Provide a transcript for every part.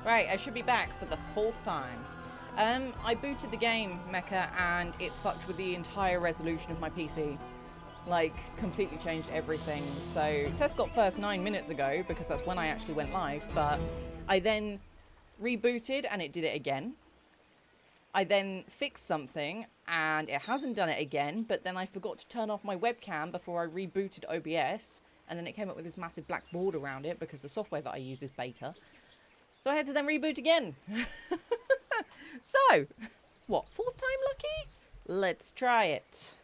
Right, I should be back for the 4th time. I booted the game, Mecha, and it fucked with the entire resolution of my PC. Like, completely changed everything. So, Cess got first 9 minutes ago, because that's when I actually went live, but I then rebooted and it did it again. I then fixed something and it hasn't done it again, but then I forgot to turn off my webcam before I rebooted OBS, and then it came up with this massive black board around it because the software that I use is beta. So I had to then reboot again. So, what, 4th time lucky? Let's try it.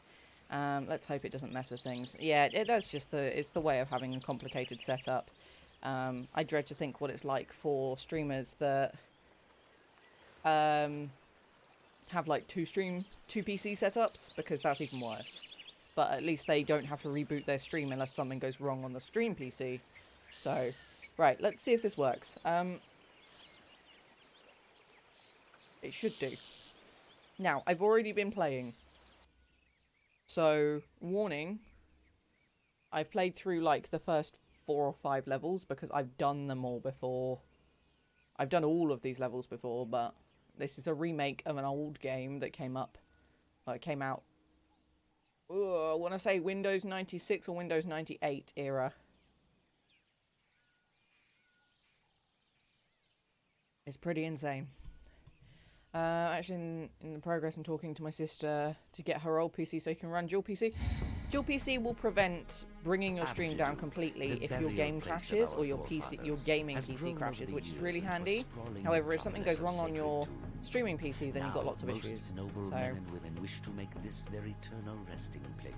Let's hope it doesn't mess with things. Yeah, that's just it's the way of having a complicated setup. I dread to think what it's like for streamers that have like two PC setups, because that's even worse. But at least they don't have to reboot their stream unless something goes wrong on the stream PC. So, right, let's see if this works. It should do. Now, I've already been playing. So, warning, I've played through like the first 4 or 5 levels because I've done them all before. I've done all of these levels before, but this is a remake of an old game that came out, I want to say Windows 96 or Windows 98 era. It's pretty insane. Actually, in the progress, I'm talking to my sister to get her old PC so you can run dual PC. Dual PC will prevent bringing your stream down completely if your game crashes or your gaming PC crashes, which is really handy. However, if something goes wrong on your streaming PC, then you've got lots of issues. Noble men and women wish to make this their eternal resting place.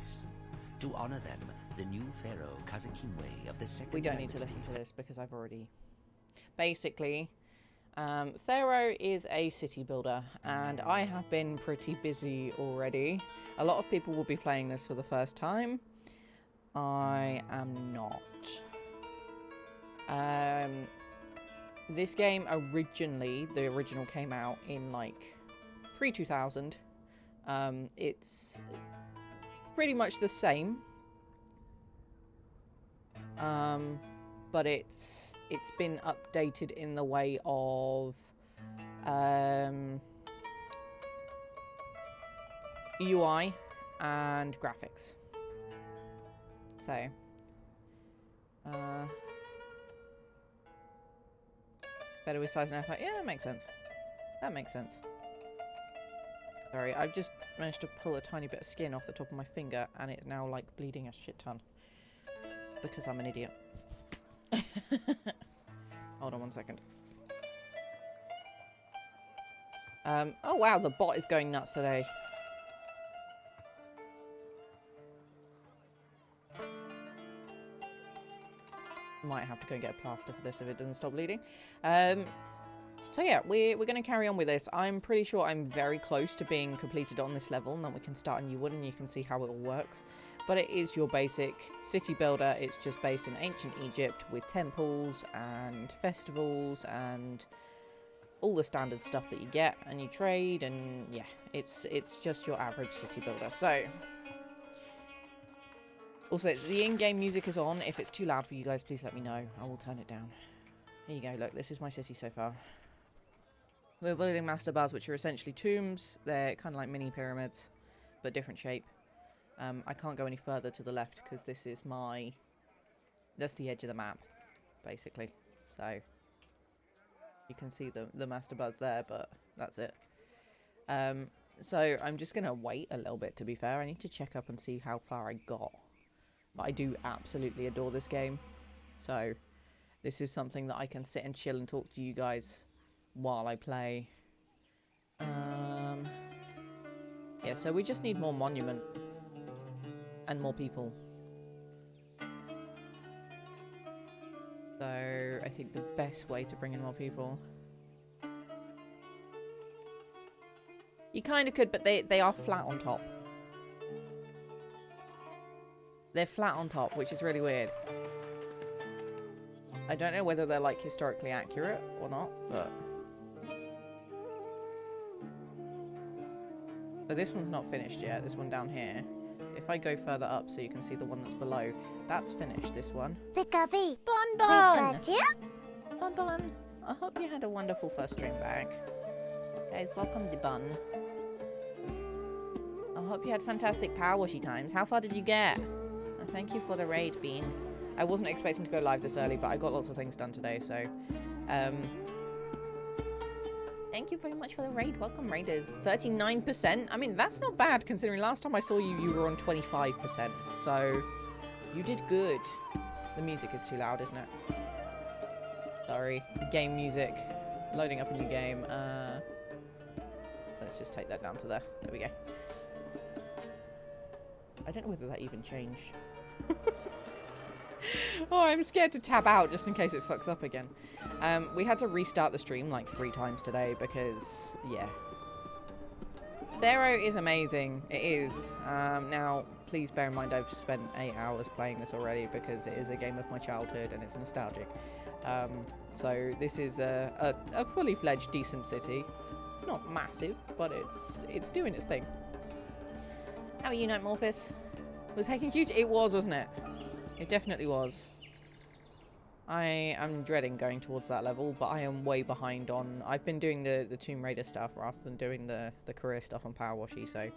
To honor them, the new pharaoh Kazakimwe of the Second We don't need to listen to this because I've already... Basically, Pharaoh is a city builder, and I have been pretty busy already. A lot of people will be playing this for the first time. I am not. This game originally, the original came out in like pre-2000. It's pretty much the same. But it's been updated in the way of UI and graphics. So better with size and effort. Yeah, that makes sense. That makes sense. Sorry, I've just managed to pull a tiny bit of skin off the top of my finger and it's now like bleeding a shit ton. Because I'm an idiot. Hold on one second. Oh wow, the bot is going nuts today. Might have to go and get a plaster for this if it doesn't stop bleeding. So yeah, we're going to carry on with this. I'm pretty sure I'm very close to being completed on this level, and then we can start a new one and you can see how it all works. But it is your basic city builder. It's just based in ancient Egypt with temples and festivals and all the standard stuff that you get, and you trade, and yeah, it's just your average city builder. So also, the in-game music is on. If it's too loud for you guys, please let me know. I will turn it down. Here you go. Look, this is my city so far. We're building master bars, which are essentially tombs. They're kind of like mini pyramids, but different shape. I can't go any further to the left because this is that's the edge of the map, basically. So you can see the master bars there, but that's it. So I'm just going to wait a little bit, to be fair. I need to check up and see how far I got. But I do absolutely adore this game. So this is something that I can sit and chill and talk to you guys while I play. Yeah, so we just need more monument. And more people. So I think the best way to bring in more people... You kind of could, but they are flat on top. They're flat on top, which is really weird. I don't know whether they're like historically accurate or not, but... So this one's not finished yet, this one down here. If I go further up so you can see the one that's below, that's finished, this one. Bon Bon! Bon Bon! I hope you had a wonderful first stream back. Guys, welcome to Bun. I hope you had fantastic power washy times. How far did you get? Thank you for the raid, Bean. I wasn't expecting to go live this early, but I got lots of things done today, so... thank you very much for the raid. Welcome, raiders. 39%. I mean, that's not bad, considering last time I saw you, you were on 25%. So, you did good. The music is too loud, isn't it? Sorry. Game music. Loading up a new game. Let's just take that down to there. There we go. I don't know whether that even changed. Oh, I'm scared to tab out just in case it fucks up again. We had to restart the stream like 3 times today because, yeah. Thero is amazing. It is. Now, please bear in mind I've spent 8 hours playing this already because it is a game of my childhood and it's nostalgic. So this is a fully fledged decent city. It's not massive, but it's doing its thing. How are you, Nightmorphis? Was Hacking cute? It was, wasn't it? It definitely was. I am dreading going towards that level, but I am way behind on... I've been doing the Tomb Raider stuff rather than doing the career stuff on Power Washy, so...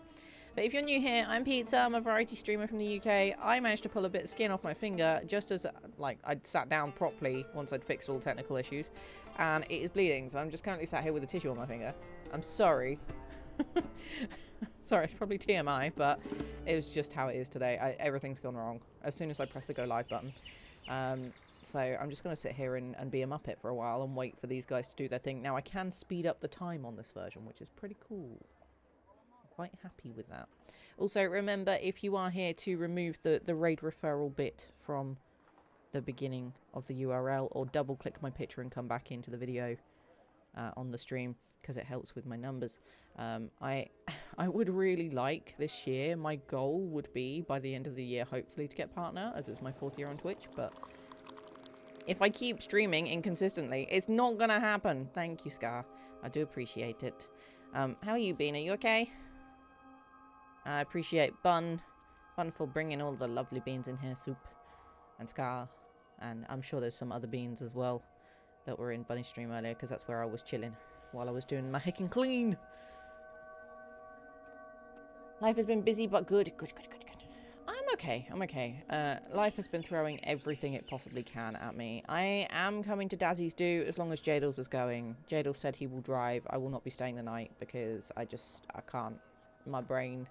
But if you're new here, I'm Pizza, I'm a variety streamer from the UK. I managed to pull a bit of skin off my finger just as, like, I'd sat down properly once I'd fixed all technical issues. And it is bleeding, so I'm just currently sat here with a tissue on my finger. I'm sorry. Sorry, it's probably TMI, but it was just how it is today. Everything's gone wrong as soon as I press the go live button. So I'm just going to sit here and be a Muppet for a while and wait for these guys to do their thing. Now, I can speed up the time on this version, which is pretty cool. I'm quite happy with that. Also, remember, if you are here to remove the raid referral bit from the beginning of the URL, or double-click my picture and come back into the video on the stream, because it helps with my numbers. I would really like this year, my goal would be by the end of the year hopefully to get partner, as it's my 4th year on Twitch, but if I keep streaming inconsistently, it's not gonna happen. Thank you, Scar. I do appreciate it. How are you, Bean? Are you okay? I appreciate Bun for bringing all the lovely beans in here, Soup, and Scar, and I'm sure there's some other beans as well that were in Bunny's stream earlier, because that's where I was chilling while I was doing my hacking clean. Life has been busy but good. Good. I'm okay. Life has been throwing everything it possibly can at me. I am coming to Dazzy's Do as long as Jadles is going. Jadles said he will drive. I will not be staying the night because I can't. My brain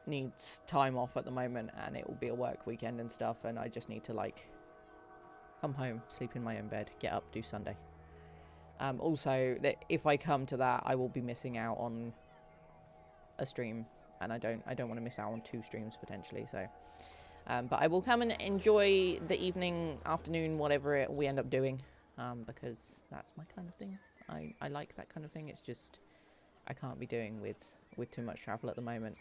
needs time off at the moment and it will be a work weekend and stuff, and I just need to, like, come home, sleep in my own bed, get up, do Sunday. Also, that if I come to that, I will be missing out on a stream, and I don't want to miss out on 2 streams potentially. So, but I will come and enjoy the evening, afternoon, whatever we end up doing, because that's my kind of thing. I like that kind of thing. It's just I can't be doing with too much travel at the moment.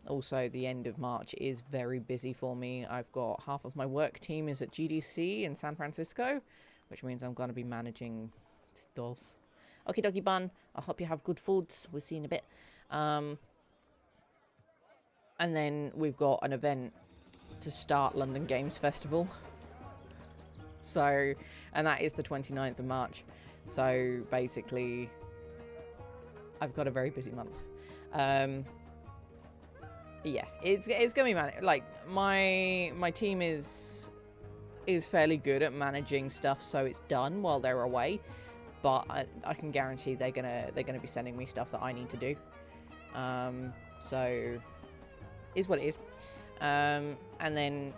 Also, the end of March is very busy for me. I've got half of my work team is at GDC in San Francisco, which means I'm going to be managing stuff. Okie dokie, Bun. I hope you have good foods. We'll see you in a bit. And then we've got an event to start London Games Festival. So, and that is the 29th of March. So, basically, I've got a very busy month. Yeah, it's gonna be manic. Like, my team is fairly good at managing stuff so it's done while they're away, but I can guarantee they're gonna be sending me stuff that I need to do. So is what it is. And then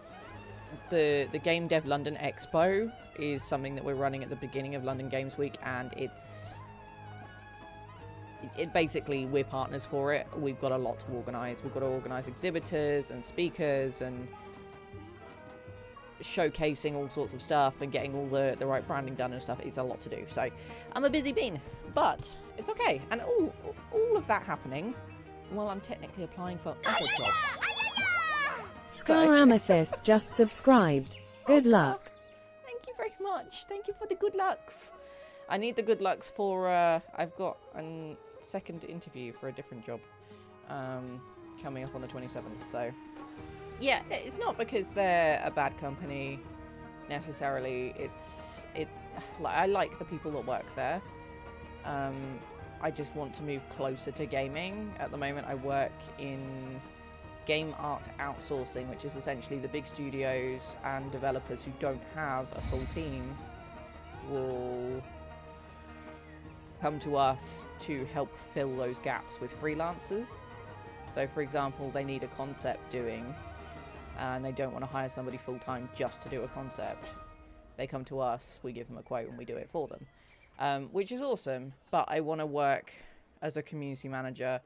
the Game Dev London Expo is something that we're running at the beginning of London Games Week, and it basically, we're partners for it. We've got a lot to organise. We've got to organise exhibitors and speakers and showcasing all sorts of stuff and getting all the right branding done and stuff. It's a lot to do. So I'm a busy bean, but it's okay. And all of that happening while I'm technically applying for other jobs. Scar Amethyst just subscribed. Good luck. Thank you very much. Thank you for the good lucks. I need the good lucks for, I've got a second interview for a different job coming up on the 27th. So, yeah, it's not because they're a bad company necessarily. like, I like the people that work there. I just want to move closer to gaming. At the moment, I work in game art outsourcing, which is essentially the big studios and developers who don't have a full team will come to us to help fill those gaps with freelancers. So, for example, they need a concept doing, and they don't want to hire somebody full-time just to do a concept. They come to us, we give them a quote, and we do it for them, which is awesome. But I want to work as a community manager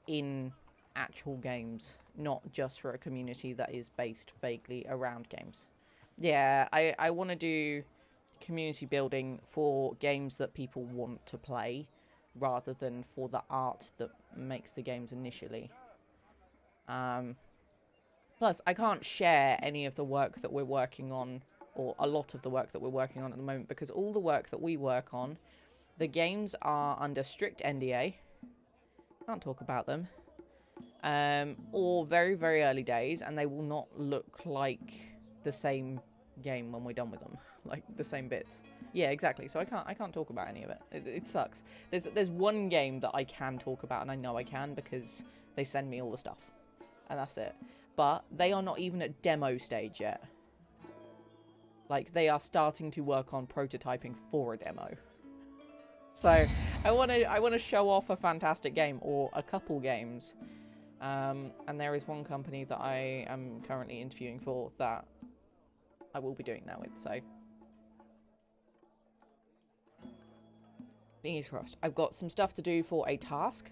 in actual games, not just for a community that is based vaguely around games. Yeah, I want to do community building for games that people want to play, rather than for the art that makes the games initially. Plus, I can't share any of the work that we're working on, or a lot of the work that we're working on at the moment, because all the work that we work on, the games are under strict NDA. Can't talk about them. Or very, very early days, and they will not look like the same game when we're done with them, like the same bits. Yeah, exactly. So I can't talk about any of it. It sucks. There's one game that I can talk about, and I know I can because they send me all the stuff, and that's it. But they are not even at demo stage yet. Like, they are starting to work on prototyping for a demo. So I want to show off a fantastic game, or a couple games. And there is one company that I am currently interviewing for that I will be doing that with, so fingers crossed. I've got some stuff to do for a task.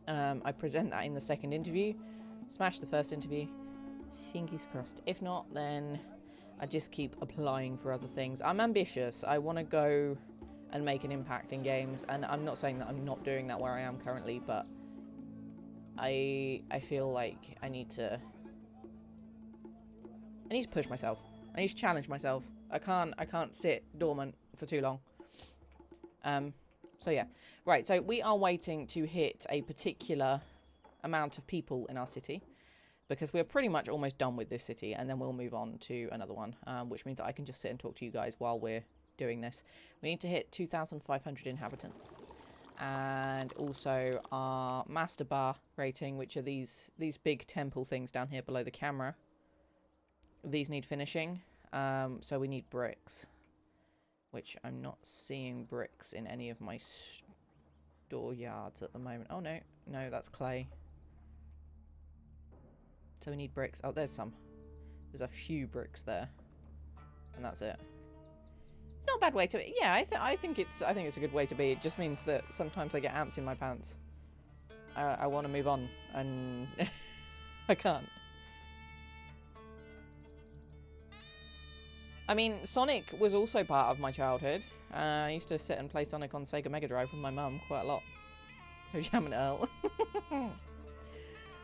I present that in the second interview. Smash the first interview. Fingers crossed. If not, then I just keep applying for other things. I'm ambitious. I want to go and make an impact in games, and I'm not saying that I'm not doing that where I am currently, but I feel like I need to push myself. I need to challenge myself. I can't sit dormant for too long. So yeah. Right, so we are waiting to hit a particular amount of people in our city, because we're pretty much almost done with this city, and then we'll move on to another one, which means that I can just sit and talk to you guys while we're doing this. We need to hit 2,500 inhabitants. And also our master bar rating, which are these big temple things down here below the camera. These need finishing, so we need bricks, which I'm not seeing bricks in any of my store yards at the moment. Oh no, that's clay. So we need bricks. Oh, there's some. There's a few bricks there, and that's it. It's not a bad way to. Yeah, I think it's a good way to be. It just means that sometimes I get ants in my pants. I want to move on, and I can't. I mean, Sonic was also part of my childhood. I used to sit and play Sonic on Sega Mega Drive with my mum quite a lot. Jamming Earl.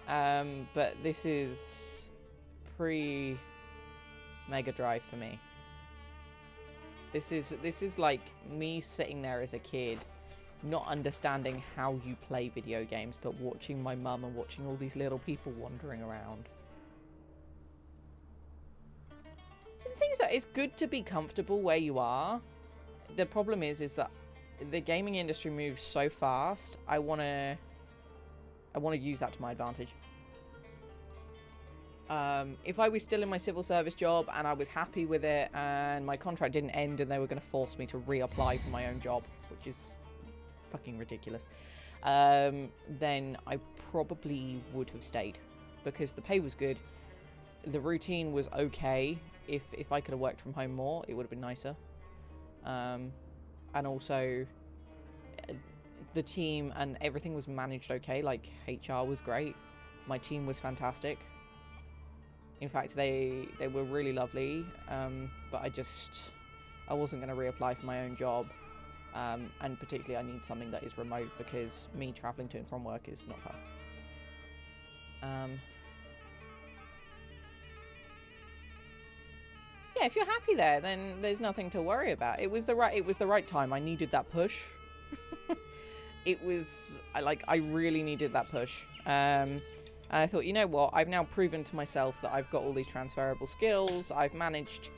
But this is pre-Mega Drive for me. This is like me sitting there as a kid, not understanding how you play video games, but watching my mum and watching all these little people wandering around. The thing is that it's good to be comfortable where you are. The problem is that the gaming industry moves so fast. I want to use that to my advantage. If I was still in my civil service job and I was happy with it and my contract didn't end and they were going to force me to reapply for my own job, which is fucking ridiculous, then I probably would have stayed, because the pay was good. The routine was okay. If I could have worked from home more, it would have been nicer. And also, the team and everything was managed okay. Like, HR was great. My team was fantastic. In fact, they were really lovely. But I wasn't going to reapply for my own job. And particularly, I need something that is remote, because me traveling to and from work is not fun. Yeah, if you're happy there, then there's nothing to worry about. It was the right time. I needed that push. I really needed that push. And I thought, you know what? I've now proven to myself that I've got all these transferable skills. I've managed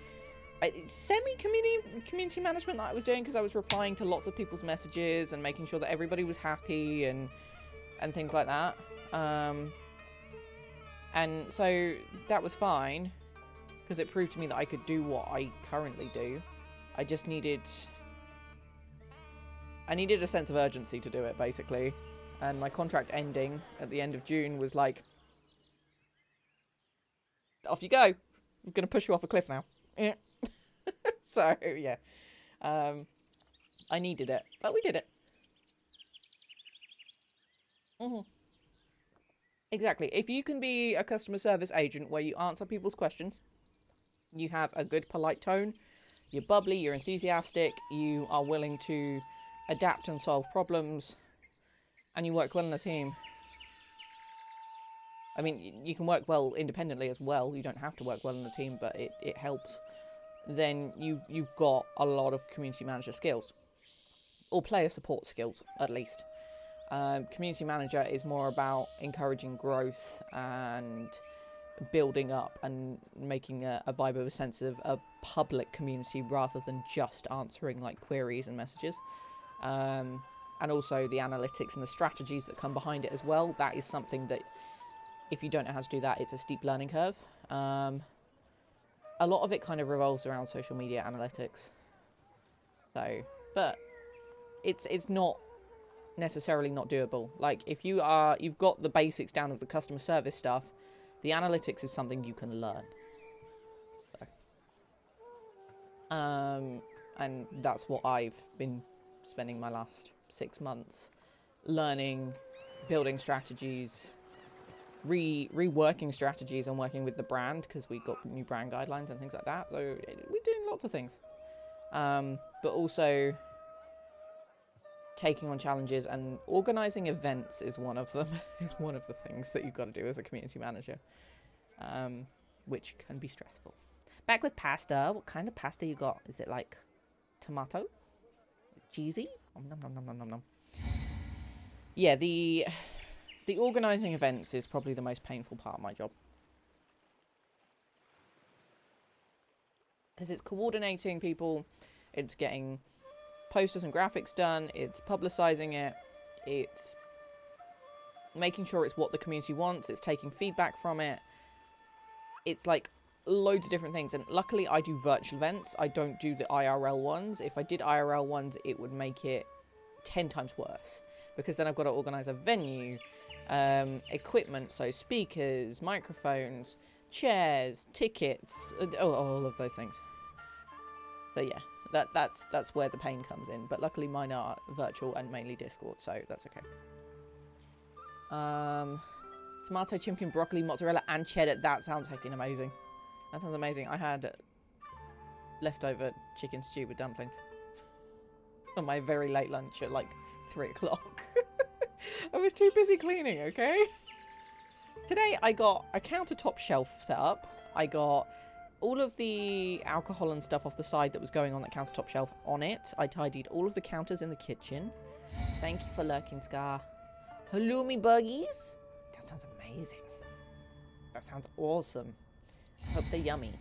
semi-community management that I was doing, because I was replying to lots of people's messages and making sure that everybody was happy and things like that. And so that was fine, because it proved to me that I could do what I currently do. I just needed a sense of urgency to do it, basically. And my contract ending at the end of June was like, off you go. I'm going to push you off a cliff now. So, yeah. I needed it, but we did it. Exactly. If you can be a customer service agent where you answer people's questions, you have a good, polite tone, you're bubbly, you're enthusiastic, you are willing to adapt and solve problems, and you work well in a team. I mean, you can work well independently as well. You don't have to work well in a team, but it helps. Then you've got a lot of community manager skills. Or player support skills, at least. Community manager is more about encouraging growth and building up and making a vibe of a sense of a public community rather than just answering like queries and messages. And also the analytics and the strategies that come behind it as well. That is something that, if you don't know how to do that, it's a steep learning curve. A lot of it kind of revolves around social media analytics. So, but it's not necessarily not doable. Like, if you've got the basics down of the customer service stuff, the analytics is something you can learn. So, and that's what I've been spending my last 6 months learning, building strategies, reworking strategies, and working with the brand, because we've got new brand guidelines and things like that. So we're doing lots of things, but also taking on challenges, and organizing events is one of them. Is one of the things that you've got to do as a community manager, which can be stressful. Back with pasta. What kind of pasta you got? Is it like tomato, cheesy? Nom, nom, nom, nom, nom, nom. Yeah, the organising events is probably the most painful part of my job. Because it's coordinating people, it's getting posters and graphics done, it's publicising it, it's making sure it's what the community wants, it's taking feedback from it. It's like loads of different things. And luckily I do virtual events, I don't do the IRL ones. If I did IRL ones, it would make it 10 times worse. Because then I've got to organise a venue, equipment, so speakers, microphones, chairs, tickets, all of those things. But yeah, that's where the pain comes in. But luckily mine are virtual and mainly Discord, so that's okay. Tomato, chicken, broccoli, mozzarella, and cheddar. That sounds heckin' amazing. That sounds amazing. I had leftover chicken stew with dumplings on my very late lunch at like 3 o'clock. I was too busy cleaning, okay? Today I got a countertop shelf set up. I got all of the alcohol and stuff off the side that was going on that countertop shelf on it. I tidied all of the counters in the kitchen. Thank you for lurking, Scar. Halloumi buggies? That sounds amazing. That sounds awesome. Hope they're yummy.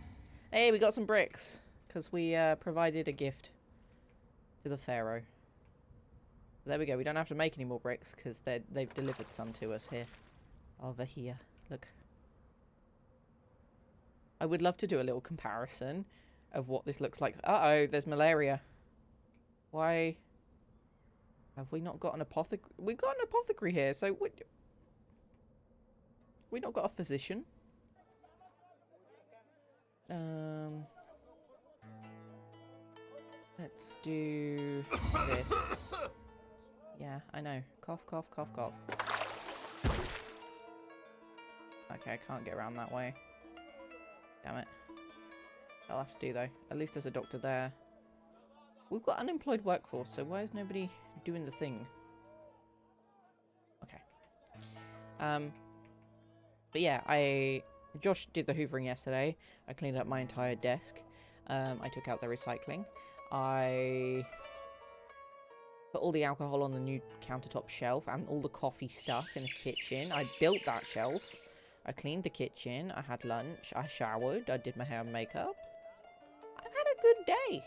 Hey, we got some bricks because we provided a gift to the Pharaoh. There we go. We don't have to make any more bricks because they've delivered some to us here. Over here. Look. I would love to do a little comparison of what this looks like. Uh-oh, there's malaria. Why have we not got an apothecary? We've got an apothecary here, so we not got a physician. Let's do this. Yeah, I know. Cough, cough, cough, cough. Okay, I can't get around that way. Damn it. I'll have to do though. At least there's a doctor there. We've got unemployed workforce, so why is nobody doing the thing? Okay. But yeah, Josh did the hoovering yesterday. I cleaned up my entire desk. I took out the recycling. I put all the alcohol on the new countertop shelf and all the coffee stuff in the kitchen. I built that shelf. I cleaned the kitchen. I had lunch. I showered. I did my hair and makeup. I've had good day.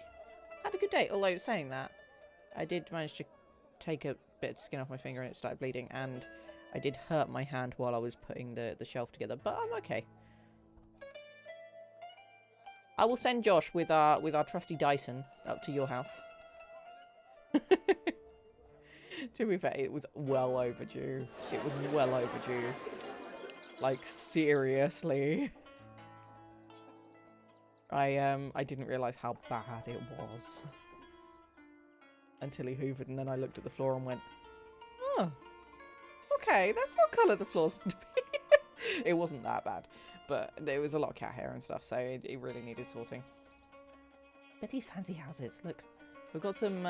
Had a good day. Although, saying that, I did manage to take a bit of skin off my finger and it started bleeding. And I did hurt my hand while I was putting the shelf together. But I'm okay. I will send Josh with our trusty Dyson up to your house. To be fair, it was well overdue. It was well overdue. Like, seriously. I didn't realise how bad it was. Until he hoovered, and then I looked at the floor and went, oh, okay, that's what colour the floor's meant to be. It wasn't that bad. But there was a lot of cat hair and stuff, so it really needed sorting. But these fancy houses, look. We've got some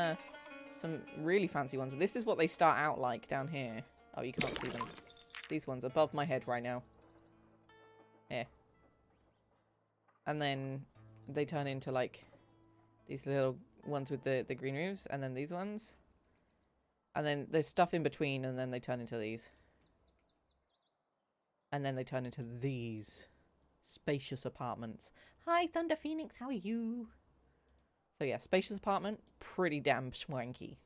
really fancy ones. This is what they start out like down here. Oh, you can't see them. These ones above my head right now. Here. And then they turn into like these little ones with the green roofs, and then these ones. And then there's stuff in between, and then they turn into these. And then they turn into these spacious apartments. Hi, Thunder Phoenix, how are you? So yeah, spacious apartment, pretty damn swanky.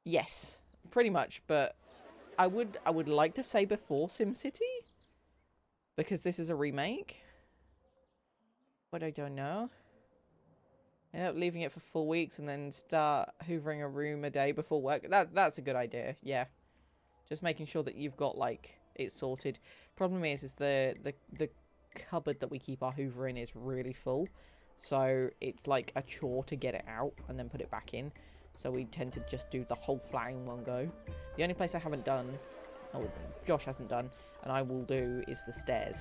Yes, pretty much, but I would like to say before SimCity, because this is a remake. But I don't know. I end up leaving it for 4 weeks and then start hoovering a room a day before work. That's a good idea, yeah. Just making sure that you've got like it sorted. Problem is the cupboard that we keep our hoover in is really full. So it's like a chore to get it out and then put it back in. So we tend to just do the whole flat in one go. The only place I haven't done, or Josh hasn't done, and I will do, is the stairs.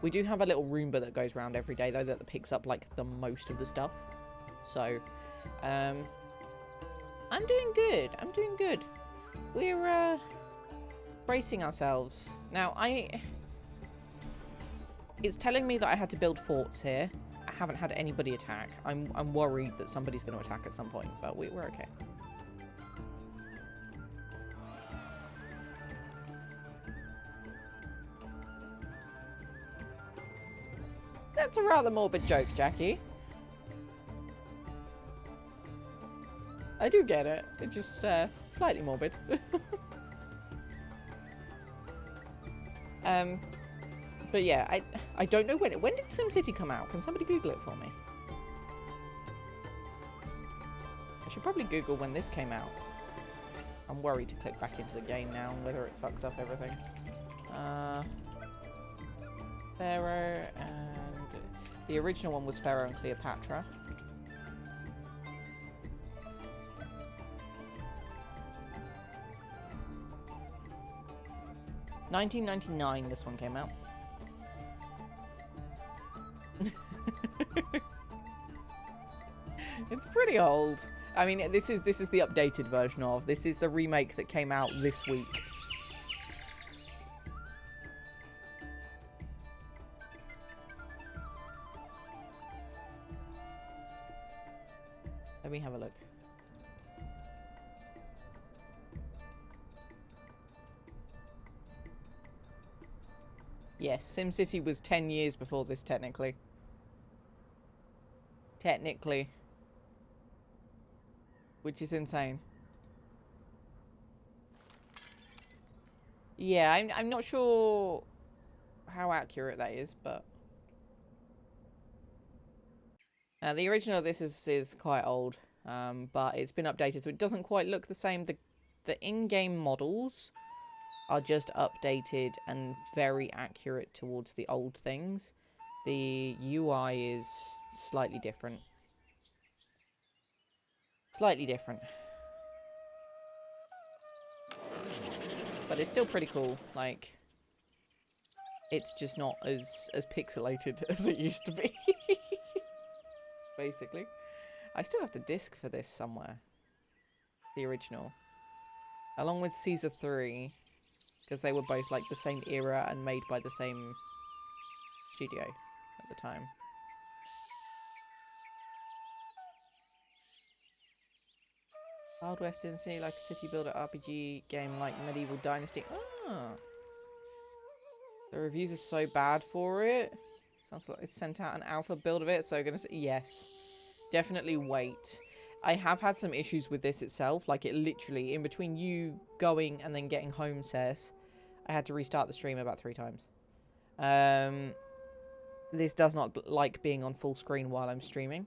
We do have a little Roomba that goes around every day though that picks up like the most of the stuff. So, I'm doing good. I'm doing good. We're bracing ourselves. Now, it's telling me that I had to build forts here. I haven't had anybody attack. I'm worried that somebody's going to attack at some point, but we're okay. That's a rather morbid joke, Jackie. I do get it. It's just slightly morbid. But yeah, I don't know when did SimCity come out? Can somebody Google it for me? I should probably Google when this came out. I'm worried to click back into the game now and whether it fucks up everything. Pharaoh and the original one was Pharaoh and Cleopatra. $1999 this one came out. It's pretty old. I mean, this is the updated version of. This is the remake that came out this week. Let me have a look. Yes, SimCity was 10 years before this, technically. Technically. Which is insane. Yeah, I'm not sure how accurate that is, but... the original of this is quite old, but it's been updated, so it doesn't quite look the same. The in-game models are just updated and very accurate towards the old things. The UI is slightly different. Slightly different. But it's still pretty cool. Like, it's just not as pixelated as it used to be. Basically. I still have the disc for this somewhere. The original. Along with Caesar 3. Because they were both like the same era and made by the same studio at the time. Wild West Dynasty, like a city builder RPG game like Medieval Dynasty. Ah. The reviews are so bad for it. Sounds like it sent out an alpha build of it, so gonna say yes. Definitely wait. I have had some issues with this itself, like it literally, in between you going and then getting home says, I had to restart the stream about 3 times. This does not like being on full screen while I'm streaming.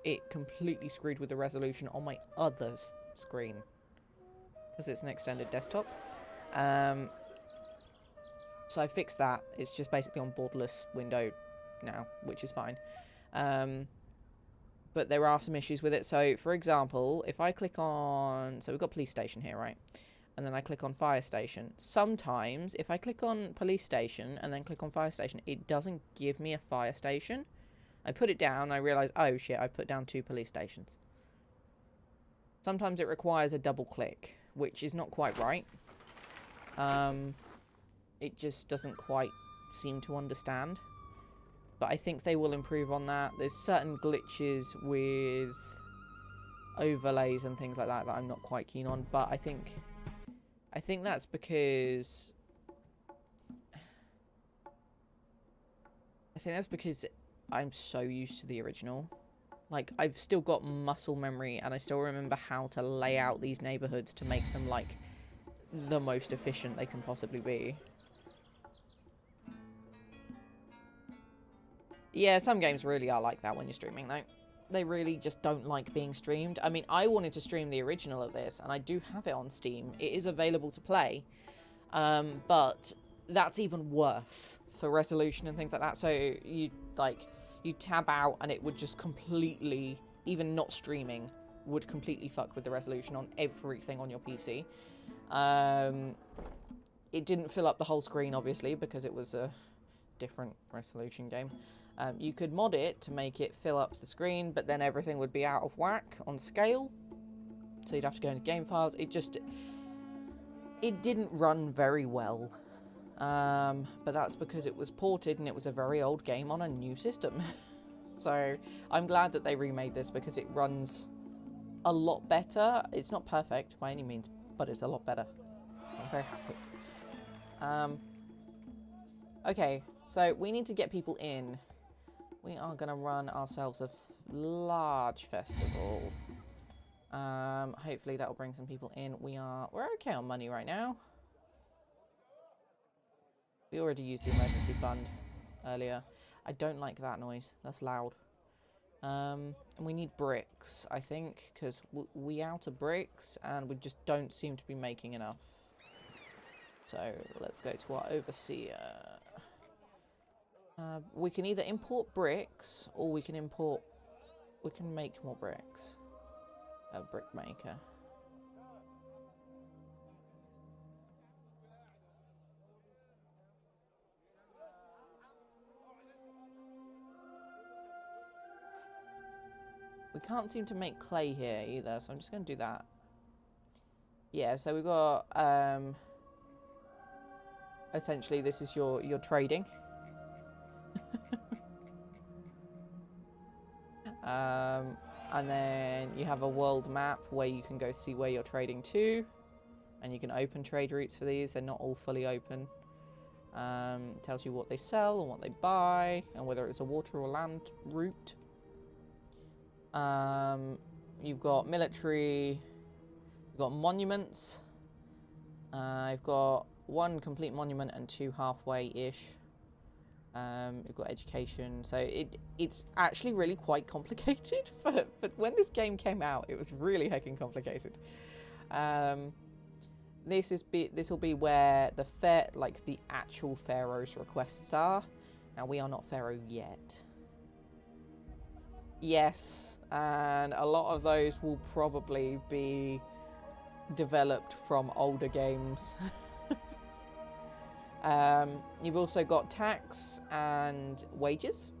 It completely screwed with the resolution on my other screen. Because it's an extended desktop. So I fixed that. It's just basically on borderless window now, which is fine. But there are some issues with it. So, for example, if I click on... So we've got police station here, right? And then I click on fire station. Sometimes, if I click on police station and then click on fire station, it doesn't give me a fire station. I put it down, I realise, oh shit, I put down 2 police stations. Sometimes it requires a double click, which is not quite right. It just doesn't quite seem to understand. But I think they will improve on that. There's certain glitches with overlays and things like that that I'm not quite keen on. But I think that's because... I'm so used to the original. Like, I've still got muscle memory and I still remember how to lay out these neighborhoods to make them, like, the most efficient they can possibly be. Yeah, some games really are like that when you're streaming, though. They really just don't like being streamed. I mean, I wanted to stream the original of this, and I do have it on Steam. It is available to play, but that's even worse for resolution and things like that. So you tab out, and it would just completely, even not streaming, would completely fuck with the resolution on everything on your PC. It didn't fill up the whole screen, obviously, because it was a different resolution game. You could mod it to make it fill up the screen, but then everything would be out of whack on scale. So you'd have to go into game files. It didn't run very well. But that's because it was ported and it was a very old game on a new system. So I'm glad that they remade this because it runs a lot better. It's not perfect by any means, but it's a lot better. I'm very happy. Okay, so we need to get people in. We are going to run ourselves a large festival. Hopefully that will bring some people in. We're okay on money right now. We already used the emergency fund earlier. I don't like that noise. That's loud. And we need bricks, I think, because we out of bricks and we just don't seem to be making enough. So let's go to our overseer. We can either import bricks or we can make more bricks. A brick maker. We can't seem to make clay here either, so I'm just going to do that. Yeah, so we've got, essentially this is your trading. And then you have a world map where you can go see where you're trading to. And you can open trade routes for these. They're not all fully open. Tells you what they sell and what they buy. And whether it's a water or land route. You've got military. You've got monuments. You've got 1 complete monument and 2 halfway-ish. You've got education, so it's actually really quite complicated. But when this game came out, it was really heckin' complicated. This will be where the actual pharaoh's requests are. Now we are not pharaoh yet. Yes, and a lot of those will probably be developed from older games. You've also got tax and wages.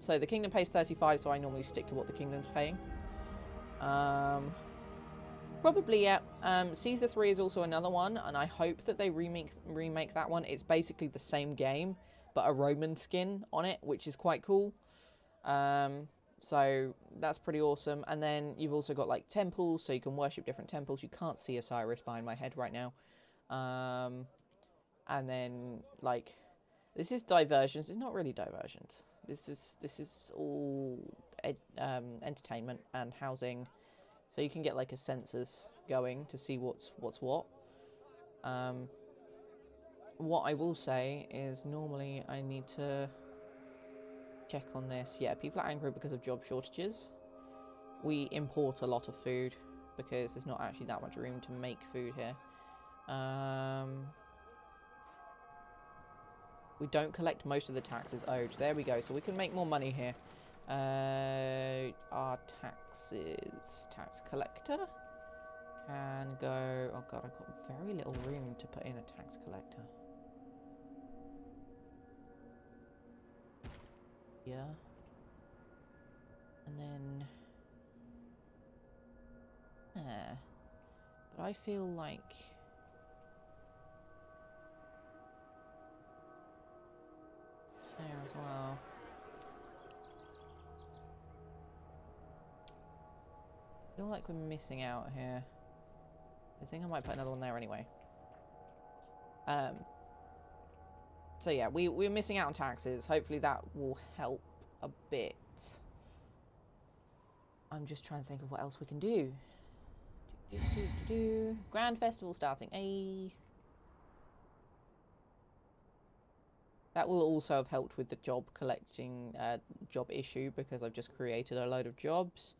So the kingdom pays 35, so I normally stick to what the kingdom's paying. Probably, yeah. Caesar 3 is also another one, and I hope that they remake that one. It's basically the same game, but a Roman skin on it, which is quite cool. So that's pretty awesome. And then you've also got like temples, so you can worship different temples. You can't see Osiris behind my head right now. And then, like, This is diversions. It's not really diversions. This is all entertainment and housing, so you can get like a census going to see what's what. What I will say is normally I need to check on this. Yeah, people are angry because of job shortages. We import a lot of food because there's not actually that much room to make food here. We don't collect most of the taxes owed. There we go. So we can make more money here. Our taxes. Tax collector can go... Oh god, I've got very little room to put in a tax collector. Yeah. And then... But I feel like... There as well. I feel like we're missing out here. I think I might put another one there anyway. So yeah, we're missing out on taxes. Hopefully that will help a bit. I'm just trying to think of what else we can do. Grand Festival starting. That will also have helped with the job collecting job issue because I've just created a load of jobs.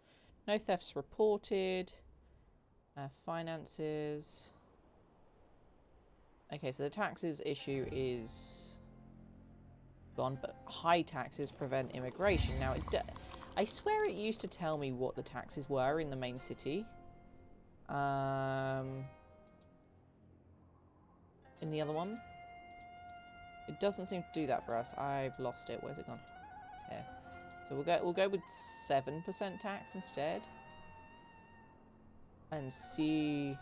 No thefts reported. Finances. Okay, so the taxes issue is gone, but high taxes prevent immigration. Now, I swear it used to tell me what the taxes were in the main city. In the other one. It doesn't seem to do that for us. I've lost it. Where's it gone? It's here. So we'll go with 7% tax instead. And see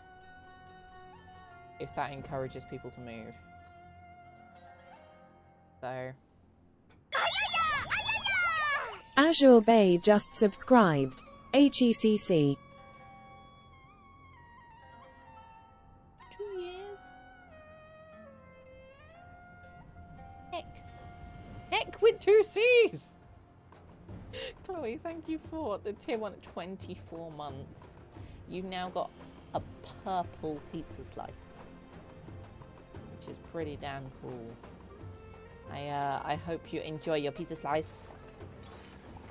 if that encourages people to move. So Azure Bay just subscribed. HECC. 2 years. Heck with 2 C's. Chloe, thank you for the tier 1 at 24 months. You've now got a purple pizza slice, which is pretty damn cool. I hope you enjoy your pizza slice,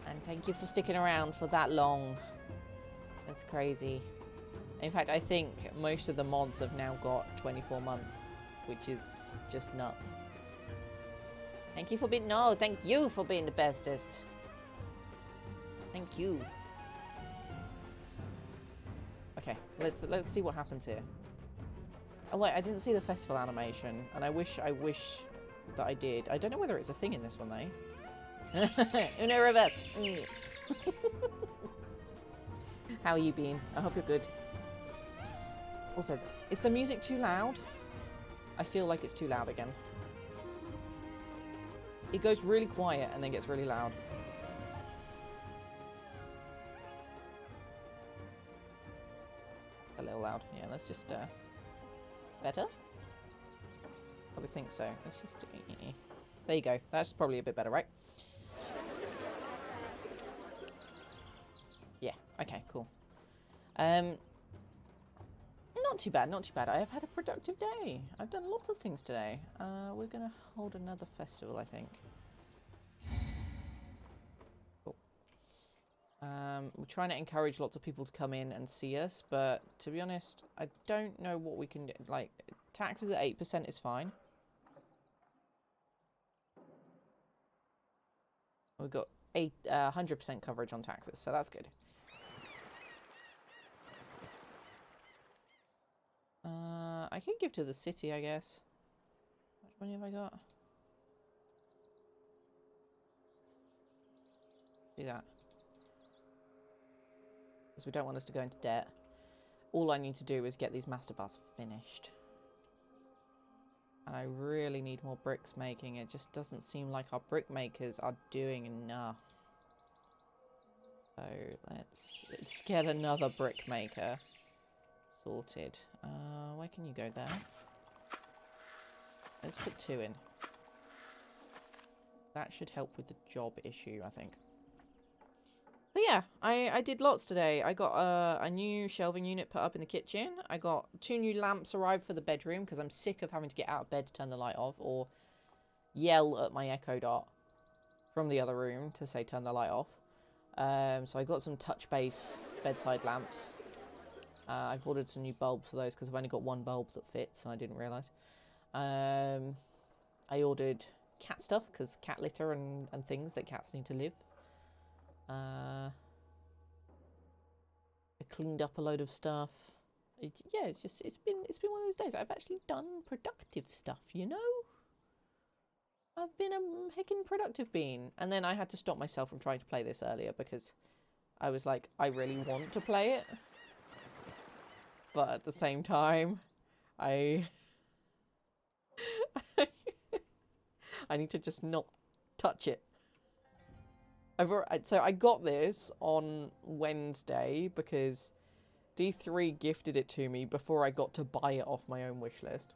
and thank you for sticking around for that long. That's crazy. In fact, I think most of the mods have now got 24 months, which is just nuts. Thank you for being thank you for being the bestest. Thank you. Okay, let's see what happens here. Oh wait, I didn't see the festival animation, and I wish that I did. I don't know whether it's a thing in this one though. Uno reverse. How are you being? I hope you're good. Also, is the music too loud? I feel like it's too loud again. It goes really quiet and then gets really loud. A little loud. Yeah, let's just better? I would think so. Let's just there you go. That's probably a bit better, right? Yeah, okay, cool. Not too bad, not too bad. I have had a productive day. I've done lots of things today. We're gonna hold another festival, I think. Cool. We're trying to encourage lots of people to come in and see us, but to be honest, I don't know what we can do. Like, taxes at 8% is fine. We've got 100% coverage on taxes, so that's good. I can give to the city, I guess. How much money have I got? Do that. Because we don't want us to go into debt. All I need to do is get these master bars finished. And I really need more bricks making. It just doesn't seem like our brick makers are doing enough. So let's get another brick maker sorted. Where can you go there? Let's put 2 in. That should help with the job issue, I think. But yeah, I did lots today. I got a new shelving unit put up in the kitchen. I got 2 new lamps arrived for the bedroom because I'm sick of having to get out of bed to turn the light off or yell at my Echo Dot from the other room to say turn the light off. So I got some touch base bedside lamps. I've ordered some new bulbs for those because I've only got 1 bulb that fits and I didn't realise. I ordered cat stuff because cat litter and things that cats need to live. I cleaned up a load of stuff. Yeah, it's been one of those days. I've actually done productive stuff, you know? I've been a heckin' productive bean. And then I had to stop myself from trying to play this earlier because I was like, I really want to play it. But at the same time, I need to just not touch it. So I got this on Wednesday because D3 gifted it to me before I got to buy it off my own wish list.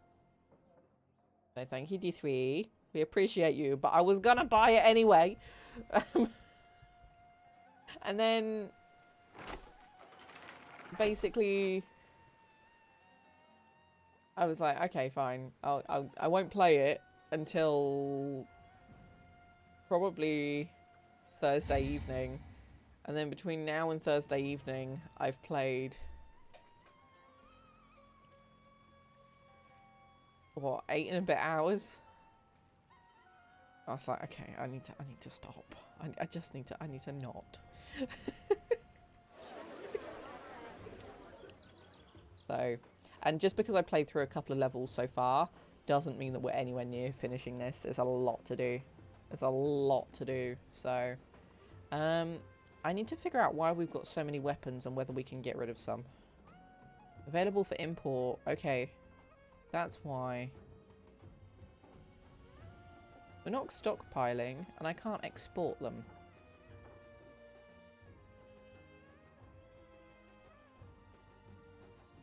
So thank you, D3. We appreciate you, but I was gonna buy it anyway. And then basically I was like, okay, fine. I won't play it until probably Thursday evening. And then between now and Thursday evening, I've played what, 8 and a bit hours. I was like, okay, I need to stop. I need to not. So, and just because I played through a couple of levels so far doesn't mean that we're anywhere near finishing this. There's a lot to do. There's a lot to do. So, I need to figure out why we've got so many weapons and whether we can get rid of some. Available for import. Okay. That's why. We're not stockpiling, and I can't export them.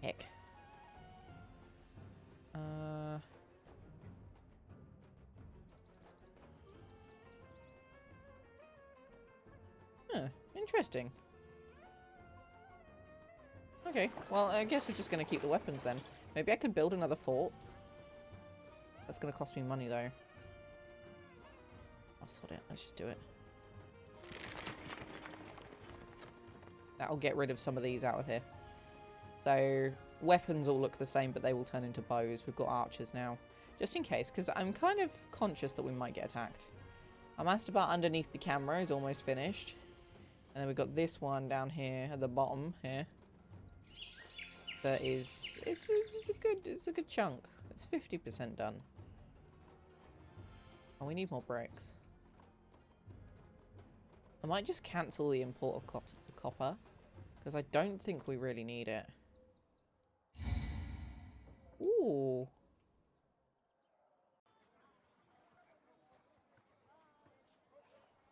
Heck. Interesting. Okay, well, I guess we're just going to keep the weapons then. Maybe I could build another fort. That's going to cost me money, though. I'll sort it. Let's just do it. That'll get rid of some of these out of here. So, weapons all look the same, but they will turn into bows. We've got archers now. Just in case, because I'm kind of conscious that we might get attacked. Our masterbar underneath the camera is almost finished. And then we've got this one down here at the bottom here. That is, it's a good chunk. It's 50% done. Oh, we need more bricks. I might just cancel the import of copper, because I don't think we really need it. Ooh.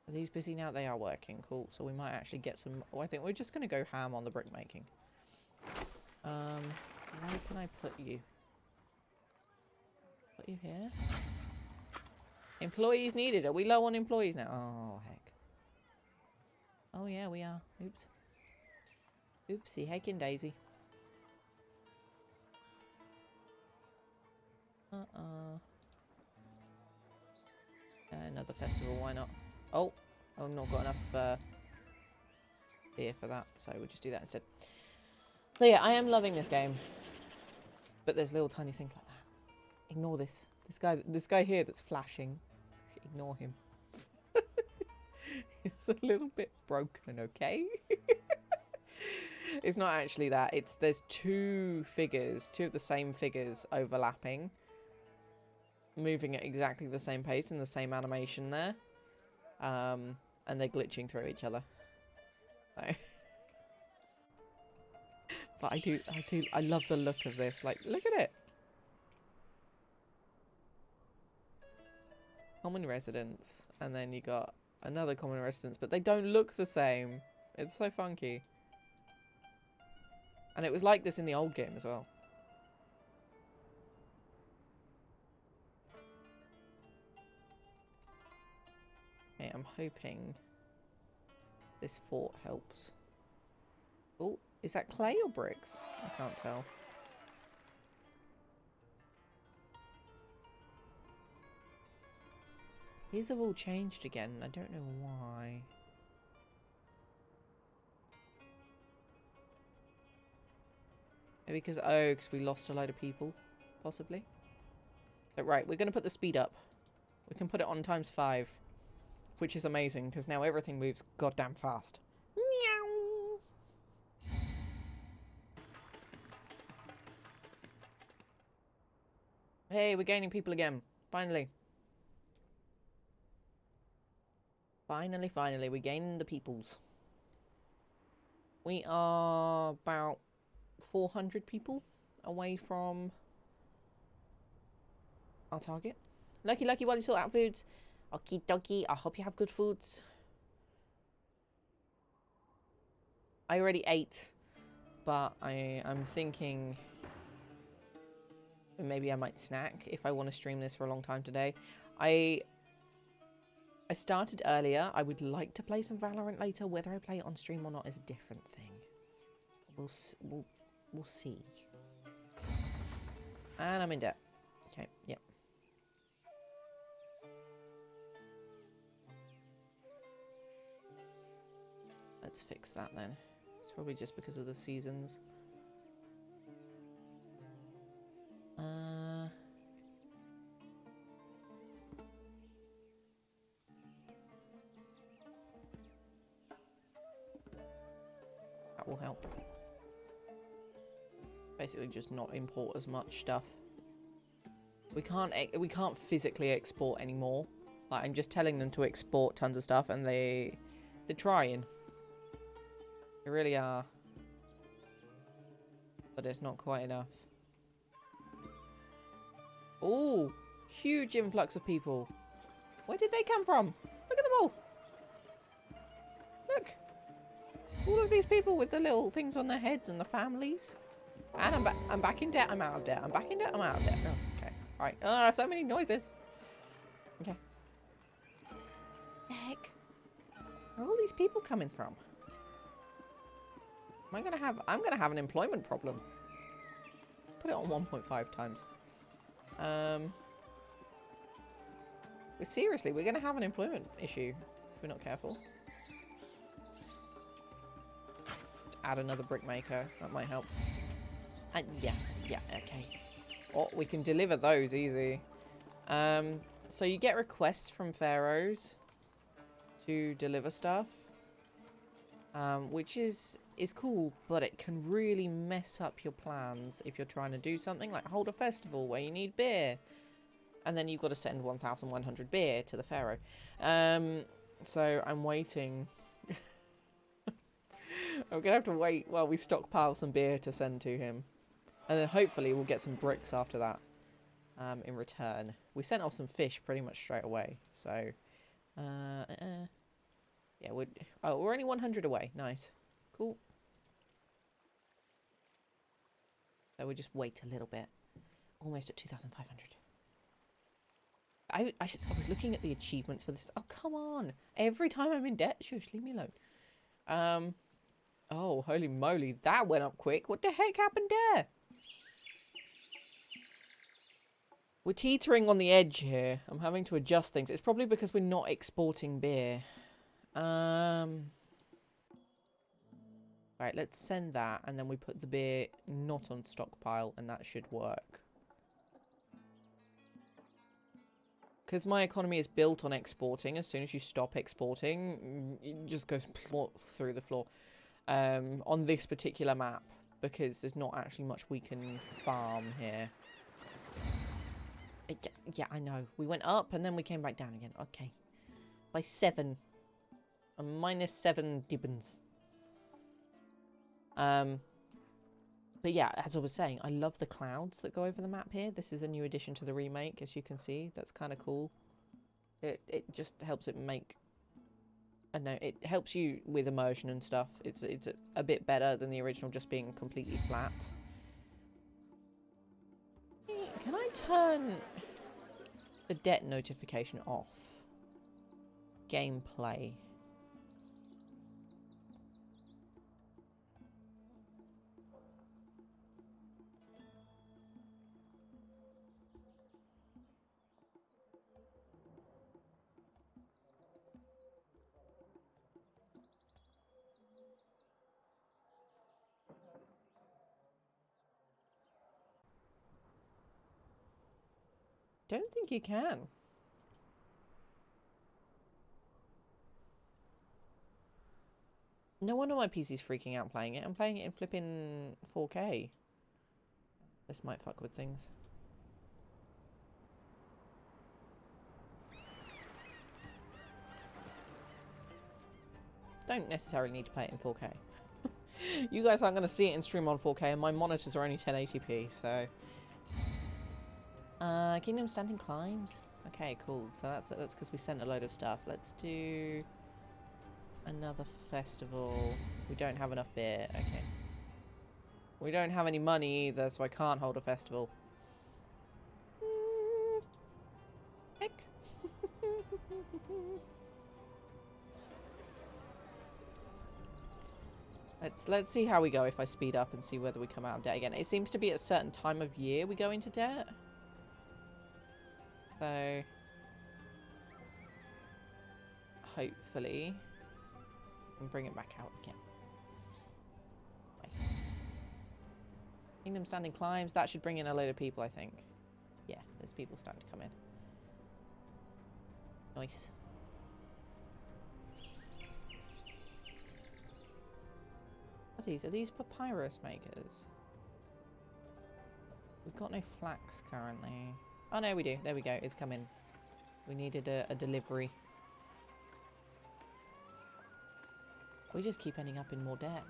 Are these busy now? They are working. Cool. So we might actually get some... Oh, I think we're just going to go ham on the brick making. Where can I put you? Put you here? Employees needed. Are we low on employees now? Oh, heck. Oh, yeah, we are. Oops. Oopsie, heckin' daisy. Another festival, why not? Oh, I've not got enough beer for that, so we'll just do that instead. So yeah, I am loving this game. But there's little tiny things like that. Ignore this. This guy here that's flashing. Ignore him. It's a little bit broken, okay? It's not actually that. There's 2 figures, 2 of the same figures overlapping. Moving at exactly the same pace and the same animation there. And they're glitching through each other. So... But I love the look of this. Like, look at it. Common residence. And then you got another common residence. But they don't look the same. It's so funky. And it was like this in the old game as well. am hoping this fort helps. Oh, is that clay or bricks? I can't tell. These have all changed again. I don't know why. Maybe because, oh, because we lost a load of people, possibly. So, right, we're going to put the speed up. We can put it on ×5, which is amazing, because now everything moves goddamn fast. Meow. Hey, we're gaining people again. Finally. Finally, we're gaining the peoples. We are about 400 people away from our target. Lucky, while you sort out foods. Okie dokie, I hope you have good foods. I already ate, but I'm thinking maybe I might snack if I want to stream this for a long time today. I started earlier. I would like to play some Valorant later. Whether I play it on stream or not is a different thing. We'll see. And I'm in debt. Okay, yep. Let's fix that then. It's probably just because of the seasons. That will help. Basically just not import as much stuff. We can't physically export anymore. Like, I'm just telling them to export tons of stuff and they're trying. They really are. But it's not quite enough. Oh, huge influx of people. Where did they come from? Look at them all. Look. All of these people with the little things on their heads and the families. And I'm back in debt. I'm out of debt. I'm back in debt. I'm out of debt. Oh, okay. All right. So many noises. Okay. The heck? Where are all these people coming from? I'm gonna have an employment problem. Put it on 1.5 times. Seriously, we're gonna have an employment issue if we're not careful. Add another brick maker. That might help. And yeah, okay. Oh, we can deliver those easy. So you get requests from pharaohs to deliver stuff, which is cool, but it can really mess up your plans if you're trying to do something like hold a festival where you need beer, and then you've got to send 1,100 beer to the pharaoh. So I'm waiting. I'm gonna have to wait while we stockpile some beer to send to him, and then hopefully we'll get some bricks after that. In return, we sent off some fish pretty much straight away. So, yeah, we're only 100 away. Nice, cool. So we'll just wait a little bit. Almost at 2,500. I was looking at the achievements for this. Oh, come on! Every time I'm in debt, shush, leave me alone. Oh, holy moly, that went up quick. What the heck happened there? We're teetering on the edge here. I'm having to adjust things. It's probably because we're not exporting beer. Right, let's send that, and then we put the beer not on stockpile, and that should work. Because my economy is built on exporting. As soon as you stop exporting, it just goes through the floor. On this particular map, because there's not actually much we can farm here. Yeah, I know. We went up and then we came back down again. Okay. By 7. A -7 dibbons. But yeah, as I was saying, I love the clouds that go over the map here. This is a new addition to the remake, as you can see. That's kind of cool. It just helps it make... I don't know, it helps you with immersion and stuff. It's a bit better than the original just being completely flat. Can I turn the debt notification off? Gameplay. Don't think you can. No wonder my PC's freaking out playing it. I'm playing it in flipping 4K. This might fuck with things. Don't necessarily need to play it in 4K. You guys aren't going to see it in stream on 4K, and my monitors are only 1080p, so... Kingdom Standing Climbs? Okay, cool. So that's because we sent a load of stuff. Let's do... another festival. We don't have enough beer. Okay. We don't have any money either, so I can't hold a festival. Heck. Let's see how we go if I speed up and see whether we come out of debt again. It seems to be at a certain time of year we go into debt. So hopefully we can bring it back out again. Kingdom Standing Climbs, that should bring in a load of people, I think. Yeah, there's people starting to come in. Nice. What are these? Are these papyrus makers? We've got no flax currently. Oh no, we do. There we go. It's come in. We needed a delivery. We just keep ending up in more debt.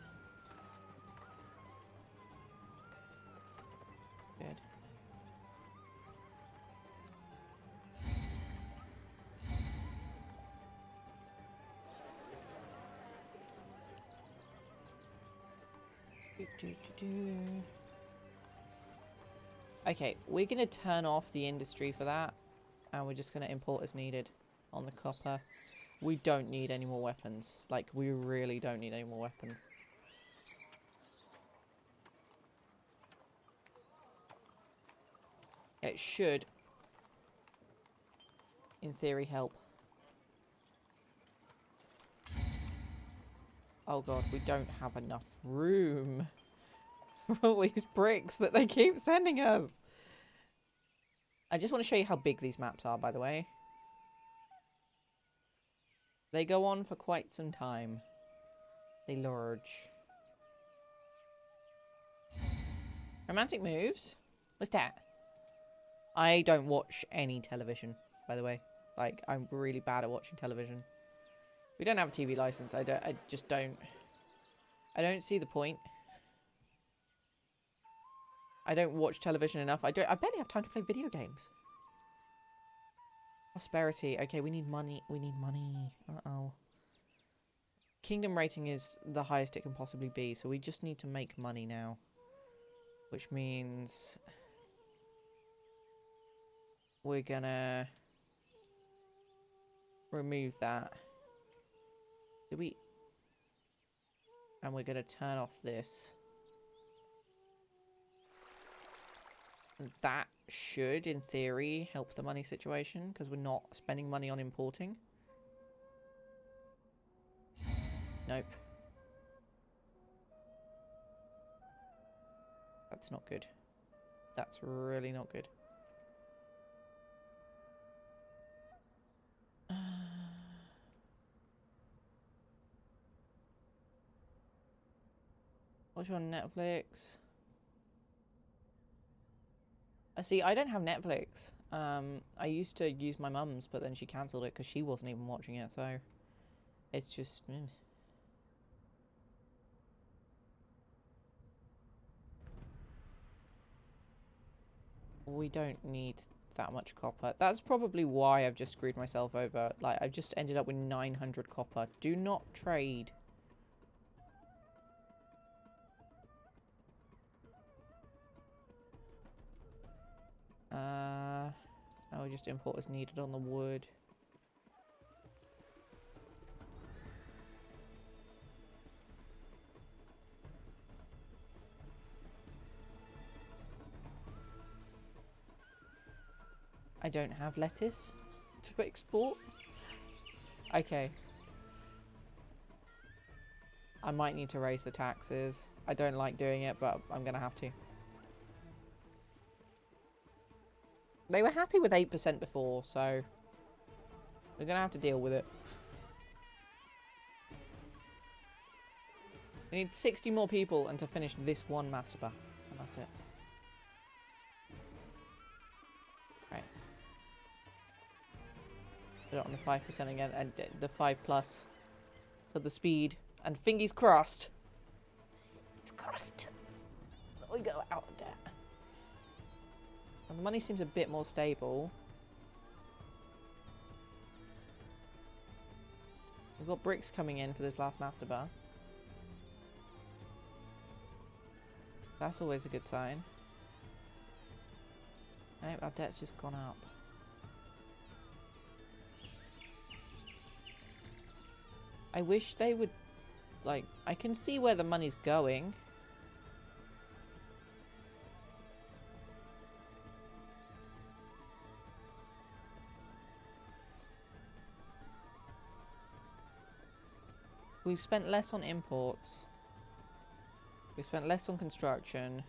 Good. Okay, we're going to turn off the industry for that. And we're just going to import as needed on the copper. We don't need any more weapons. Like, we really don't need any more weapons. It should, in theory, help. Oh god, we don't have enough room for all these bricks that they keep sending us. I just want to show you how big these maps are, by the way. They go on for quite some time. They large. Romantic moves? What's that? I don't watch any television, by the way. Like, I'm really bad at watching television. We don't have a TV license. I just don't. I don't see the point. I don't watch television enough. I barely have time to play video games. Prosperity. Okay, we need money. We need money. Uh-oh. Kingdom rating is the highest it can possibly be, so we just need to make money now. Which means we're gonna remove that. Did we? And we're gonna turn off this. And that should, in theory, help the money situation, because we're not spending money on importing. Nope. That's not good. That's really not good. Watch on Netflix. See, I don't have Netflix. I used to use my mum's, but then she cancelled it because she wasn't even watching it, so it's just... We don't need that much copper. That's probably why I've just screwed myself over. Like, I've just ended up with 900 copper. Do not trade. I'll just import as needed on the wood. I don't have lettuce to export. Okay. I might need to raise the taxes. I don't like doing it, but I'm going to have to. They were happy with 8% before, so we're going to have to deal with it. We need 60 more people and to finish this one master bar. And that's it. Right. Put it on the 5% again, and the 5+ for the speed. And fingers crossed. It's crossed. We go out of debt. And the money seems a bit more stable. We've got bricks coming in for this last master bar. That's always a good sign. Nope, our debt's just gone up. I wish they would, like, I can see where the money's going. We've spent less on imports. We spent less on construction.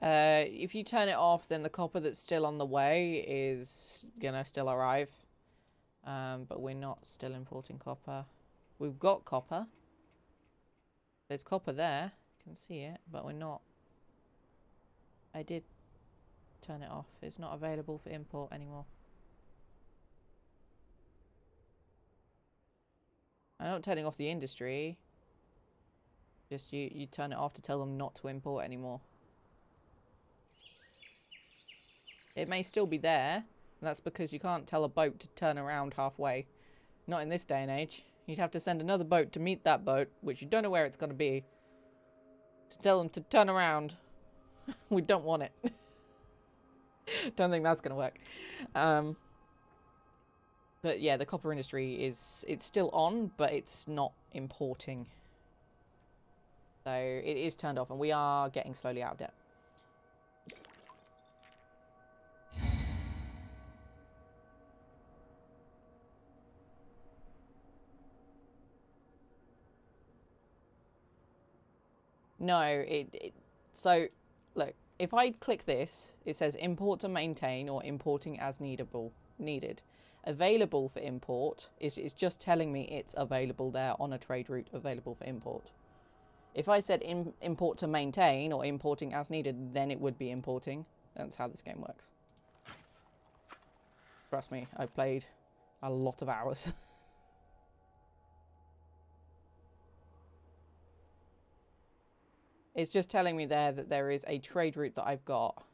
If you turn it off, then the copper that's still on the way is gonna still arrive. But we're not still importing copper. We've got copper. There's copper there. You can see it, but we're not. I did turn it off. It's not available for import anymore. I'm not turning off the industry. Just you turn it off to tell them not to import anymore. It may still be there, and that's because you can't tell a boat to turn around halfway. Not in this day and age. You'd have to send another boat to meet that boat, which you don't know where it's going to be, to tell them to turn around. We don't want it. Don't think that's going to work. But yeah, the copper industry it's still on, but it's not importing. So it is turned off, and we are getting slowly out of debt. No, so look, if I click this, it says import to maintain or importing as needed. Available for import is just telling me it's available there on a trade route available for import. If I said import to maintain or importing as needed, then it would be importing. That's how this game works. Trust me, I played a lot of hours. It's just telling me there that there is a trade route that I've got.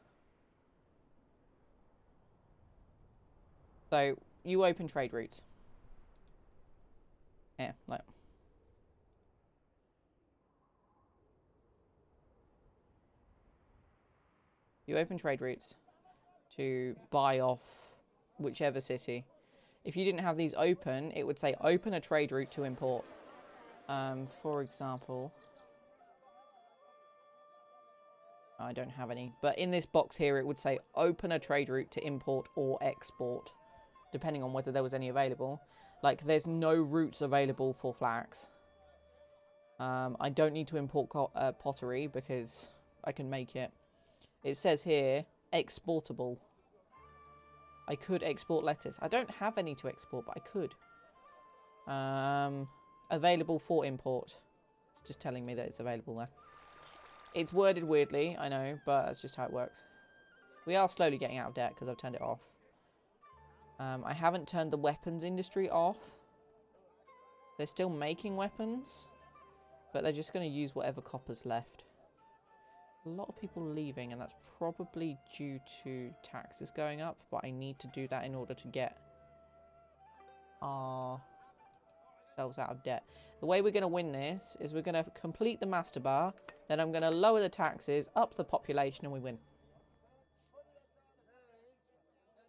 So, you open trade routes. Yeah, like. You open trade routes to buy off whichever city. If you didn't have these open, it would say open a trade route to import. For example... I don't have any. But in this box here, it would say open a trade route to import or export, depending on whether there was any available. Like, there's no routes available for flax. I don't need to import pottery because I can make it. It says here, exportable. I could export lettuce. I don't have any to export, but I could. Available for import. It's just telling me that it's available there. It's worded weirdly, I know, but that's just how it works. We are slowly getting out of debt because I've turned it off. I haven't turned the weapons industry off. They're still making weapons, but they're just going to use whatever copper's left. A lot of people leaving, and that's probably due to taxes going up, but I need to do that in order to get ourselves out of debt. The way we're going to win this is we're going to complete the master bar, then I'm going to lower the taxes, up the population, and we win.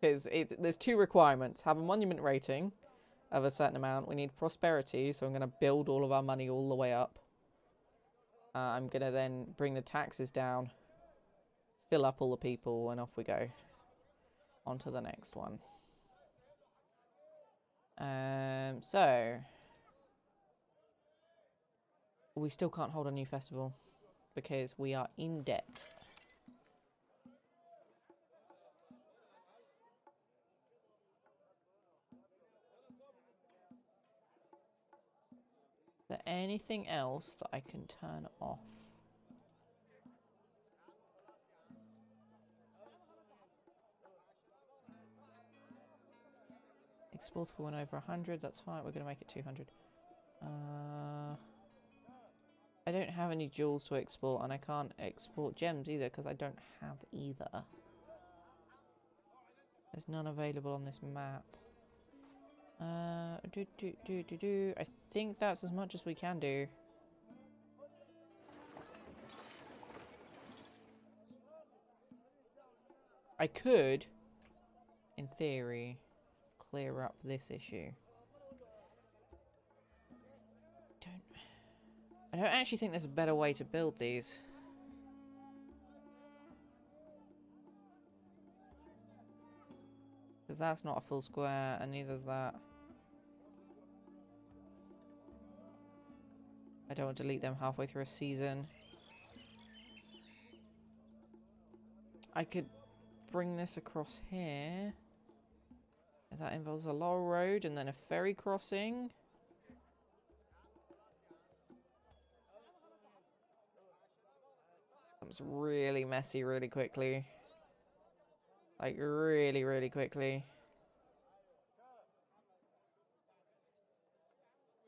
Because there's two requirements. Have a monument rating of a certain amount. We need prosperity, so I'm going to build all of our money all the way up. I'm going to then bring the taxes down, fill up all the people, and off we go. On to the next one. So... we still can't hold a new festival because we are in debt. Is there anything else that I can turn off? Exportable went over 100, that's fine, we're going to make it 200. I don't have any jewels to export, and I can't export gems either because I don't have either. There's none available on this map. I think that's as much as we can do. I could, in theory, clear up this issue. I don't actually think there's a better way to build these. Because that's not a full square, and neither is that. I don't want to delete them halfway through a season. I could bring this across here. That involves a Laurel Road and then a ferry crossing. It's really messy really quickly. Like, really, really quickly.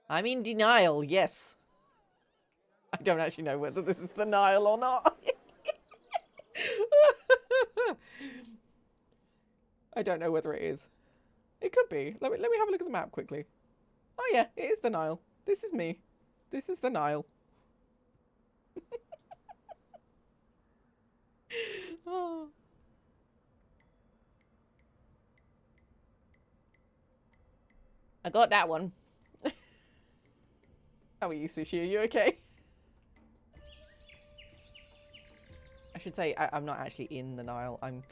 I'm in denial, yes. I don't actually know whether this is the Nile or not. I don't know whether it is. It could be. Let me have a look at the map quickly. Oh yeah, it is the Nile. This is me. This is the Nile. Oh. I got that one. How are you, Sushi? Are you okay? I should say I'm not actually in the Nile. I'm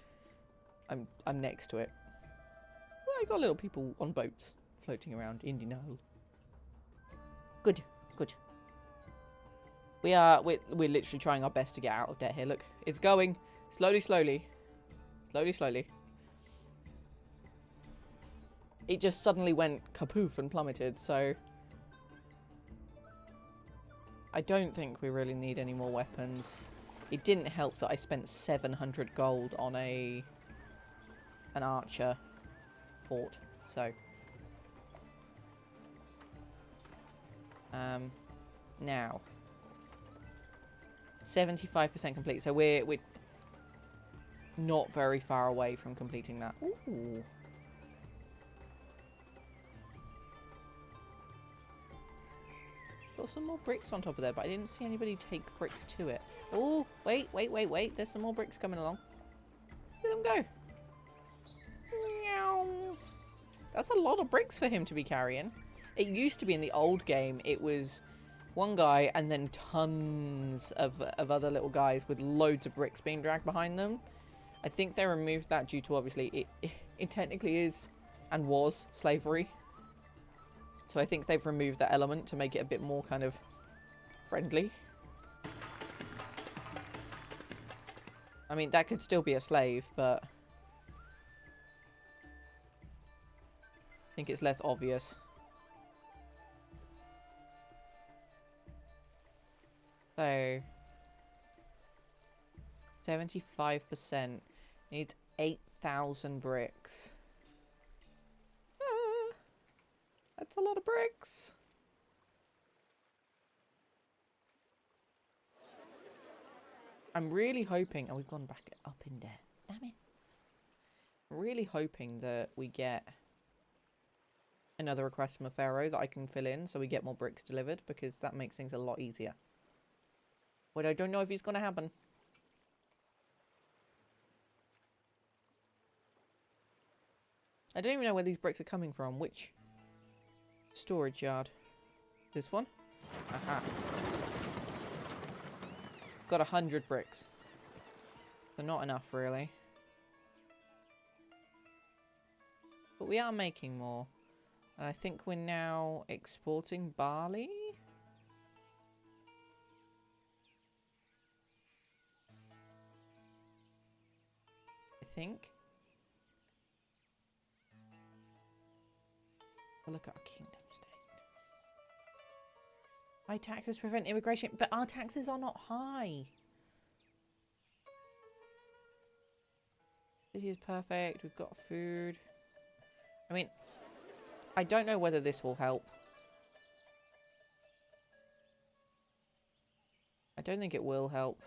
next to it. Well, I got little people on boats floating around in the Nile. Good, good. We're literally trying our best to get out of debt here. Look, it's going slowly, slowly, slowly, slowly. It just suddenly went kapoof and plummeted. So I don't think we really need any more weapons. It didn't help that I spent 700 gold on an archer fort. So now 75% complete. So we're not very far away from completing that. Ooh. Got some more bricks on top of there, but I didn't see anybody take bricks to it. Oh, wait. There's some more bricks coming along. Let them go. Meow. That's a lot of bricks for him to be carrying. It used to be in the old game, it was one guy and then tons of other little guys with loads of bricks being dragged behind them. I think they removed that due to, obviously, it technically is and was slavery. So I think they've removed that element to make it a bit more kind of friendly. I mean, that could still be a slave, but I think it's less obvious. So 75% needs 8,000 bricks. That's a lot of bricks. I'm really hoping... oh, we've gone back up in there. Damn it. I'm really hoping that we get another request from a pharaoh that I can fill in so we get more bricks delivered, because that makes things a lot easier. But I don't know if it's going to happen. I don't even know where these bricks are coming from. Which storage yard? This one? Aha. Got 100 bricks. So not enough, really. But we are making more. And I think we're now exporting barley. I think. We'll look at our kingdom status. High taxes prevent immigration, but our taxes are not high. This is perfect. We've got food. I mean, I don't know whether this will help. I don't think it will help.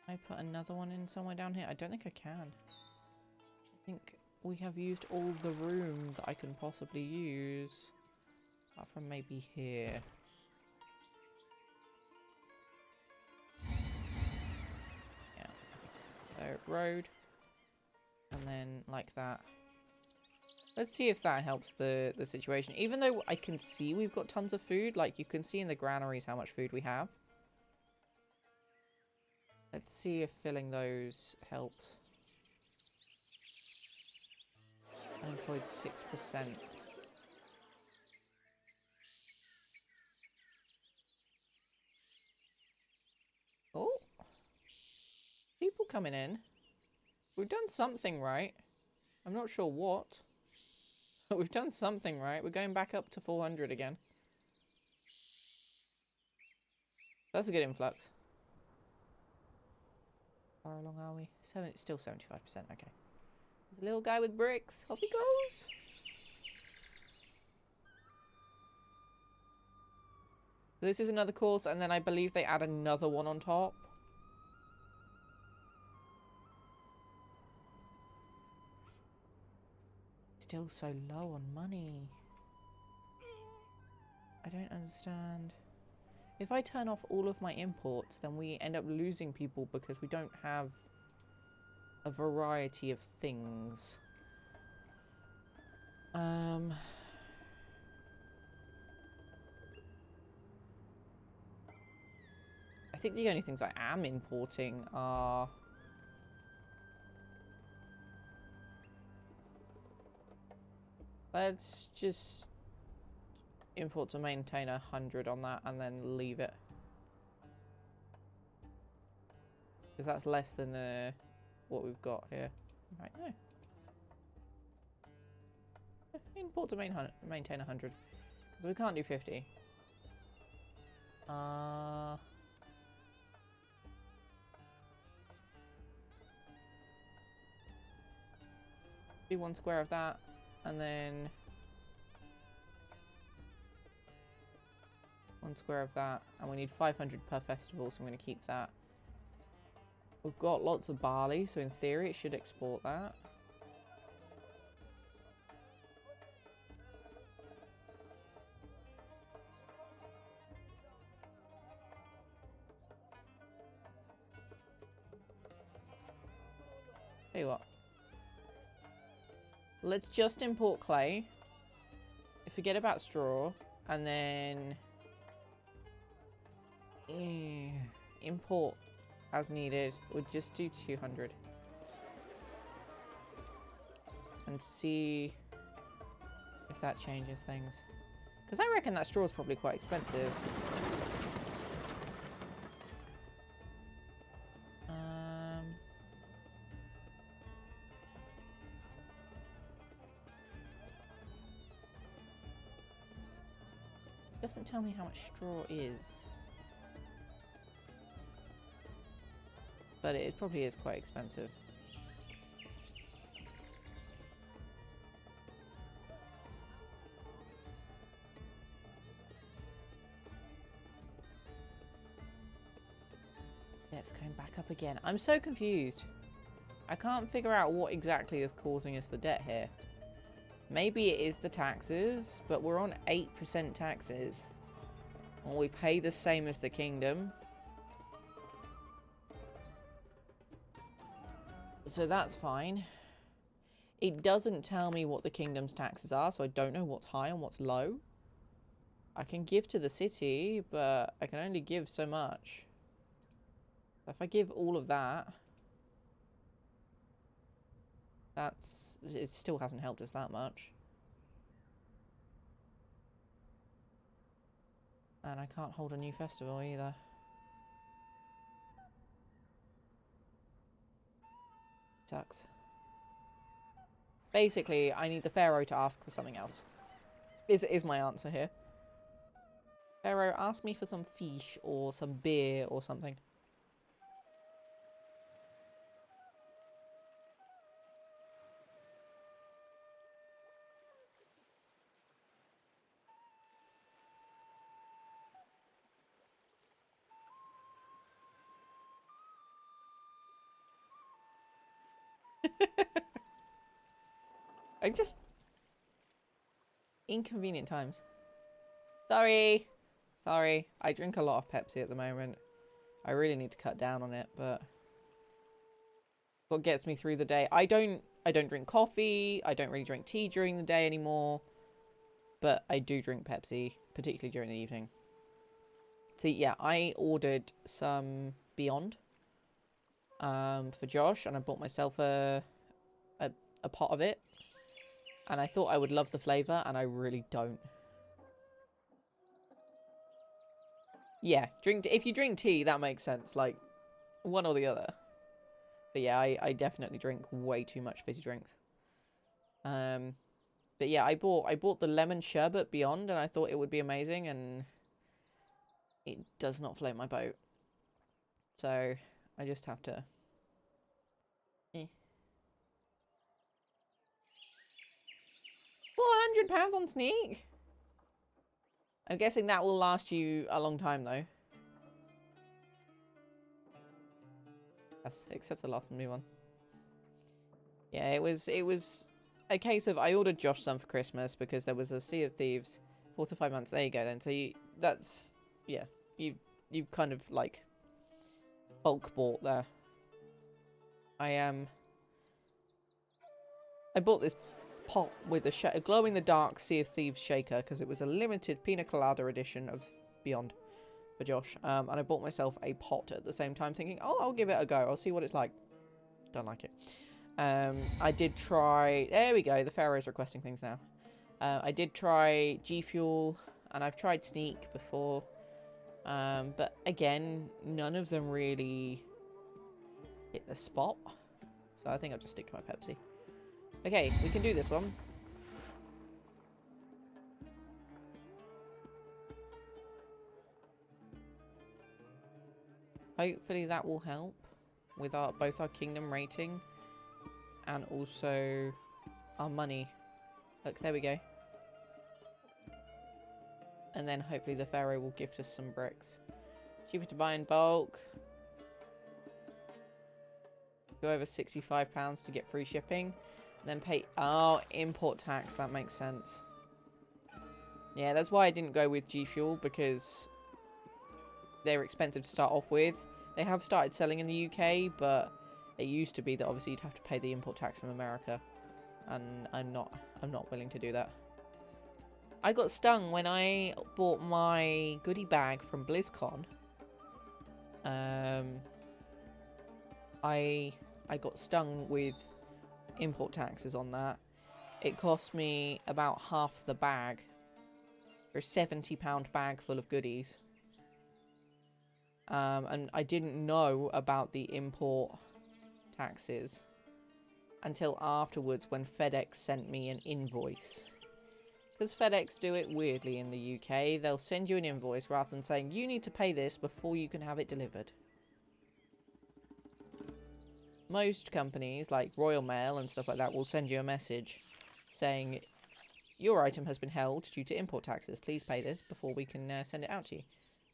Can I put another one in somewhere down here? I don't think I can. I think we have used all the room that I can possibly use. Apart from maybe here. Yeah. So, road. And then like that. Let's see if that helps the situation. Even though I can see we've got tons of food. Like, you can see in the granaries how much food we have. Let's see if filling those helps. Unemployed 6%. Oh. People coming in. We've done something right. I'm not sure what. But we've done something right. We're going back up to 400 again. That's a good influx. How far along are we? Still 75%. Okay. There's a little guy with bricks. Off he goes. So this is another course, and then I believe they add another one on top. Still so low on money. I don't understand. If I turn off all of my imports, then we end up losing people because we don't have a variety of things. I think the only things I am importing are... Let's just import to maintain 100 on that and then leave it. Because that's less than what we've got here. Right, no. Import to maintain 100. Because we can't do 50. Do 1 square of that. And then 1 square of that. And we need 500 per festival, so I'm going to keep that. We've got lots of barley, so in theory it should export that. Tell you what. Let's just import clay. Forget about straw. And then... import as needed. We'll just do 200. And see if that changes things. Because I reckon that straw is probably quite expensive. Doesn't tell me how much straw is. But it probably is quite expensive. Yeah, it's going back up again. I'm so confused. I can't figure out what exactly is causing us the debt here. Maybe it is the taxes, but we're on 8% taxes. And we pay the same as the kingdom. So that's fine. It doesn't tell me what the kingdom's taxes are, so I don't know what's high and what's low. I can give to the city, but I can only give so much. If I give all of that, it still hasn't helped us that much. And I can't hold a new festival either. Sucks. Basically, I need the Pharaoh to ask for something else. Is my answer here. Pharaoh, ask me for some fish or some beer or something. I just... Inconvenient times. Sorry. Sorry. I drink a lot of Pepsi at the moment. I really need to cut down on it, but... What gets me through the day... I don't drink coffee. I don't really drink tea during the day anymore. But I do drink Pepsi, particularly during the evening. So yeah, I ordered some Beyond for Josh, and I bought myself a pot of it. And I thought I would love the flavour, and I really don't. Yeah, if you drink tea, that makes sense. Like, one or the other. But yeah, I definitely drink way too much fizzy drinks. But yeah, I bought the lemon sherbet Beyond, and I thought it would be amazing, and it does not float my boat. So I just have to... £400 on Sneak? I'm guessing that will last you a long time, though. Yes, except the last new one. Yeah, it was a case of I ordered Josh some for Christmas because there was a Sea of Thieves 4 to 5 months. There you go then. So you kind of like bulk bought there. I bought this pot with a glow in the dark Sea of Thieves shaker because it was a limited pina colada edition of Beyond for Josh. And I bought myself a pot at the same time thinking, oh, I'll give it a go. I'll see what it's like. Don't like it. I did try... There we go. The Pharaoh's requesting things now. I did try G Fuel, and I've tried Sneak before. But again, none of them really hit the spot. So I think I'll just stick to my Pepsi. Okay, we can do this one. Hopefully that will help with both our kingdom rating and also our money. Look, there we go. And then hopefully the Pharaoh will gift us some bricks. Cheaper to buy in bulk. Go over £65 to get free shipping. Then pay... Oh, import tax. That makes sense. Yeah, that's why I didn't go with G Fuel, because they're expensive to start off with. They have started selling in the UK, but it used to be that obviously you'd have to pay the import tax from America. And I'm not willing to do that. I got stung when I bought my goodie bag from BlizzCon. I got stung with import taxes on that. It cost me about half the bag for a £70 bag full of goodies. And I didn't know about the import taxes until afterwards when FedEx sent me an invoice. Because FedEx do it weirdly in the UK. They'll send you an invoice rather than saying, you need to pay this before you can have it delivered. Most companies, like Royal Mail and stuff like that, will send you a message saying, your item has been held due to import taxes. Please pay this before we can send it out to you.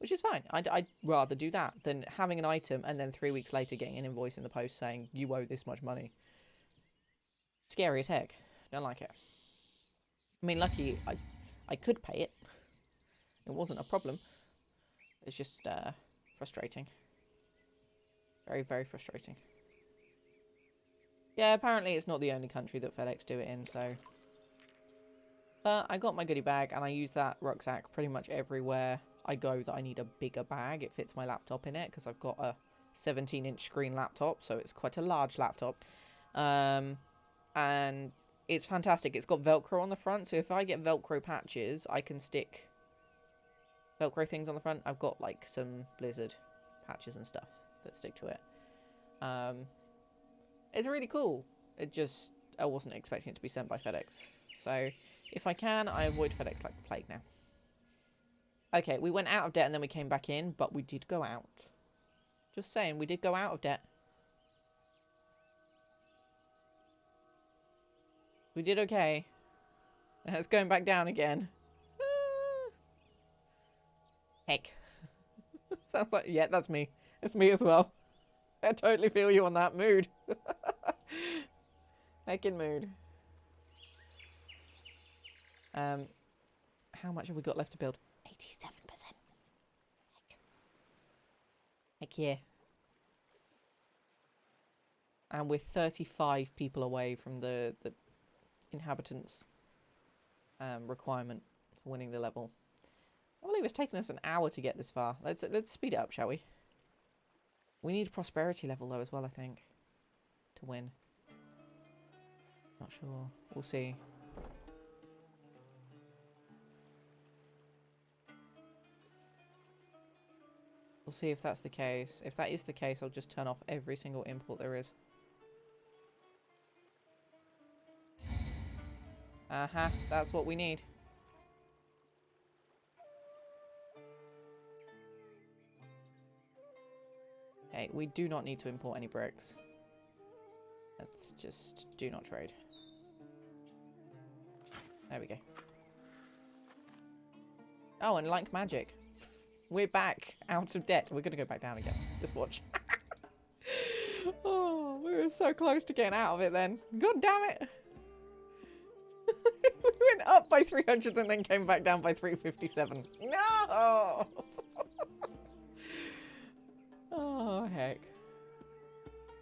which is fine. I'd rather do that than having an item and then 3 weeks later getting an invoice in the post saying you owe this much money. Scary as heck. Don't like it. I mean, lucky I could pay it. It wasn't a problem. It's just frustrating. Very, very frustrating. Yeah, apparently it's not the only country that FedEx do it in, so... But I got my goodie bag, and I use that rucksack pretty much everywhere I go that I need a bigger bag. It fits my laptop in it, because I've got a 17-inch screen laptop, so it's quite a large laptop. And it's fantastic. It's got Velcro on the front, so if I get Velcro patches, I can stick Velcro things on the front. I've got, like, some Blizzard patches and stuff that stick to it. It's really cool. I wasn't expecting it to be sent by FedEx. So, if I can, I avoid FedEx like the plague now. Okay, we went out of debt and then we came back in, but we did go out. Just saying, we did go out of debt. We did okay. And it's going back down again. Heck. Sounds like, yeah, that's me. It's me as well. I totally feel you on that mood. Heckin' mood. How much have we got left to build? 87%. Heck yeah. And we're 35 people away from the inhabitants requirement for winning the level. I believe it's taken us an hour to get this far. Let's speed it up, shall we? We need a prosperity level though as well, I think, to win. Not sure. We'll see. We'll see if that's the case. If that is the case, I'll just turn off every single import there is. That's what we need. Okay, we do not need to import any bricks. Let's just do not trade. There we go. Oh, and like magic, we're back out of debt. We're going to go back down again. Just watch. Oh, we were so close to getting out of it then. God damn it. We went up by 300 and then came back down by 357. No! Oh, heck.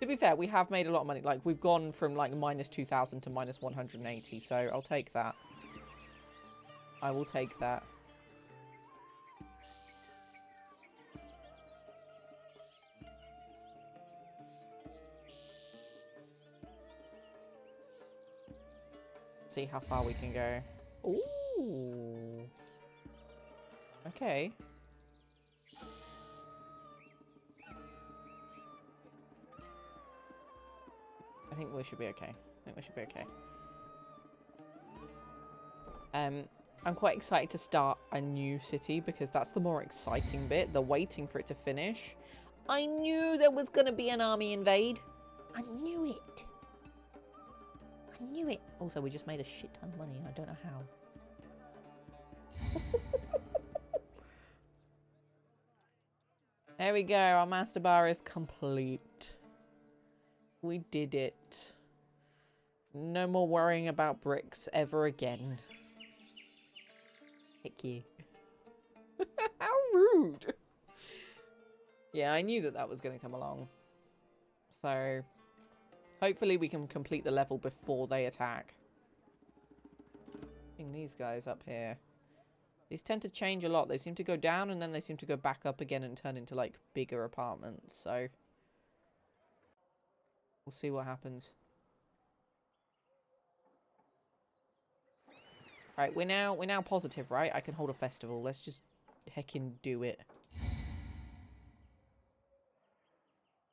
To be fair, we have made a lot of money. Like, we've gone from, like, minus 2,000 to minus 180. So, I'll take that. I will take that. See how far we can go. Ooh. Okay. I think we should be okay. I'm quite excited to start a new city because that's the more exciting bit. The waiting for it to finish. I knew there was going to be an army invade. I knew it. I knew it. Also, we just made a shit ton of money. I don't know how. There we go. Our master bar is complete. We did it. No more worrying about bricks ever again. Heck yeah. How rude. Yeah, I knew that that was going to come along. So, hopefully we can complete the level before they attack. Bring these guys up here. These tend to change a lot. They seem to go down and then they seem to go back up again and turn into like bigger apartments. So, we'll see what happens. Right, we're now positive, right? I can hold a festival. Let's just heckin' do it.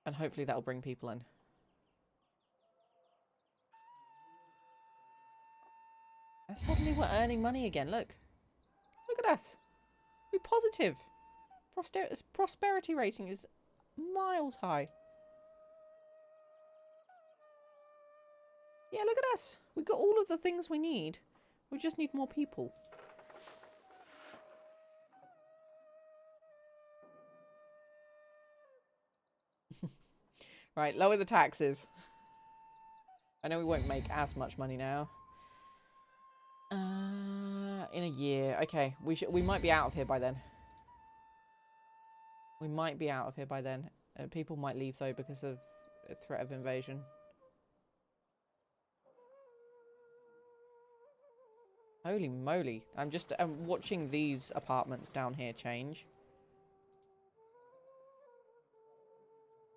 And hopefully that'll bring people in. And suddenly we're earning money again. Look. Look at us. We're positive. Prosperity rating is miles high. Yeah, look at us. We've got all of the things we need. We just need more people. Right, lower the taxes. I know we won't make as much money now. In a year. Okay, we might be out of here by then. We might be out of here by then. People might leave though because of a threat of invasion. Holy moly. I'm watching these apartments down here change.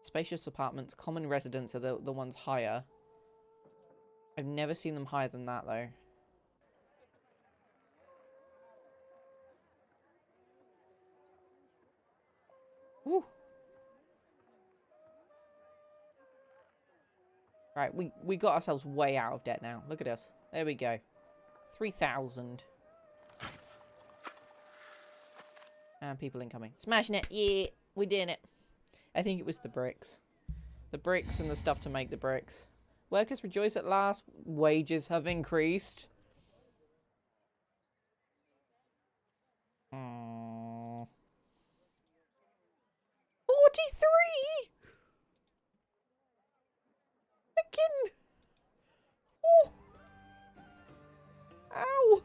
Spacious apartments, common residents are the ones higher. I've never seen them higher than that though. Woo. Right, we got ourselves way out of debt now. Look at us. There we go. 3,000. And people incoming. Smashing it. Yeah, we're doing it. I think it was the bricks. The bricks and the stuff to make the bricks. Workers rejoice at last. Wages have increased. Aww. 43! Freaking... Oh. Ow!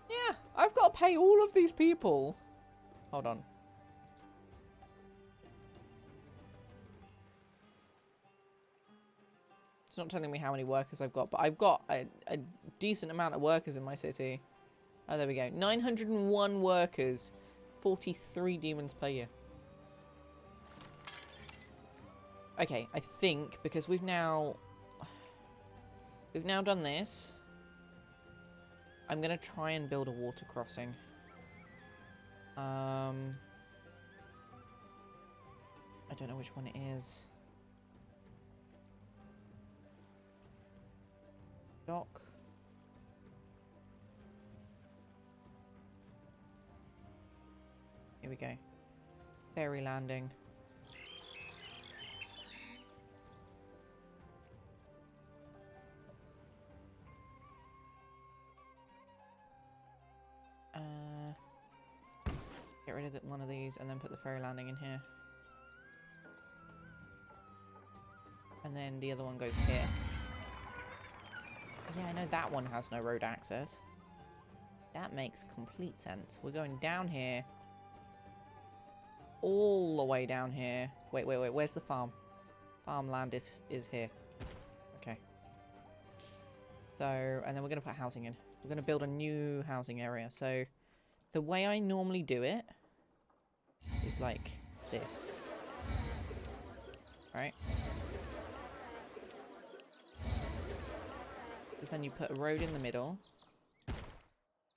Yeah, I've got to pay all of these people. Hold on. It's not telling me how many workers I've got, but I've got a decent amount of workers in my city. Oh, there we go. 901 workers. 43 demons per year. Okay, I think because we've now done this, I'm gonna try and build a water crossing. I don't know which one it is. Dock. Here we go. Ferry landing. Get rid of one of these and then put the ferry landing in here. And then the other one goes here. Yeah, I know that one has no road access. That makes complete sense. We're going down here. All the way down here. Wait. Where's the farm? Farmland is here. Okay. So, and then we're going to put housing in. We're going to build a new housing area. So, the way I normally do it is like this. Right? Because then you put a road in the middle.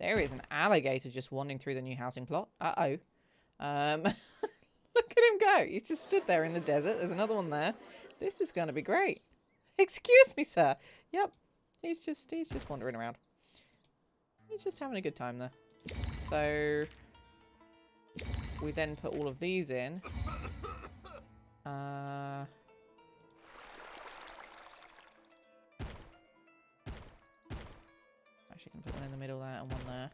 There is an alligator just wandering through the new housing plot. Uh-oh. Look at him go. He's just stood there in the desert. There's another one there. This is going to be great. Excuse me, sir. Yep. He's just wandering around. He's just having a good time there. So we then put all of these in. Actually, can put one in the middle there and one there.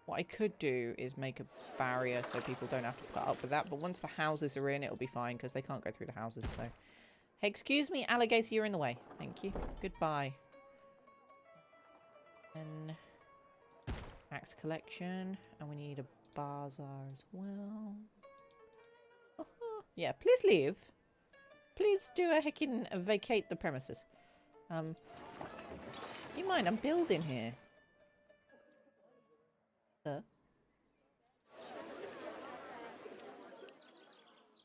What I could do is make a barrier so people don't have to put up with that. But once the houses are in, it'll be fine because they can't go through the houses. So, hey, excuse me, alligator, you're in the way. Thank you. Goodbye. And axe collection, and we need a bazaar as well. Yeah, please leave. Please do a heckin' vacate the premises. You mind? I'm building here.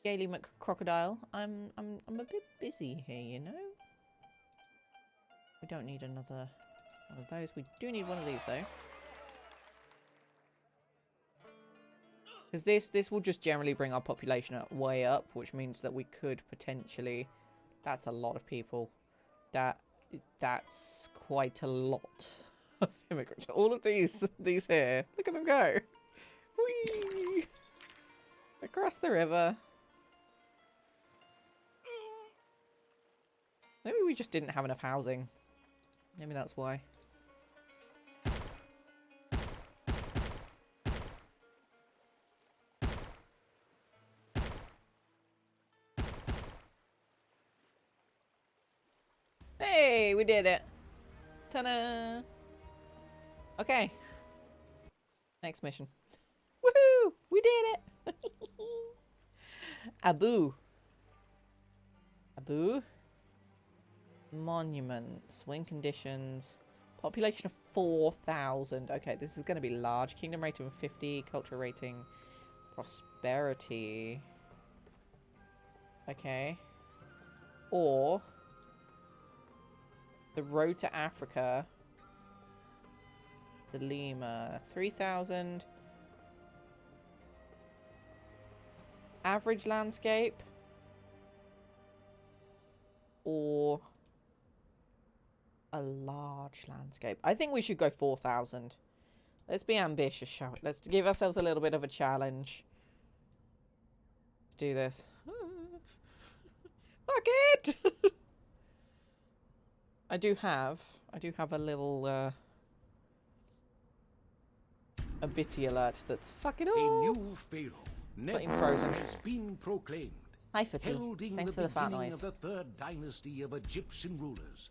Gaily McCrocodile. I'm a bit busy here, you know. We don't need another one of those. We do need one of these though. Because this will just generally bring our population way up, which means that we could potentially... That's a lot of people. That's quite a lot of immigrants. All of these here. Look at them go. Whee! Across the river. Maybe we just didn't have enough housing. Maybe that's why. Hey, we did it. Ta-da! Okay. Next mission. Woohoo! We did it! Abu. Abu. Monuments. Win conditions. Population of 4,000. Okay, this is going to be large. Kingdom rating of 50. Culture rating. Prosperity. Okay. Or the road to Africa. The Lima. 3,000. Average landscape. Or a large landscape. I think we should go 4,000. Let's be ambitious, shall we? Let's give ourselves a little bit of a challenge. Let's do this. Fuck it! I do have a little a bitty alert that's fucking all. A new pharaoh, Frozen. has been proclaimed. Hi, Footy. Heralding Thanks for the fart beginning noise. of the third dynasty of Egyptian rulers.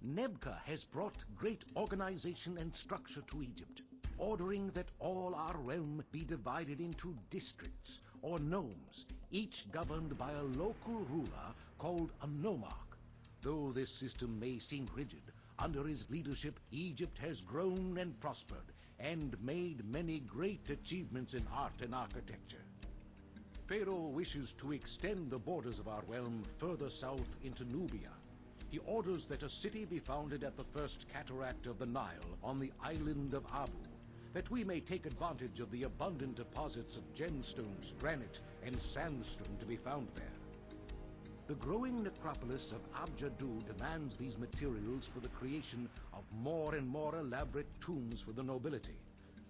Nebka has brought great organization and structure to Egypt, ordering that all our realm be divided into districts, or nomes, each governed by a local ruler called a nomarch. Though this system may seem rigid, under his leadership Egypt has grown and prospered, and made many great achievements in art and architecture. Pharaoh wishes to extend the borders of our realm further south into Nubia. He orders that a city be founded at the first cataract of the Nile on the island of Abu, that we may take advantage of the abundant deposits of gemstones, granite, and sandstone to be found there. The growing necropolis of Abjadu demands these materials for the creation of more and more elaborate tombs for the nobility.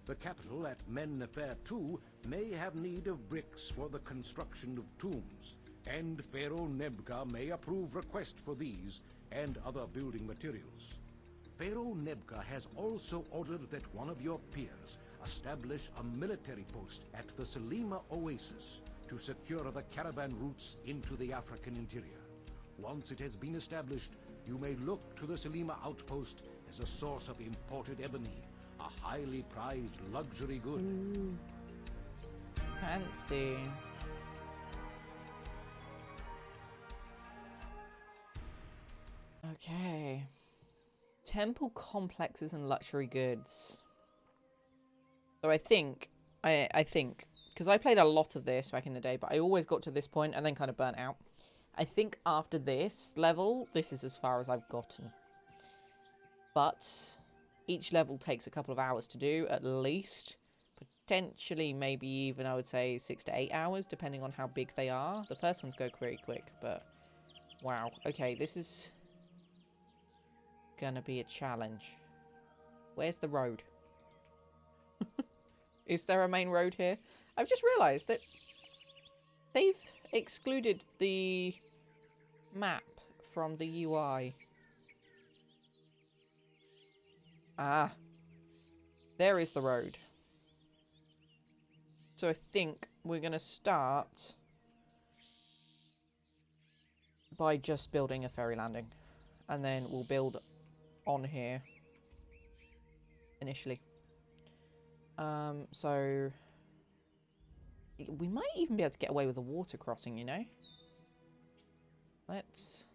The capital at Men-Nefer too may have need of bricks for the construction of tombs, and Pharaoh Nebka may approve requests for these and other building materials. Pharaoh Nebka has also ordered that one of your peers establish a military post at the Selima Oasis to secure the caravan routes into the African interior. Once it has been established, you may look to the Selima outpost as a source of imported ebony, a highly prized luxury good. Ooh. Fancy. Okay. Temple complexes and luxury goods. So I think, because I played a lot of this back in the day, but I always got to this point and then kind of burnt out. I think after this level, this is as far as I've gotten. But each level takes a couple of hours to do, at least. Potentially, maybe even, I would say, 6 to 8 hours, depending on how big they are. The first ones go pretty quick, but wow. Okay, this is gonna be a challenge. Where's the road? Is there a main road here? I've just realised that they've excluded the map from the UI. Ah, there is the road. So I think we're going to start by just building a ferry landing. And then we'll build on here initially. So we might even be able to get away with a water crossing, you know? Let's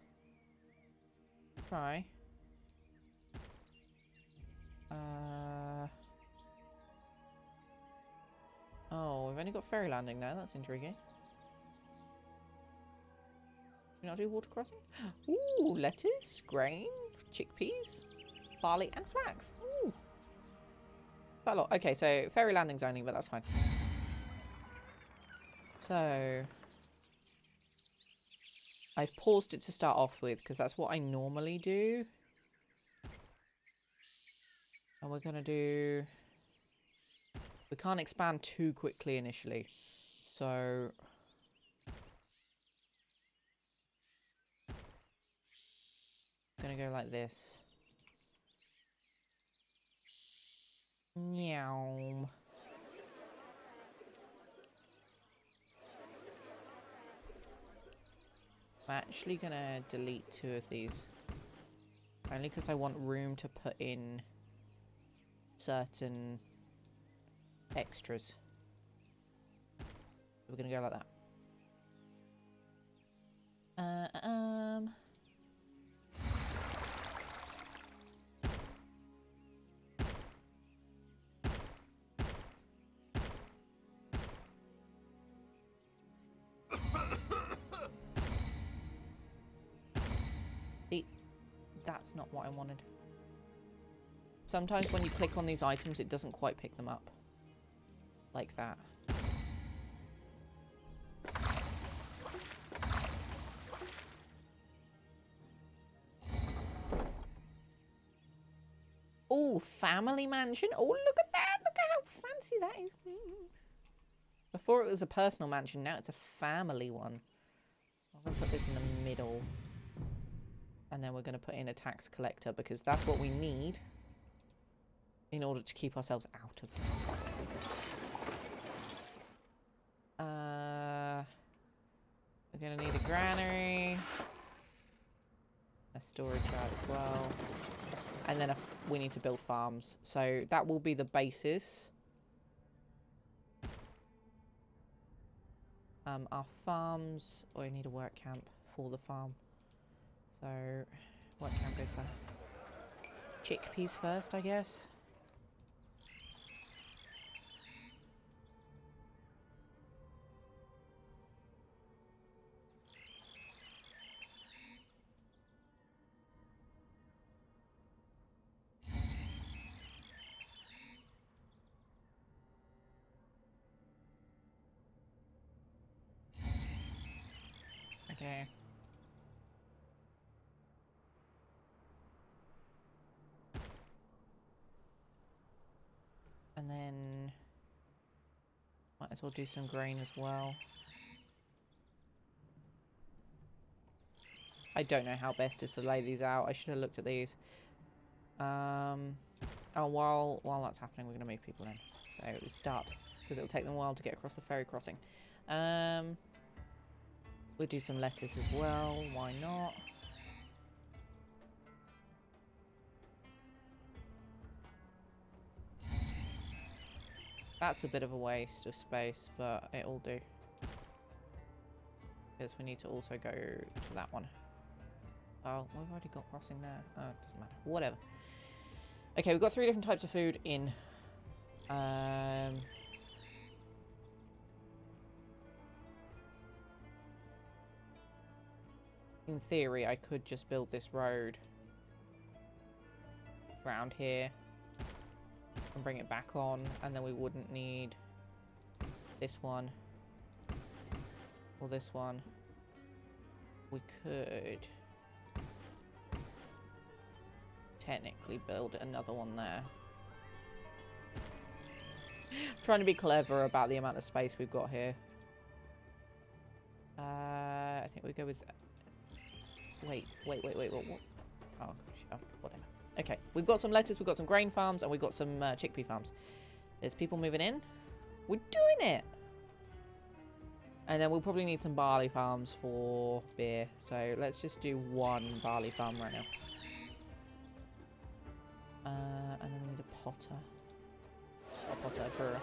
try. Oh, we've only got ferry landing now. That's intriguing. Can we not do water crossing? Ooh, lettuce, grain, chickpeas, barley, and flax. Ooh. Quite a lot. Okay, so ferry landings only, but that's fine. So I've paused it to start off with because that's what I normally do. And we're going to do... We can't expand too quickly initially. So... gonna go like this. Meow. I'm actually gonna delete 2 of these. Only because I want room to put in certain extras. We're gonna go like that. See, that's not what I wanted. Sometimes when you click on these items, it doesn't quite pick them up. Like that. Oh, family mansion. Oh, look at that. Look at how fancy that is. Before it was a personal mansion, now it's a family one. I'm going to put this in the middle. And then we're going to put in a tax collector because that's what we need in order to keep ourselves out of trouble. We're going to need a granary. A storage yard as well. And then we need to build farms. So that will be the basis. Our farms... Oh, I need a work camp for the farm. So, work camp goes there. Chickpeas first, I guess. Okay. And then might as well do some grain as well. I don't know how best to lay these out. I should have looked at these. Oh, while that's happening, we're going to move people in. So we'll start, because it'll take them a while to get across the ferry crossing. We'll do some lettuce as well. Why not? That's a bit of a waste of space, but it'll do. Because we need to also go to that one. Oh, we've already got crossing there. Oh, it doesn't matter. Whatever. Okay, we've got 3 different types of food in. In theory, I could just build this road around here and bring it back on, and then we wouldn't need this one or this one. We could technically build another one there. Trying to be clever about the amount of space we've got here. I think we go with... Wait, what? Oh, whatever. Okay, we've got some lettuce, we've got some grain farms, and we've got some chickpea farms. There's people moving in. We're doing it! And then we'll probably need some barley farms for beer. So let's just do 1 barley farm right now. And then we need a potter. A brewer.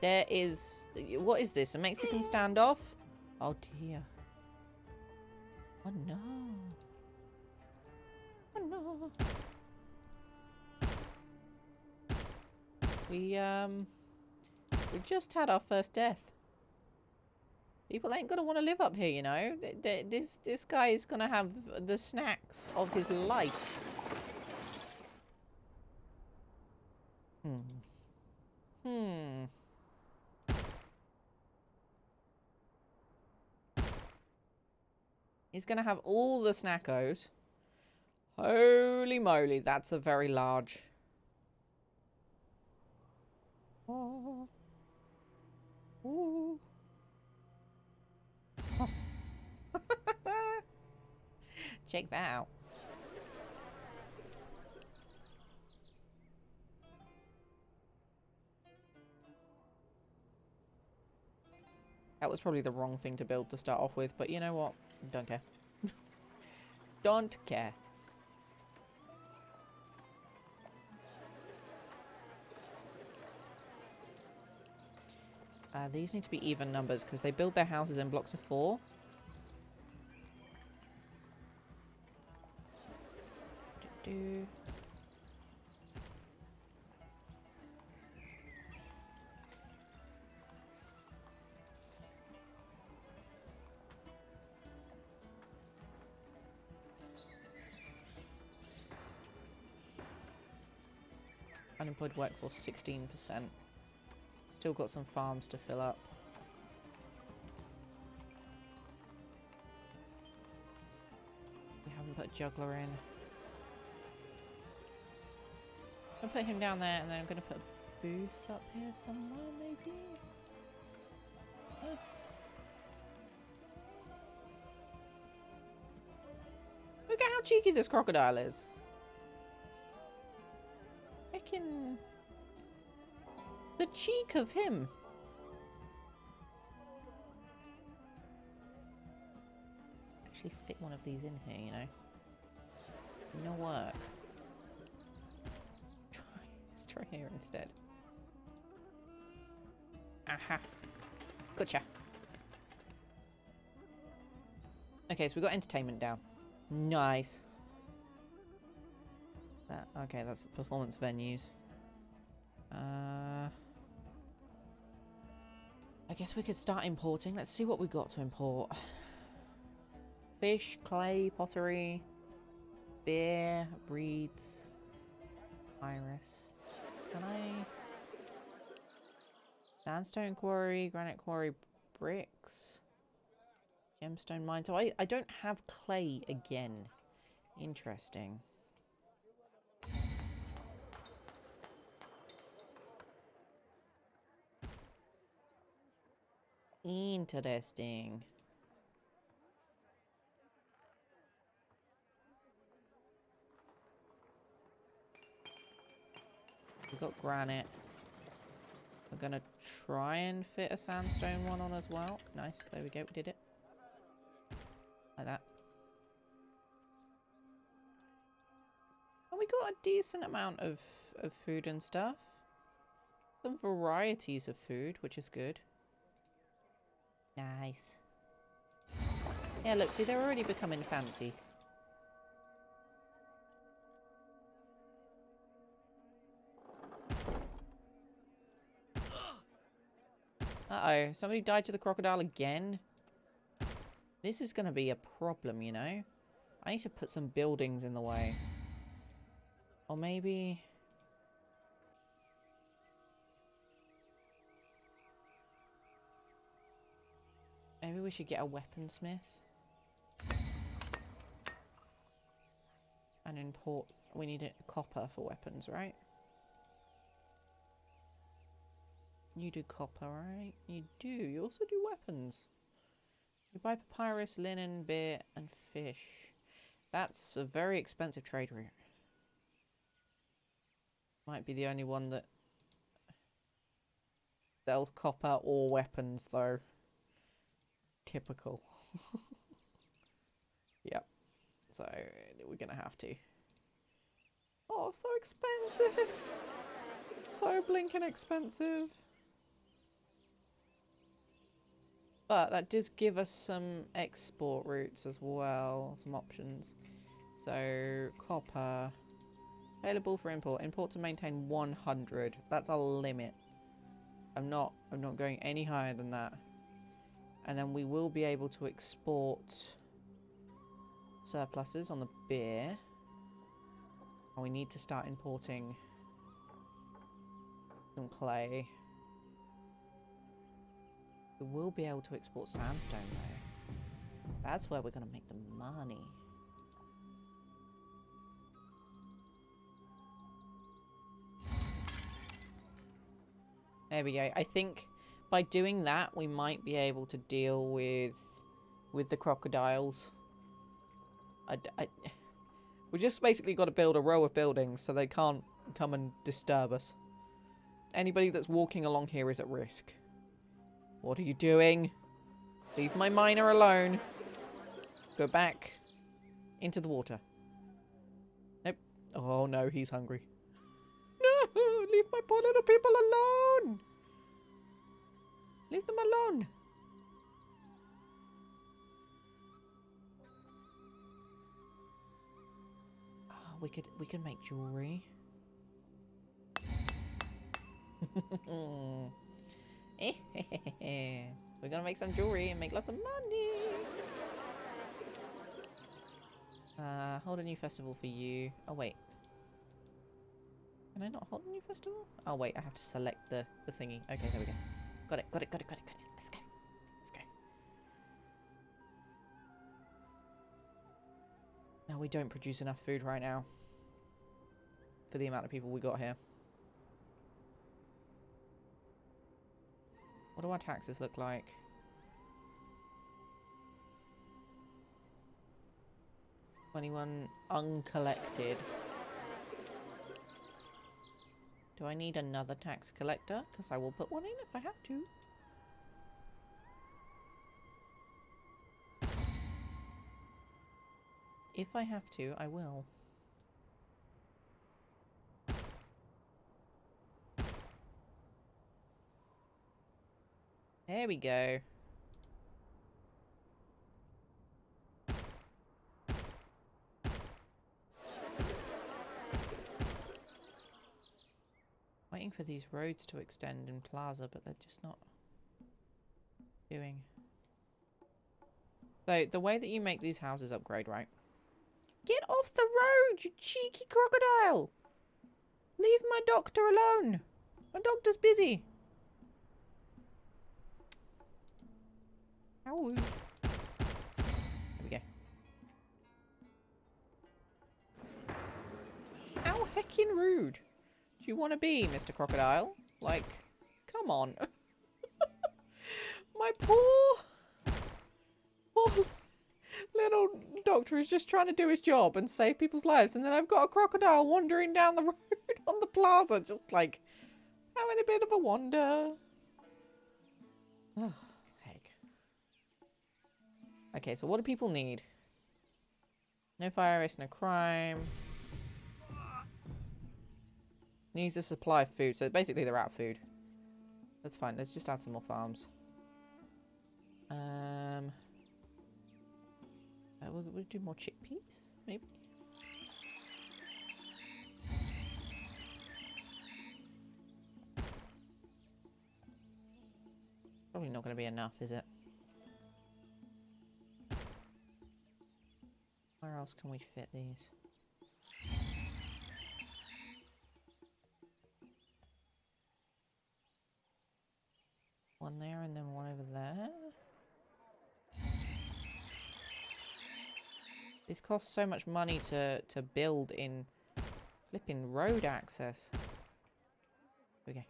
There is... What is this? A Mexican standoff? Oh dear. Oh no. Oh no. We just had our first death. People ain't gonna want to live up here, you know. This guy is gonna have the snacks of his life. He's gonna have all the snackos. Holy moly, that's a very large... Oh. Ooh. Check that out. That was probably the wrong thing to build to start off with, but you know what? Don't care. Don't care. These need to be even numbers because they build their houses in blocks of 4. Do-do. Unemployed workforce 16%. Still got some farms to fill up. We haven't put a juggler in. I'll put him down there and then I'm going to put a booth up here somewhere maybe? Look at how cheeky this crocodile is. Frickin' the cheek of him. Actually fit one of these in here, you know. No work. Let's try here instead. Aha. Gotcha. Okay, so we got entertainment down. Nice. Okay, that's performance venues. I guess we could start importing. Let's see what we got to import. Fish, clay, pottery, beer, breeds, iris. Can I? Sandstone quarry, granite quarry, bricks, gemstone mine. So I don't have clay again. Interesting. Interesting. We've got granite. We're gonna try and fit a sandstone one on as well. Nice, there we go, we did it. Like that. And we got a decent amount of food and stuff. Some varieties of food, which is good. Nice. Yeah, look, see, they're already becoming fancy. Uh-oh, somebody died to the crocodile again? This is going to be a problem, you know? I need to put some buildings in the way. Or maybe... maybe we should get a weaponsmith. And import... we need a copper for weapons, right? You do copper, right? You do. You also do weapons. You buy papyrus, linen, beer, and fish. That's a very expensive trade route. Might be the only one that sells copper or weapons, though. Typical. Yep. So, we're gonna have to. Oh, so expensive! So blinking expensive. But that does give us some export routes as well, some options. So, copper. Available for import. Import to maintain 100. That's our limit. I'm not going any higher than that. And then we will be able to export surpluses on the beer. And we need to start importing some clay. We will be able to export sandstone though. That's where we're going to make the money. There we go. I think by doing that, we might be able to deal with with the crocodiles. We just basically got to build a row of buildings so they can't come and disturb us. Anybody that's walking along here is at risk. What are you doing? Leave my miner alone. Go back into the water. Nope. Oh no, he's hungry. No! Leave my poor little people alone! Leave them alone. Oh, we could make jewelry. We're gonna make some jewelry and make lots of money. Hold a new festival for you. Oh wait. Can I not hold a new festival? Oh wait, I have to select the thingy. Okay, there we go. Got it. Let's go. No, we don't produce enough food right now. For the amount of people we got here. What do our taxes look like? $21 uncollected. Do I need another tax collector? Because I will put one in if I have to. If I have to, I will. There we go. Waiting for these roads to extend in Plaza, but they're just not doing. So, the way that you make these houses upgrade, right? Get off the road, you cheeky crocodile! Leave my doctor alone! My doctor's busy! Ow. There we go. How heckin' rude do you want to be, Mr. Crocodile? Like, come on. My poor little doctor is just trying to do his job and save people's lives, and then I've got a crocodile wandering down the road on the plaza, just like having a bit of a wander. Oh, heck. Okay, so what do people need? No fire risk, no crime. Needs a supply of food, so basically they're out of food. That's fine, let's just add some more farms. We'll do more chickpeas, maybe? Probably not going to be enough, is it? Where else can we fit these? One there and then one over there. This costs so much money to build in flipping road access. Okay.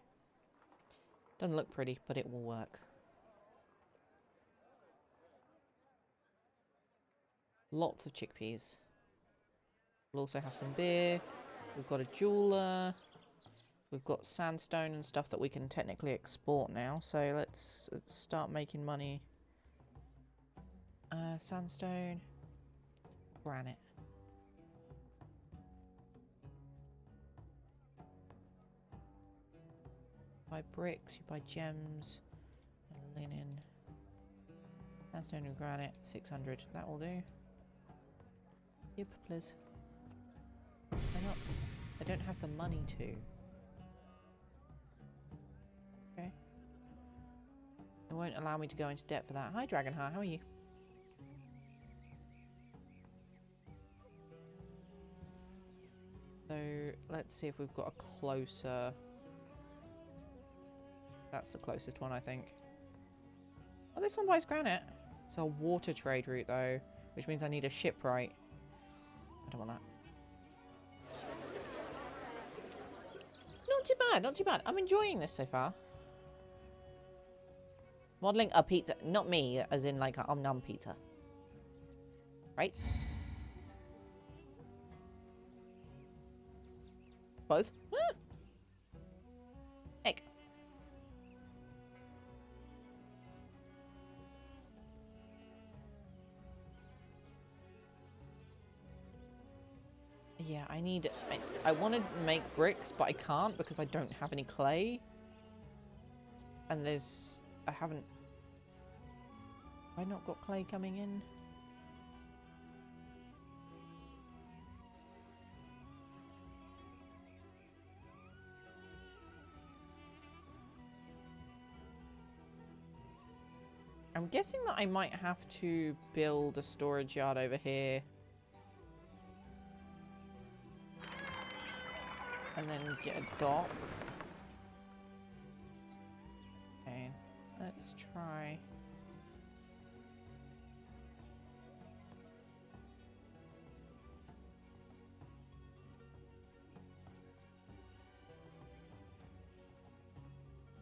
Doesn't look pretty, but it will work. Lots of chickpeas. We'll also have some beer. We've got a jeweler. We've got sandstone and stuff that we can technically export now. So let's start making money. Sandstone. Granite. Buy bricks, you buy gems, and linen. Sandstone and granite, 600. That will do. Yep, please. I don't have the money to. Okay. It won't allow me to go into debt for that. Hi, Dragonheart, how are you? So, let's see if we've got a closer... That's the closest one, I think. Oh, this one buys granite. It's a water trade route, though, which means I need a shipwright. I don't want that. Not too bad, not too bad. I'm enjoying this so far. Modelling a pizza. Not me, as in, like, a om nom pizza. Right? Both? Ah. Heck. Yeah, I need... I want to make bricks, but I can't because I don't have any clay. And there's... I haven't... Have I not got clay coming in? I'm guessing that I might have to build a storage yard over here. And then get a dock. Okay, let's try.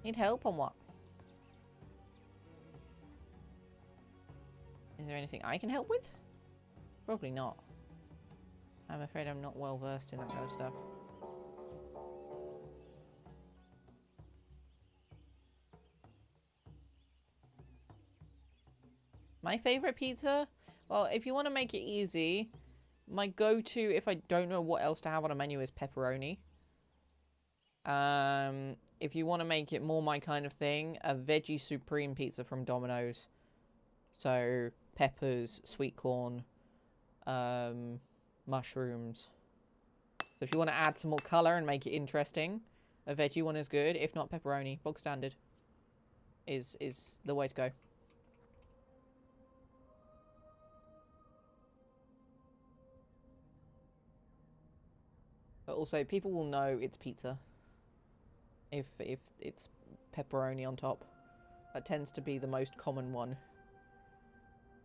Need help on what? Is there anything I can help with? Probably not. I'm afraid I'm not well versed in that kind of stuff. My favorite pizza? Well, if you want to make it easy, my go-to, if I don't know what else to have on a menu, is pepperoni. If you want to make it more my kind of thing, a veggie supreme pizza from Domino's. So, peppers, sweet corn, mushrooms. So if you want to add some more colour and make it interesting, a veggie one is good. If not, pepperoni, bog standard, is the way to go. But also, people will know it's pizza if it's pepperoni on top. That tends to be the most common one.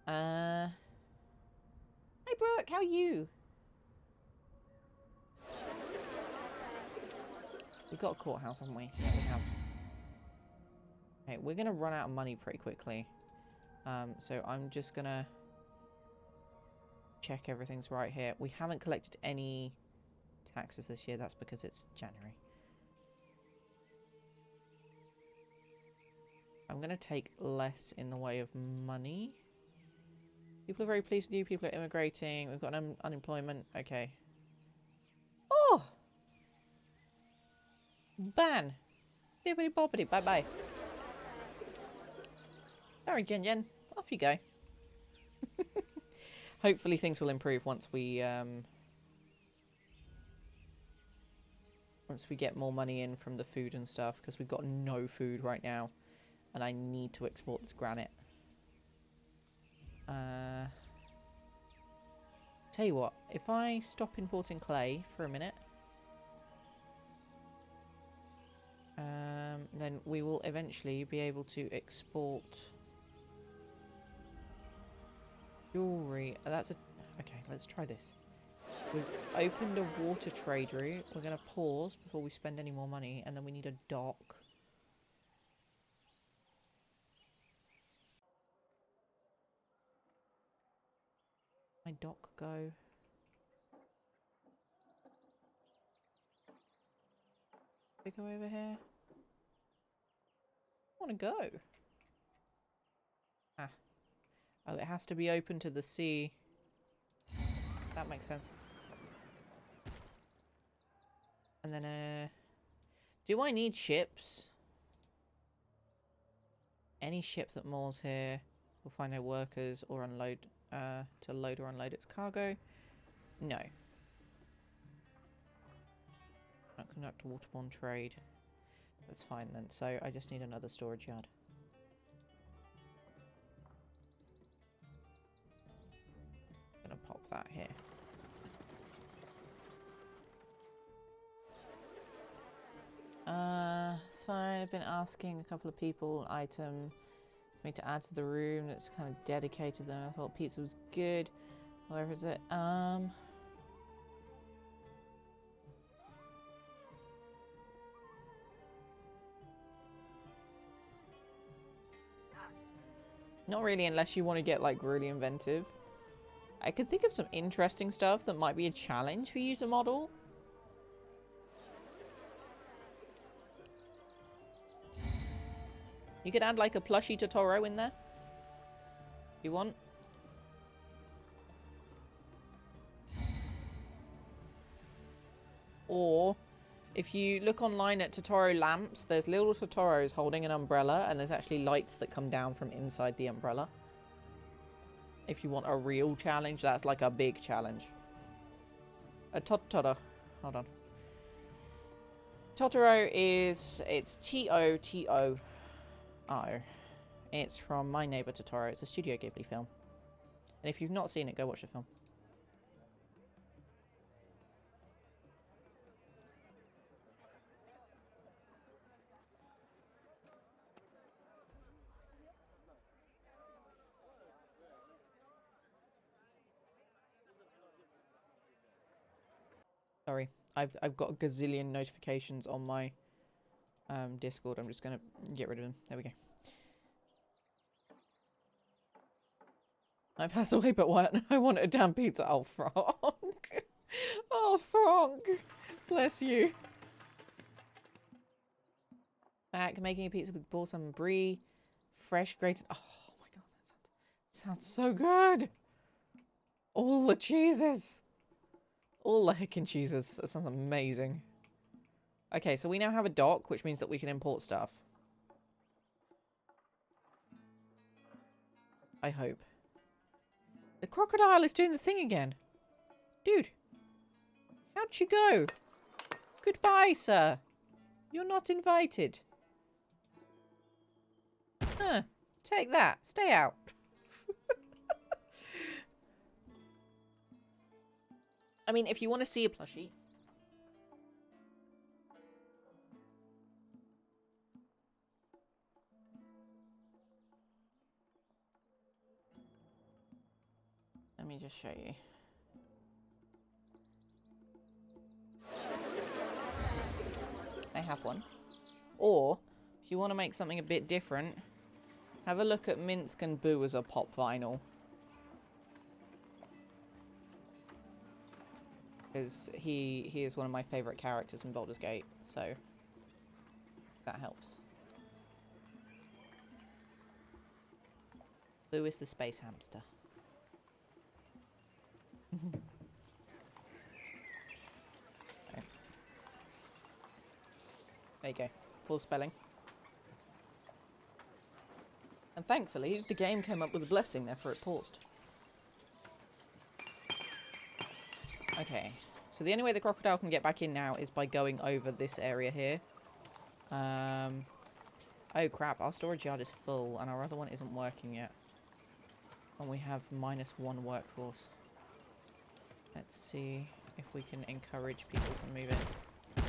Hey Brooke, how are you? We've got a courthouse, haven't we? Yeah, we have. Okay, we're gonna run out of money pretty quickly. So I'm just gonna check everything's right here. We haven't collected any taxes this year. That's because it's January. I'm gonna take less in the way of money. People are very pleased with you. People are immigrating. We've got unemployment. Okay. Oh! Ban! Bibbidi bobbidi. Bye bye. Sorry, Jen Jen. Off you go. Hopefully things will improve once we get more money in from the food and stuff, because we've got no food right now and I need to export this granite. Tell you what, if I stop importing clay for a minute, then we will eventually be able to export jewelry. That's a... Okay, let's try this. We've opened a water trade route. We're going to pause before we spend any more money, and then we need a dock. My dock go? Did it go over here? I want to go. Ah. Oh, it has to be open to the sea. That makes sense. And then, do I need ships? Any ship that moors here will find their workers or unload, to load or unload its cargo. No. Not conduct waterborne trade. That's fine then. So I just need another storage yard. Gonna pop that here. It's fine. I've been asking a couple of people item for me to add to the room that's kind of dedicated. Then I thought pizza was good. Where is it? Not really, unless you want to get like really inventive. I could think of some interesting stuff that might be a challenge for you to model. You could add like a plushie Totoro in there. If you want. Or if you look online at Totoro lamps, there's little Totoros holding an umbrella, and there's actually lights that come down from inside the umbrella. If you want a real challenge, that's like a big challenge. A Totoro. Hold on. Totoro is... It's Totoro. It's from My Neighbor Totoro. It's a Studio Ghibli film. And if you've not seen it, go watch the film. Sorry, I've got a gazillion notifications on my Discord. I'm just gonna get rid of them. There we go. I passed away, but what? I want a damn pizza. Oh, Frank. Oh, Frank. Bless you. Back making a pizza with balsam brie, fresh grated. Oh my god, that sounds so good. All the cheeses. All the heckin' cheeses. That sounds amazing. Okay, so we now have a dock, which means that we can import stuff. I hope. The crocodile is doing the thing again. Dude. How'd you go? Goodbye, sir. You're not invited. Huh. Take that. Stay out. I mean, if you want to see a plushie. Let me just show you. I have one. Or, if you want to make something a bit different, have a look at Minsk and Boo as a pop vinyl. Because he is one of my favourite characters from Baldur's Gate, so that helps. Boo is the space hamster. Okay. There you go. Full spelling. And thankfully, the game came up with a blessing there for it paused. Okay, so the only way the crocodile can get back in now is by going over this area here. Oh crap, our storage yard is full and our other one isn't working yet. And we have -1 workforce. Let's see if we can encourage people to move in.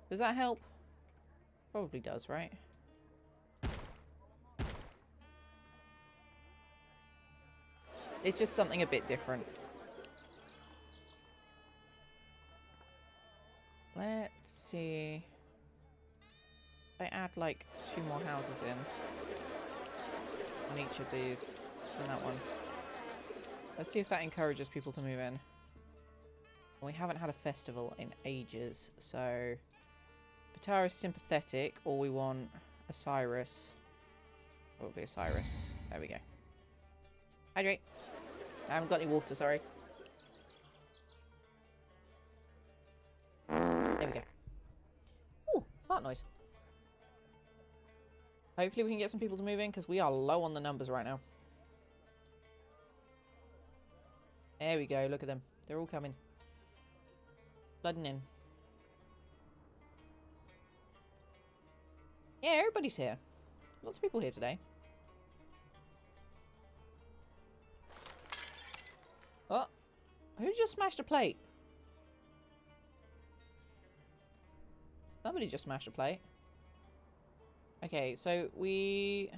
Does that help? Probably does, right? It's just something a bit different. Let's see. If I add like 2 more houses in on each of these and that one. Let's see if that encourages people to move in. We haven't had a festival in ages, so Batar is sympathetic, or we want Osiris. Probably Osiris. There we go. Hydrate. I haven't got any water, sorry. There we go. Ooh, fart noise. Hopefully we can get some people to move in, because we are low on the numbers right now. There we go, look at them. They're all coming. Flooding in. Yeah, everybody's here. Lots of people here today. Oh, who just smashed a plate? Somebody just smashed a plate. Okay, so we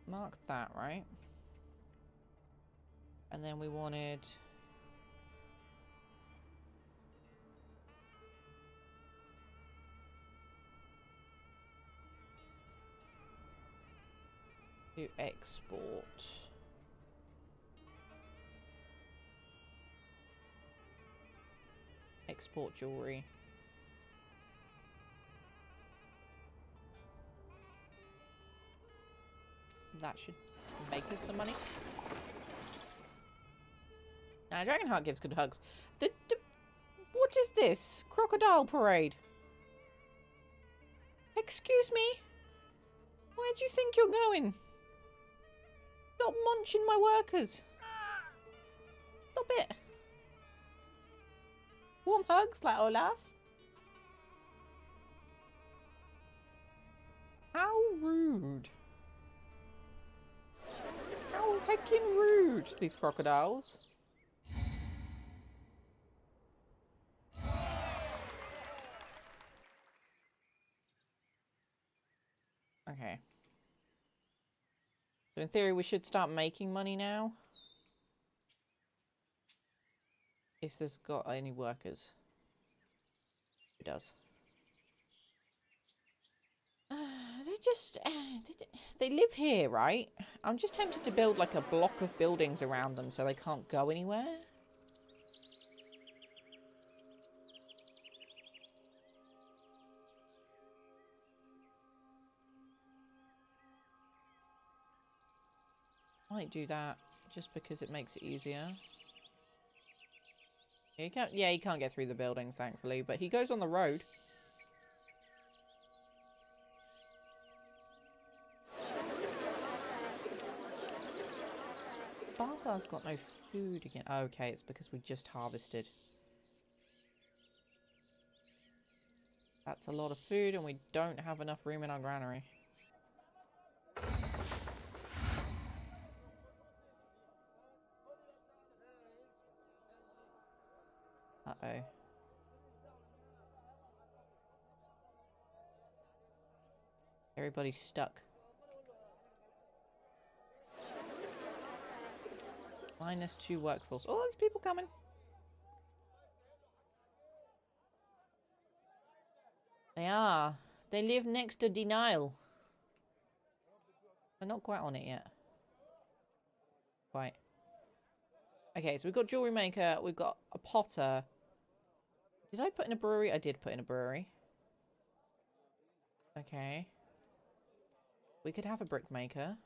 marked that, right? And then we wanted... To export. Export jewelry. That should make us some money. Now, Dragonheart gives good hugs. What is this? Crocodile parade? Excuse me? Where do you think you're going? Stop munching my workers. Stop it. Warm hugs like Olaf. How rude. How heckin' rude, these crocodiles. Okay. So in theory, we should start making money now. If there's got any workers. It does. They live here, right? I'm just tempted to build like a block of buildings around them so they can't go anywhere. Might do that just because it makes it easier. He can't get through the buildings, thankfully, but he goes on the road. Bazaar's got no food again. Okay, it's because we just harvested. That's a lot of food and we don't have enough room in our granary. Uh-oh. Everybody's stuck. -2 workforce. Oh, there's people coming. They are. They live next to Denial. We're not quite on it yet. Quite. Okay, so we've got jewelry maker. We've got a potter. Did I put in a brewery? I did put in a brewery. Okay. We could have a brick maker.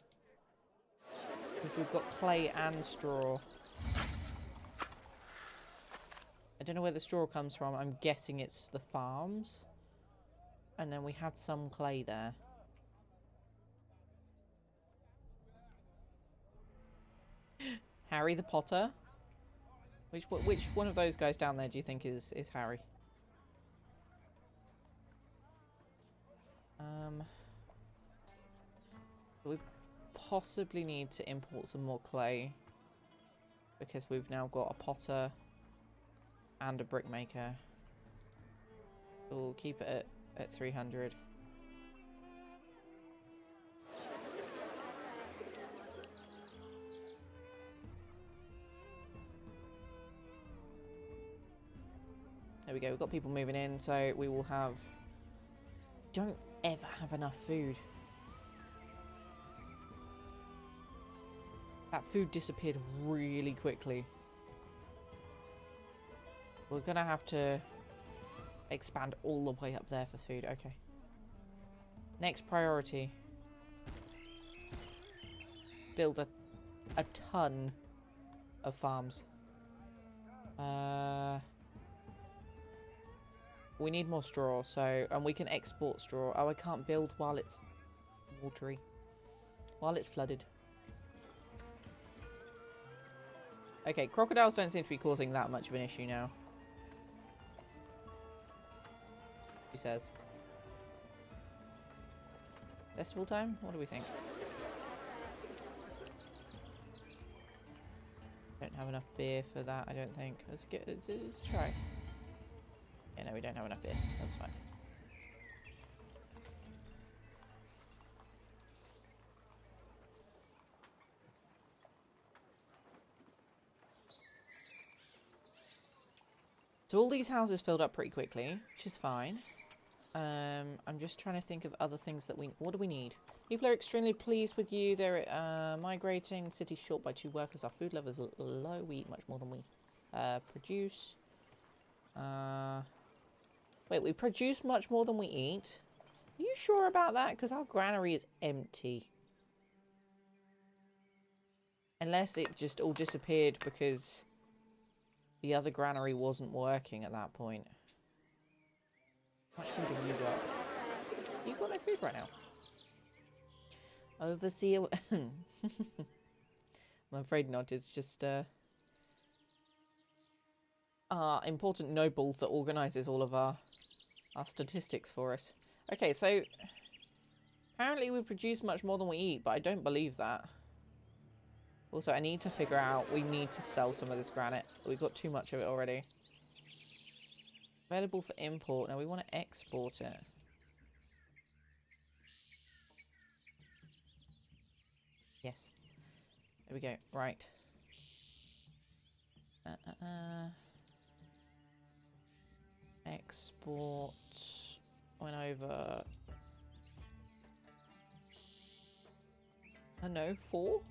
Because we've got clay and straw. I don't know where the straw comes from. I'm guessing it's the farms. And then we had some clay there. Harry the Potter? Which one of those guys down there do you think is Harry? We possibly need to import some more clay. Because we've now got a potter and a brick maker. So we'll keep it at 300. There we go, we've got people moving in, so we will have... Don't ever have enough food. That food disappeared really quickly. We're gonna have to expand all the way up there for food. Okay. Next priority. Build a ton of farms. We need more straw, so... And we can export straw. Oh, I can't build while it's watery. While it's flooded. Okay, crocodiles don't seem to be causing that much of an issue now. She says. Festival time? What do we think? Don't have enough beer for that, I don't think. Let's try. Yeah, no, we don't have enough beer. That's fine. So all these houses filled up pretty quickly, which is fine. I'm just trying to think of other things that what do we need? People are extremely pleased with you. They're migrating. City's short by 2 workers. Our food levels are low. We eat much more than we produce. Wait, we produce much more than we eat? Are you sure about that? Because our granary is empty. Unless it just all disappeared because the other granary wasn't working at that point. How much food have you got? You've got no food right now. Overseer... I'm afraid not. It's just our important noble that organises all of our statistics for us. Okay, so apparently we produce much more than we eat, but I don't believe that. Also, I need to figure out, we need to sell some of this granite. We've got too much of it already. Available for import. Now we want to export it. Yes. There we go. Right. Export. Went over... no, 4?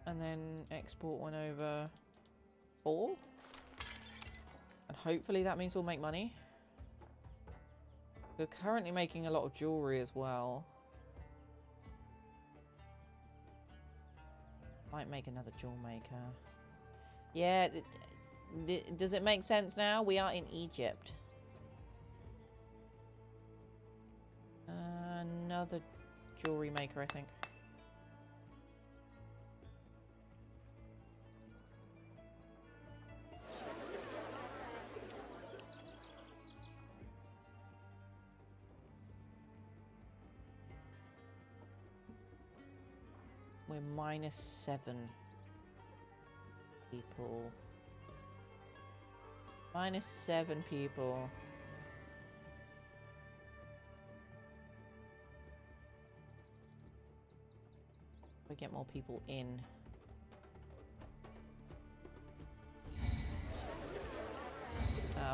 And then export went over 4. And hopefully that means we'll make money. We're currently making a lot of jewellery as well. Might make another jewel maker. Yeah, does it make sense now? We are in Egypt. Another jewellery maker, I think. We're -7 people. -7 people. We get more people in.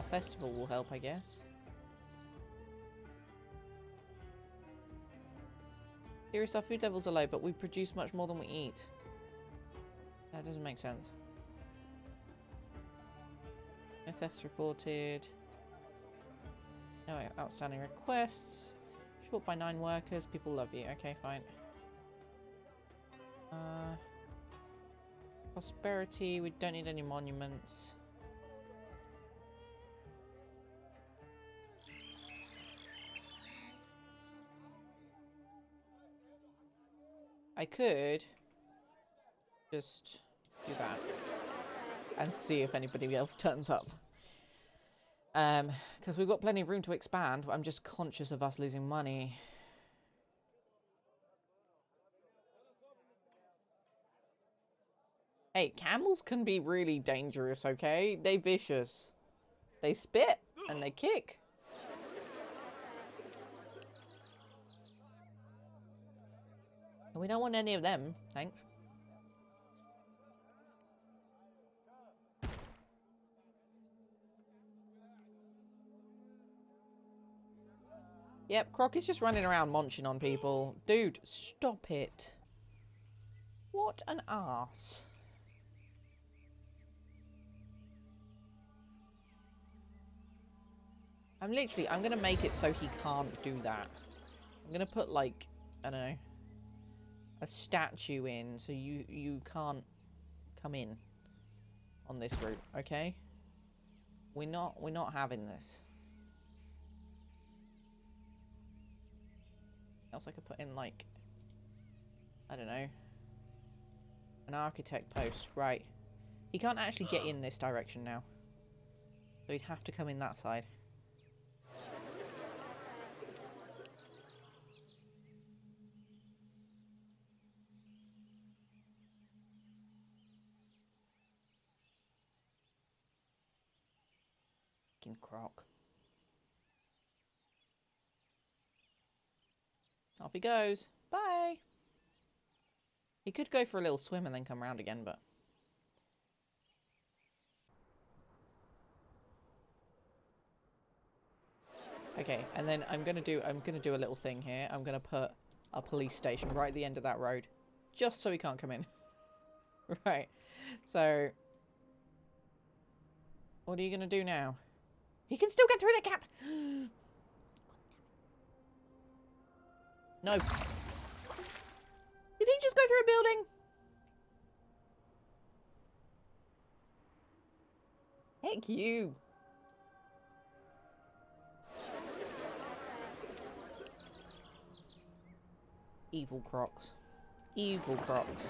Festival will help, I guess. Serious, our food levels are low, but we produce much more than we eat. That doesn't make sense. No thefts reported. No outstanding requests. Short by 9 workers. People love you. Okay, fine. Prosperity. We don't need any monuments. I could just do that and see if anybody else turns up. Because we've got plenty of room to expand, but I'm just conscious of us losing money. Hey, camels can be really dangerous, okay? They vicious. They spit and they kick. We don't want any of them, thanks. Yep, Croc is just running around munching on people. Dude, stop it. What an arse. I'm gonna make it so he can't do that. I'm gonna put, like, I don't know, a statue in so you can't come in on this route, okay? We're not having this. Else I could put in, like, I don't know, an architect post. Right, he can't actually get in this direction now, so he'd have to come in that side. Croc. Off he goes. Bye. He could go for a little swim and then come round again, but... Okay, and then I'm gonna do a little thing here. I'm gonna put a police station right at the end of that road, just so he can't come in. Right. So, what are you gonna do now? He can still get through the gap. No. Did he just go through a building? Heck you. Evil Crocs. Evil Crocs.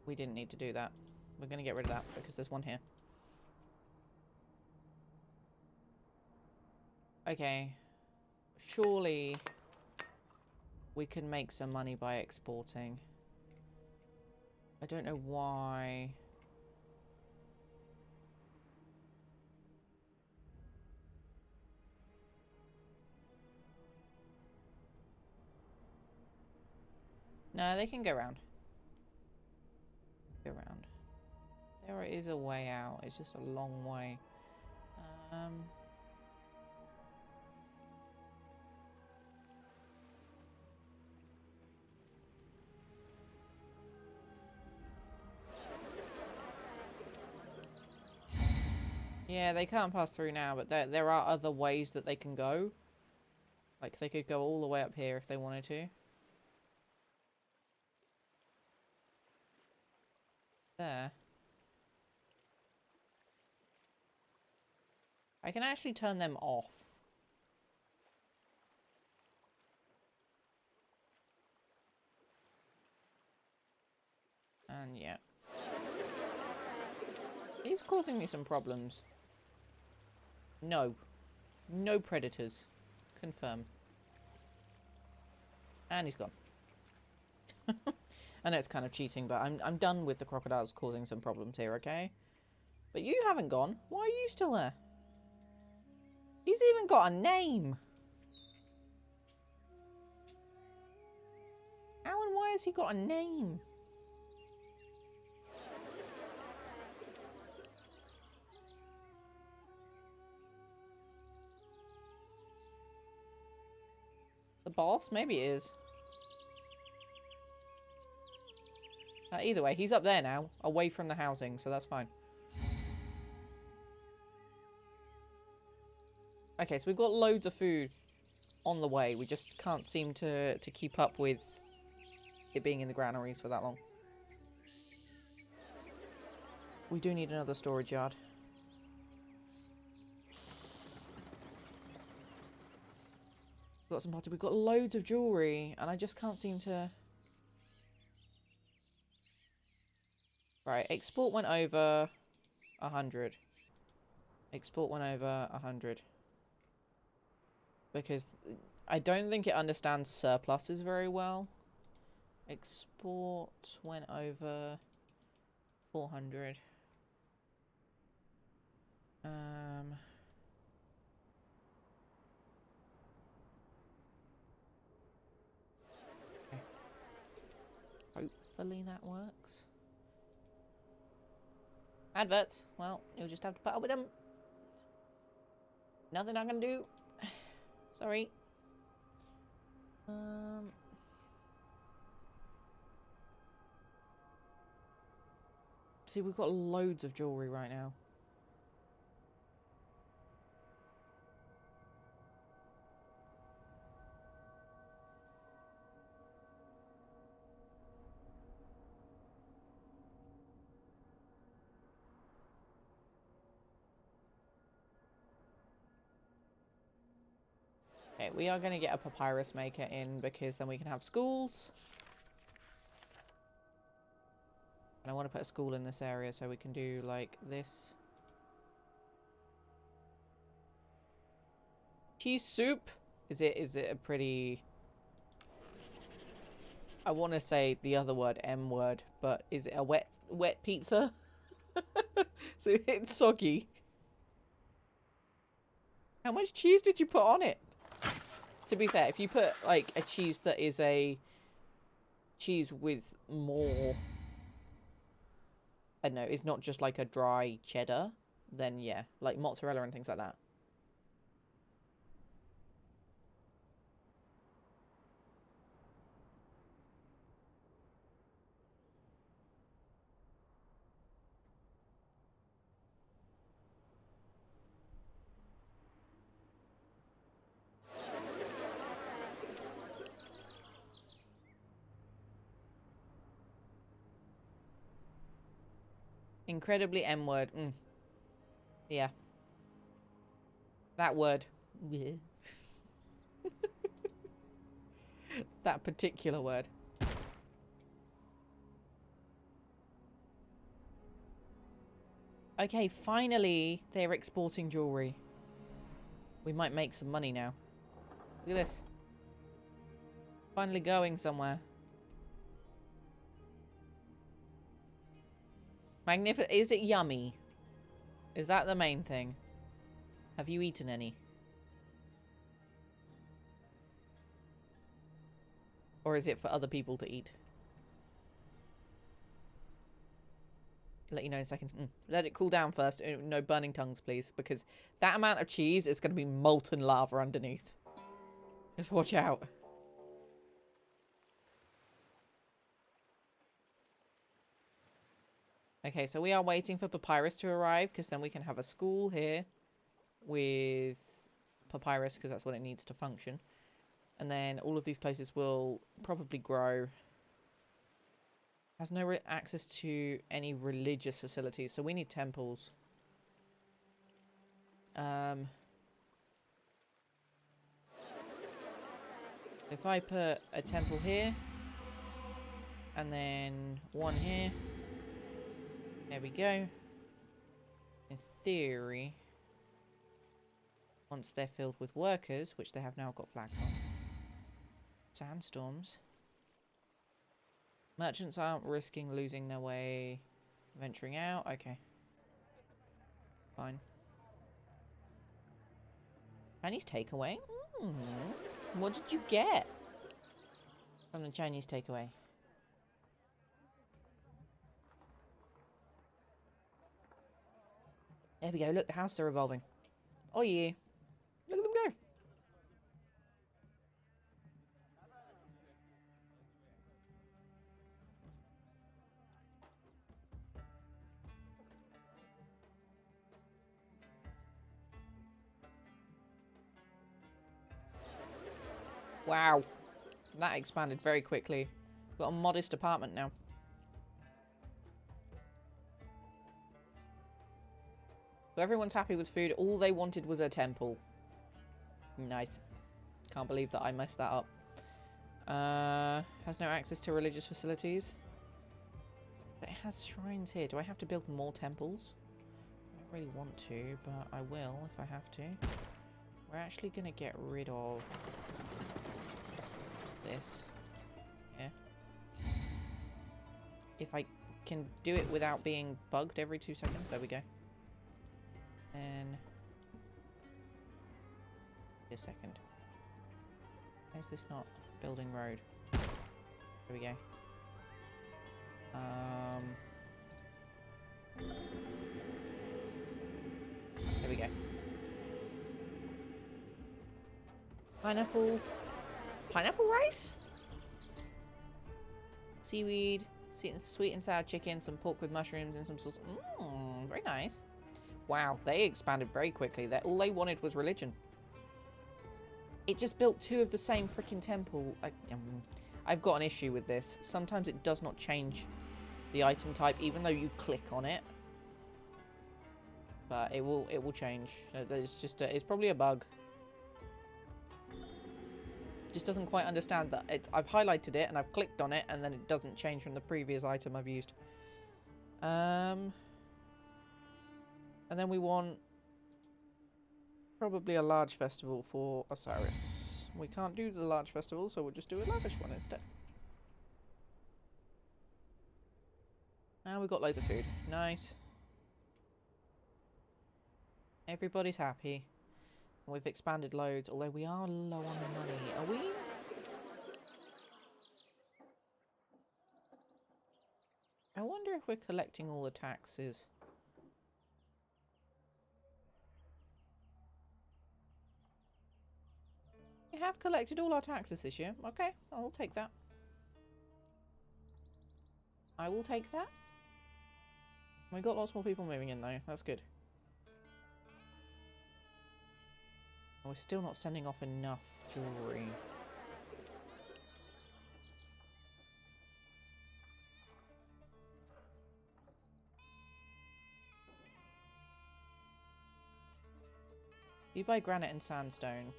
We didn't need to do that. We're going to get rid of that because there's one here. Okay. Surely we can make some money by exporting. I don't know why. No, they can go around. Go around. There is a way out. It's just a long way. Yeah, they can't pass through now, but there are other ways that they can go. Like, they could go all the way up here if they wanted to. There. I can actually turn them off. And yeah. He's causing me some problems. No. No predators. Confirm. And he's gone. I know it's kind of cheating, but I'm done with the crocodiles causing some problems here, okay? But you haven't gone. Why are you still there? He's even got a name. How and why has he got a name? The boss? Maybe it is. Either way, he's up there now, away from the housing, so that's fine. Okay, so we've got loads of food on the way. We just can't seem to keep up with it being in the granaries for that long. We do need another storage yard. We've got some pottery. We've got loads of jewellery, and I just can't seem to... Right, export went over 100. Export went over 100. Because I don't think it understands surpluses very well. Export went over 400. Okay. Hopefully that works. Adverts. Well, you'll just have to put up with them. Nothing I can do. Sorry. See, we've got loads of jewellery right now. Okay, we are going to get a papyrus maker in because then we can have schools. And I want to put a school in this area so we can do like this. Cheese soup? Is it a pretty... I want to say the other word, M word, but is it a wet pizza? So it's soggy. How much cheese did you put on it? To be fair, if you put like a cheese that is a cheese with more, I don't know, it's not just like a dry cheddar, then yeah, like mozzarella and things like that. Incredibly M word. Yeah. That word. Yeah. That particular word. Okay, finally they're exporting jewelry. We might make some money now. Look at this. Finally going somewhere. Magnificent. Is it yummy? Is that the main thing? Have you eaten any? Or is it for other people to eat? I'll let you know in a second. Let it cool down first. No burning tongues, please. Because that amount of cheese is going to be molten lava underneath. Just watch out. Okay, so we are waiting for Papyrus to arrive, because then we can have a school here with Papyrus, because that's what it needs to function. And then all of these places will probably grow. Has no access to any religious facilities, so we need temples. If I put a temple here, and then one here. There we go. In theory, once they're filled with workers, which they have now got flags on. Sandstorms. Merchants aren't risking losing their way venturing out. Okay. Fine. Chinese takeaway? What did you get from the Chinese takeaway? There we go. Look, the houses are revolving. Oh, yeah. Look at them go. Wow. That expanded very quickly. Got a modest apartment now. So everyone's happy with food. All they wanted was a temple. Nice. Can't believe that I messed that up. Has no access to religious facilities. But it has shrines here. Do I have to build more temples? I don't really want to, but I will if I have to. We're actually going to get rid of this. Yeah. If I can do it without being bugged every 2 seconds. There we go. And a second. Why is this not building road? There we go. There we go. Pineapple. Pineapple rice? Seaweed. Sweet and sour chicken. Some pork with mushrooms and some sauce. Very nice. Wow, they expanded very quickly. All they wanted was religion. It just built 2 of the same freaking temple. I've got an issue with this. Sometimes it does not change the item type, even though you click on it. But it will change. It's just it's probably a bug. Just doesn't quite understand that I've highlighted it and I've clicked on it, and then it doesn't change from the previous item I've used. And then we want probably a large festival for Osiris. We can't do the large festival, so we'll just do a lavish one instead. And we've got loads of food. Nice. Everybody's happy. We've expanded loads, although we are low on money. Are we? I wonder if we're collecting all the taxes. We have collected all our taxes this year. Okay, I'll take that. I will take that. We got lots more people moving in though. That's good. We're still not sending off enough jewellery. You buy granite and sandstone.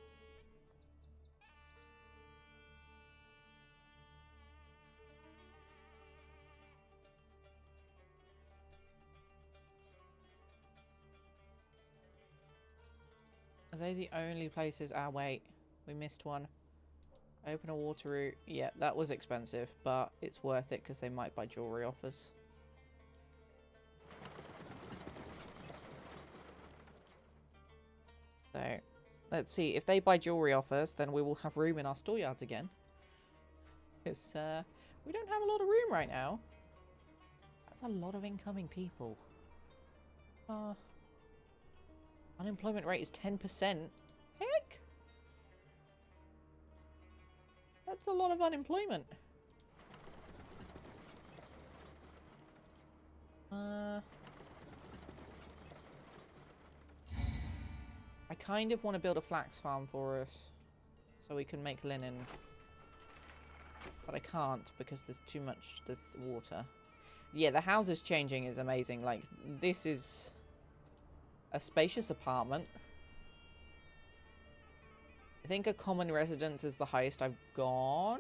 Are they the only places? Ah, wait. We missed one. Open a water route. Yeah, that was expensive, but it's worth it because they might buy jewellery off us. So, let's see. If they buy jewellery off us, then we will have room in our store yards again. Because we don't have a lot of room right now. That's a lot of incoming people. Unemployment rate is 10%. Heck! That's a lot of unemployment. I kind of want to build a flax farm for us so we can make linen. But I can't because there's too much, there's water. Yeah, the house is changing is amazing. Like, this is a spacious apartment. I think a common residence is the highest I've gone.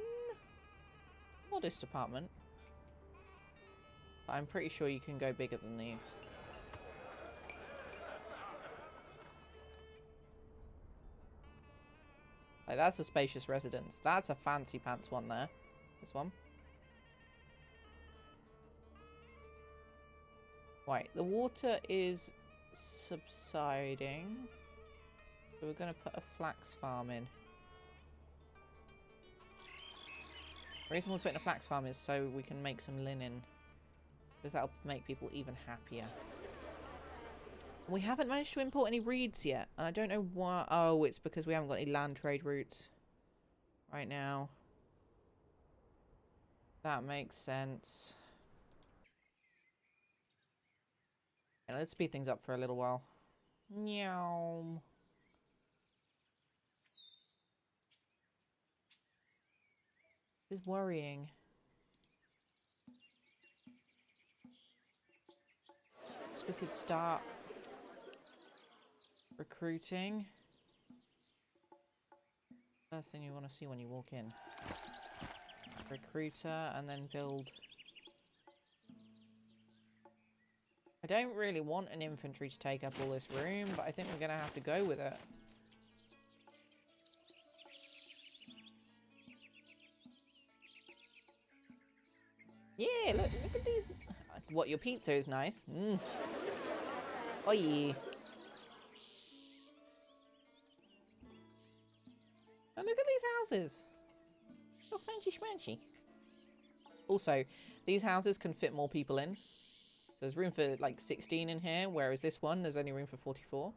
Modest apartment. But I'm pretty sure you can go bigger than these. Like, that's a spacious residence. That's a fancy pants one there. This one. Right, the water is subsiding. So we're going to put a flax farm in. The reason we're putting a flax farm is so we can make some linen. Because that'll make people even happier. We haven't managed to import any reeds yet. And I don't know why. Oh, it's because we haven't got any land trade routes right now. That makes sense. Yeah, let's speed things up for a little while. Meow. This is worrying. So we could start recruiting. First thing you want to see when you walk in. Recruiter and then build. I don't really want an infantry to take up all this room, but I think we're going to have to go with it. Yeah, look at these. What, your pizza is nice? Mmm. Oi. And look at these houses. So fancy schmancy. Also, these houses can fit more people in. So there's room for like 16 in here, whereas this one, there's only room for 44.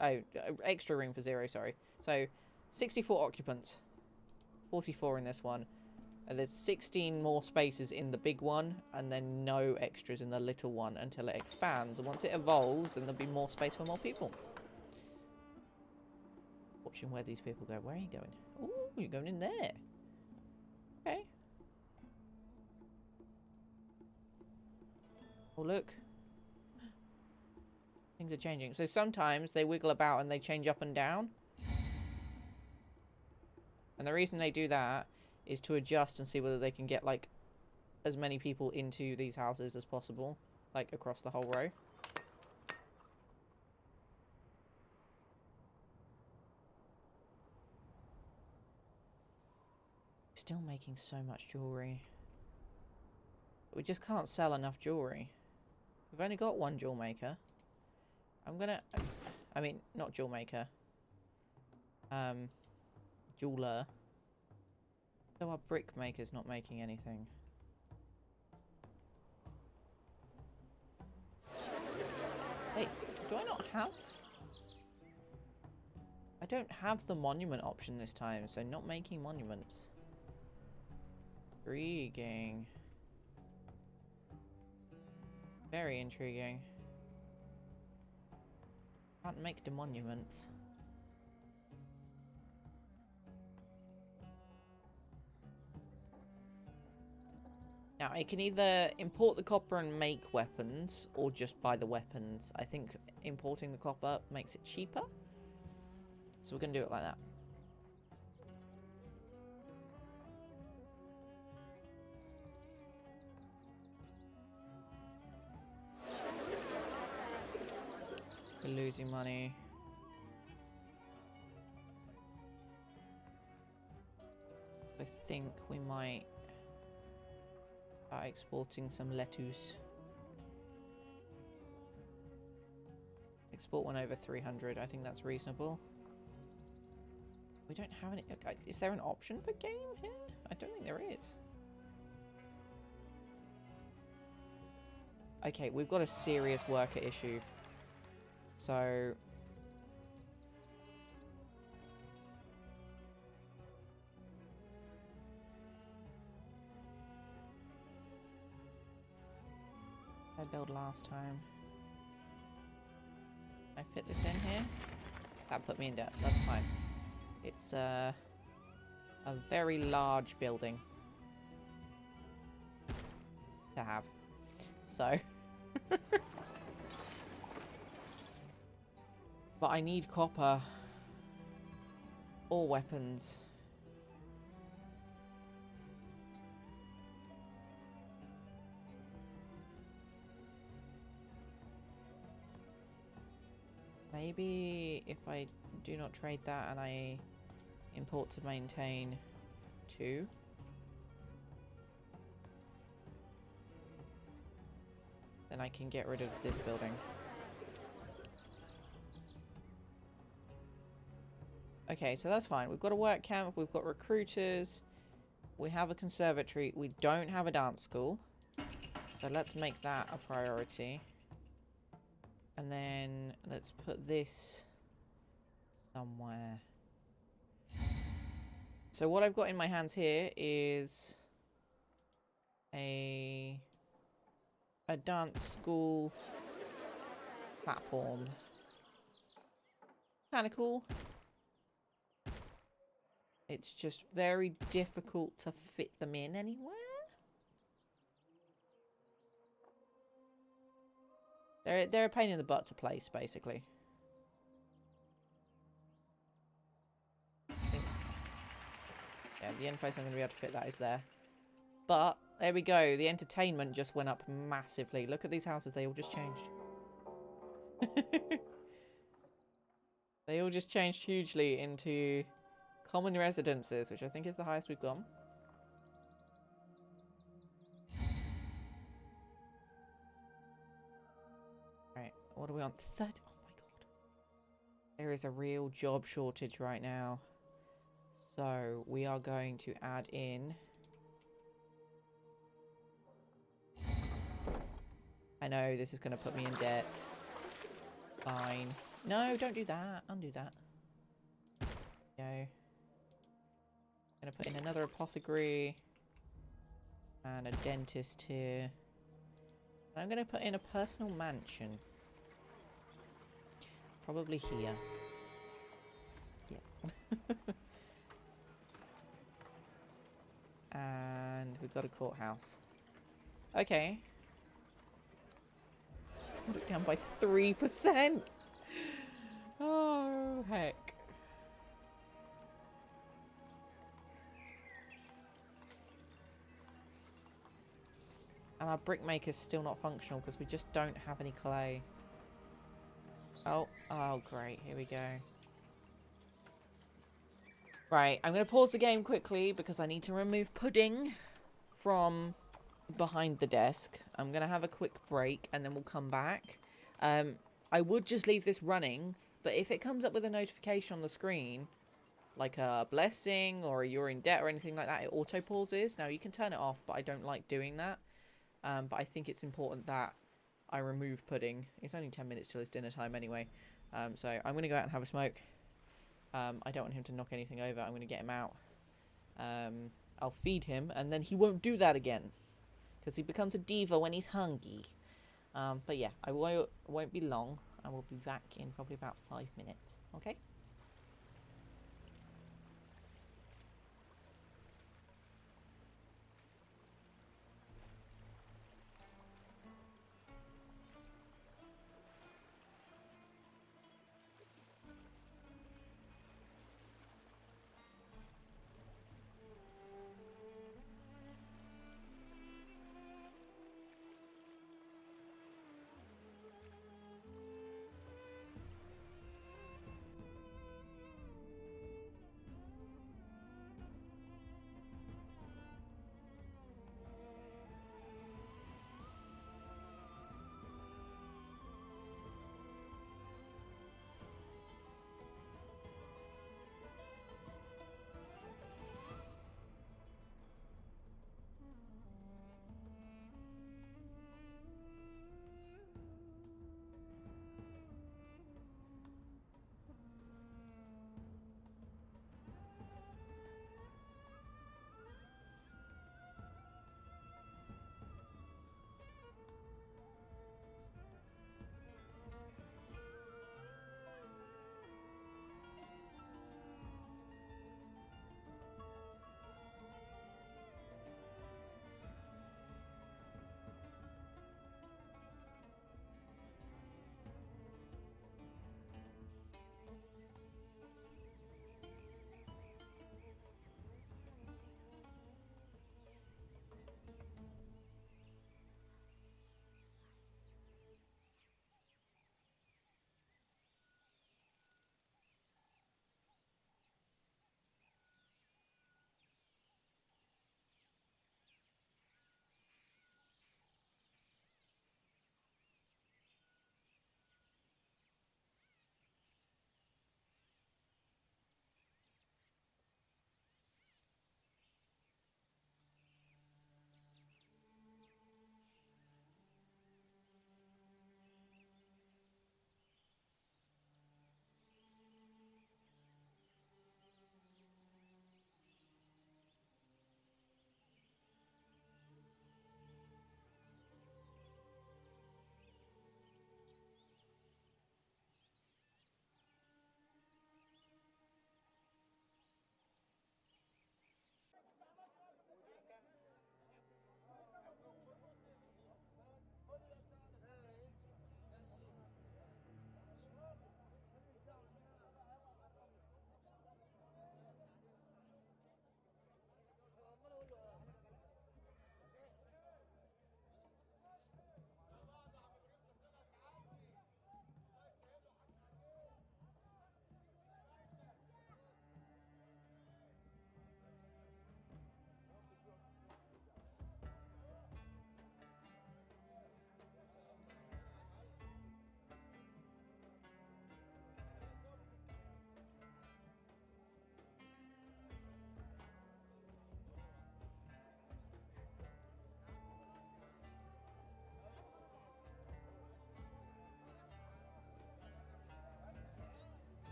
Oh, extra room for 0, sorry. So, 64 occupants. 44 in this one. And there's 16 more spaces in the big one, and then no extras in the little one until it expands. And once it evolves, then there'll be more space for more people. Watching where these people go. Where are you going? Oh, you're going in there. Okay. Oh, look. Things are changing. So sometimes they wiggle about and they change up and down. And the reason they do that is to adjust and see whether they can get, like, as many people into these houses as possible. Like, across the whole row. Still making so much jewellery. But we just can't sell enough jewellery. We've only got one jewel maker. I'm gonna... I mean, not jewel maker. jeweler. So our brick maker's not making anything. Wait, do I not have? I don't have the monument option this time, so not making monuments. Intriguing. Very intriguing. Can't make the monuments. Now, I can either import the copper and make weapons, or just buy the weapons. I think importing the copper makes it cheaper. So we're going to do it like that. We're losing money. I think we might start exporting some lettuce. Export one over 300. I think that's reasonable. We don't have any... Is there an option for game here? I don't think there is. Okay, we've got a serious worker issue. So... I built last time. Can I fit this in here? That put me in debt. That's fine. It's a very large building to have. So... But I need copper. Or weapons. Maybe if I do not trade that and I import to maintain 2. Then I can get rid of this building. Okay, so that's fine. We've got a work camp, we've got recruiters, we have a conservatory, we don't have a dance school. So let's make that a priority. And then let's put this somewhere. So what I've got in my hands here is a dance school platform. Kind of cool. It's just very difficult to fit them in anywhere. They're a pain in the butt to place, basically. Yeah, the end place I'm going to be able to fit that is there. But, there we go. The entertainment just went up massively. Look at these houses. They all just changed. They all just changed hugely into common residences, which I think is the highest we've gone. Right, what are we on? 30. Oh my god. There is a real job shortage right now. So, we are going to add in... I know, this is going to put me in debt. Fine. No, don't do that. Undo that. Go. Going to put in another apothecary. And a dentist here. And I'm going to put in a personal mansion. Probably here. Yeah. And we've got a courthouse. Okay. Put it down by 3%. Oh, heck. And our brickmaker's still not functional because we just don't have any clay. Oh, great. Here we go. Right, I'm going to pause the game quickly because I need to remove pudding from behind the desk. I'm going to have a quick break and then we'll come back. I would just leave this running, but if it comes up with a notification on the screen like a blessing or a you're in debt or anything like that, it auto pauses. Now you can turn it off, but I don't like doing that. But I think it's important that I remove Pudding. It's only 10 minutes till it's dinner time anyway. So I'm going to go out and have a smoke. I don't want him to knock anything over. I'm going to get him out. I'll feed him, and then he won't do that again. Because he becomes a diva when he's hungry. But yeah, I won't be long. I will be back in probably about 5 minutes. Okay?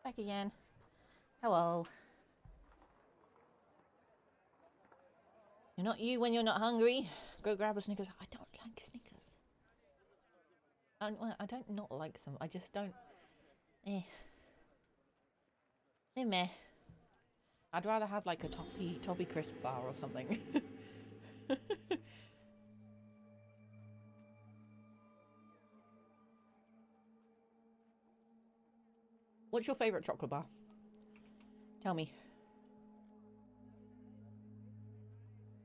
Back again. Hello. You're not you when you're not hungry. Go grab a Snickers. I don't like Snickers. I don't not like them. I just don't. Eh. They're meh. I'd rather have like a toffee crisp bar or something. What's your favourite chocolate bar? Tell me.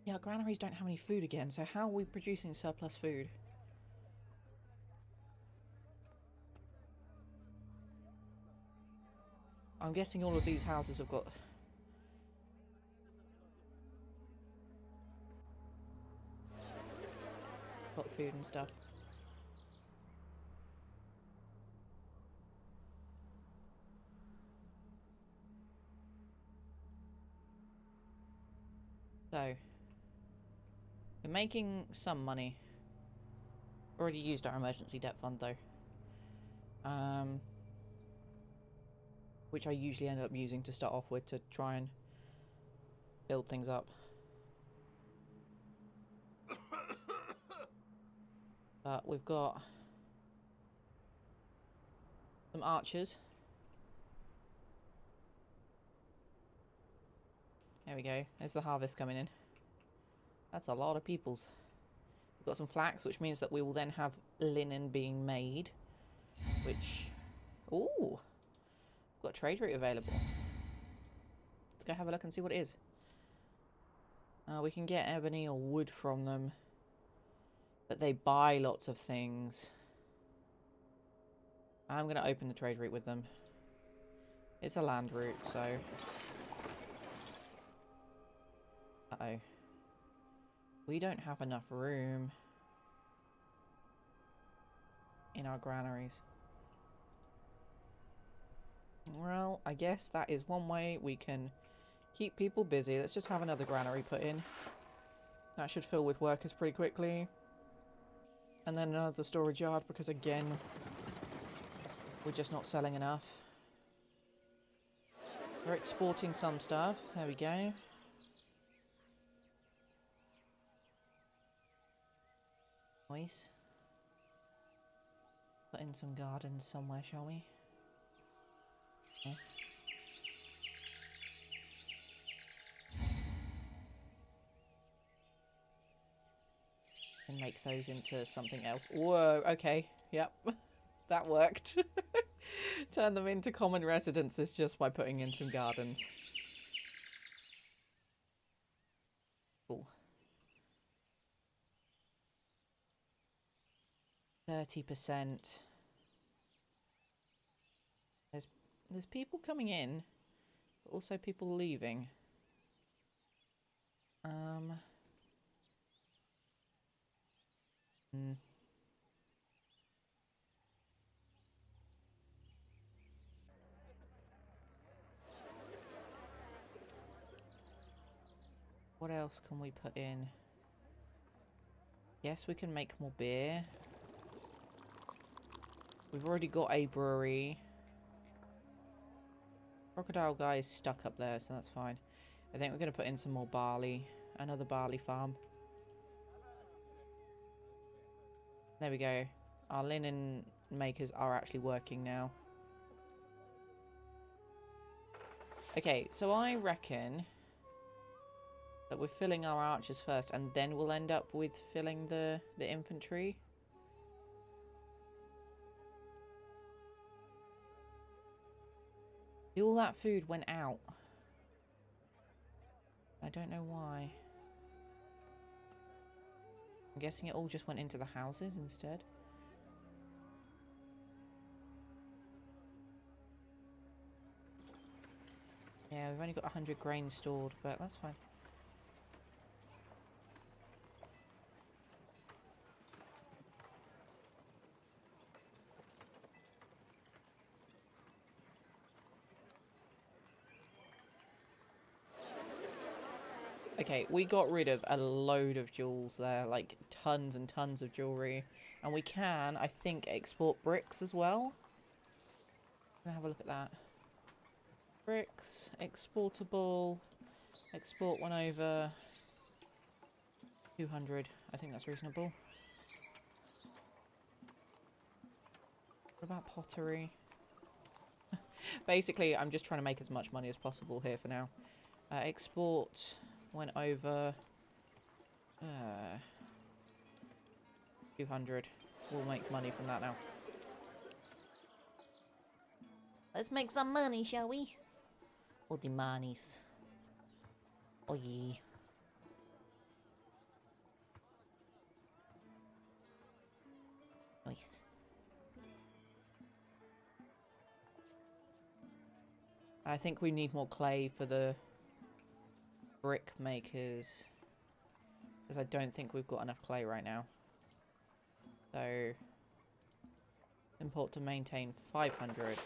Yeah, granaries don't have any food again, so how are we producing surplus food? I'm guessing all of these houses have got food and stuff. So, we're making some money. Already used our emergency debt fund though. Which I usually end up using to start off with to try and build things up. But we've got some archers. There we go. There's the harvest coming in. That's a lot of peoples. We've got some flax, which means that we will then have linen being made. Which... Ooh! We've got a trade route available. Let's go have a look and see what it is. We can get ebony or wood from them. But they buy lots of things. I'm going to open the trade route with them. It's a land route, so... Uh-oh. We don't have enough room in our granaries. Well, I guess that is one way we can keep people busy. Let's just have another granary put in. That should fill with workers pretty quickly. And then another storage yard, because again, we're just not selling enough. We're exporting some stuff. There we go. Nice. Put in some gardens somewhere, shall we? Yeah. And make those into something else. Whoa, okay. Yep. That worked. Turn them into common residences just by putting in some gardens. Cool. 30%. There's people coming in, but also people leaving. What else can we put in? Yes, we can make more beer. We've already got a brewery. Crocodile guy is stuck up there, so that's fine. I think we're going to put in some more barley. Another barley farm. There we go. Our linen makers are actually working now. Okay, so I reckon that we're filling our archers first, and then we'll end up with filling the infantry. All that food went out. I don't know why. I'm guessing it all just went into the houses instead. Yeah, we've only got 100 grain stored, but that's fine. Okay, we got rid of a load of jewels there, like tons and tons of jewellery. And we can, I think, export bricks as well. I'm gonna have a look at that. Bricks, exportable. Export one over 200. I think that's reasonable. What about pottery? Basically, I'm just trying to make as much money as possible here for now. Export went over 200. We'll make money from that now. Let's make some money, shall we? All the monies. Oh yeah. Nice. I think we need more clay for the brick makers. Because I don't think we've got enough clay right now. So, import to maintain 500.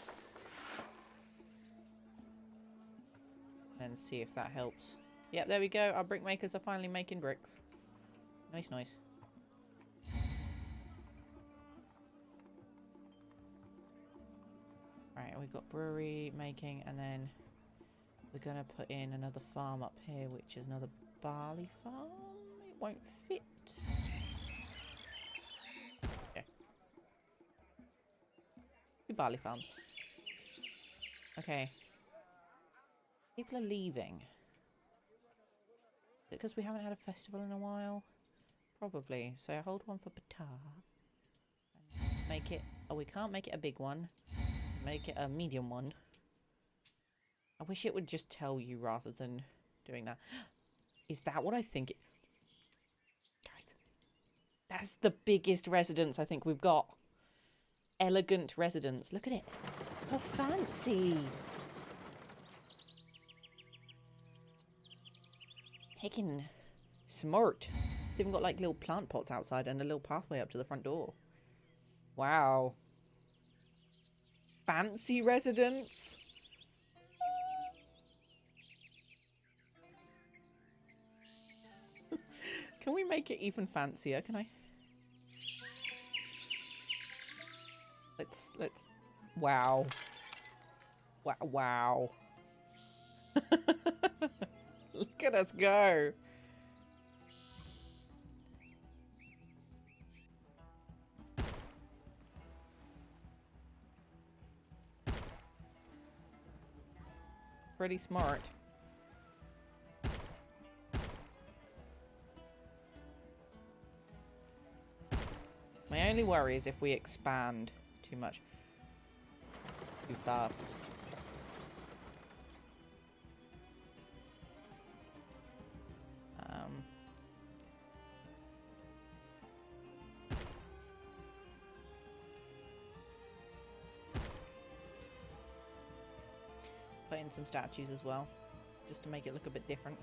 And see if that helps. Yep, there we go. Our brick makers are finally making bricks. Nice, nice. Right, we've got brewery making, and then we're going to put in another farm up here, which is another barley farm. It won't fit. Okay. 2 barley farms. Okay. People are leaving. Is it because we haven't had a festival in a while? Probably. So hold one for Pata. Make it... Oh, we can't make it a big one. Make it a medium one. I wish it would just tell you rather than doing that. Is that what I think it... Guys, that's the biggest residence I think we've got. Elegant residence. Look at it. It's so fancy. Taking smart. It's even got like little plant pots outside and a little pathway up to the front door. Wow. Fancy residence. Can we make it even fancier? Can I? Let's. Wow. Wow. Look at us go. Pretty smart. My only worry is if we expand too much. Too fast. Put in some statues as well, just to make it look a bit different.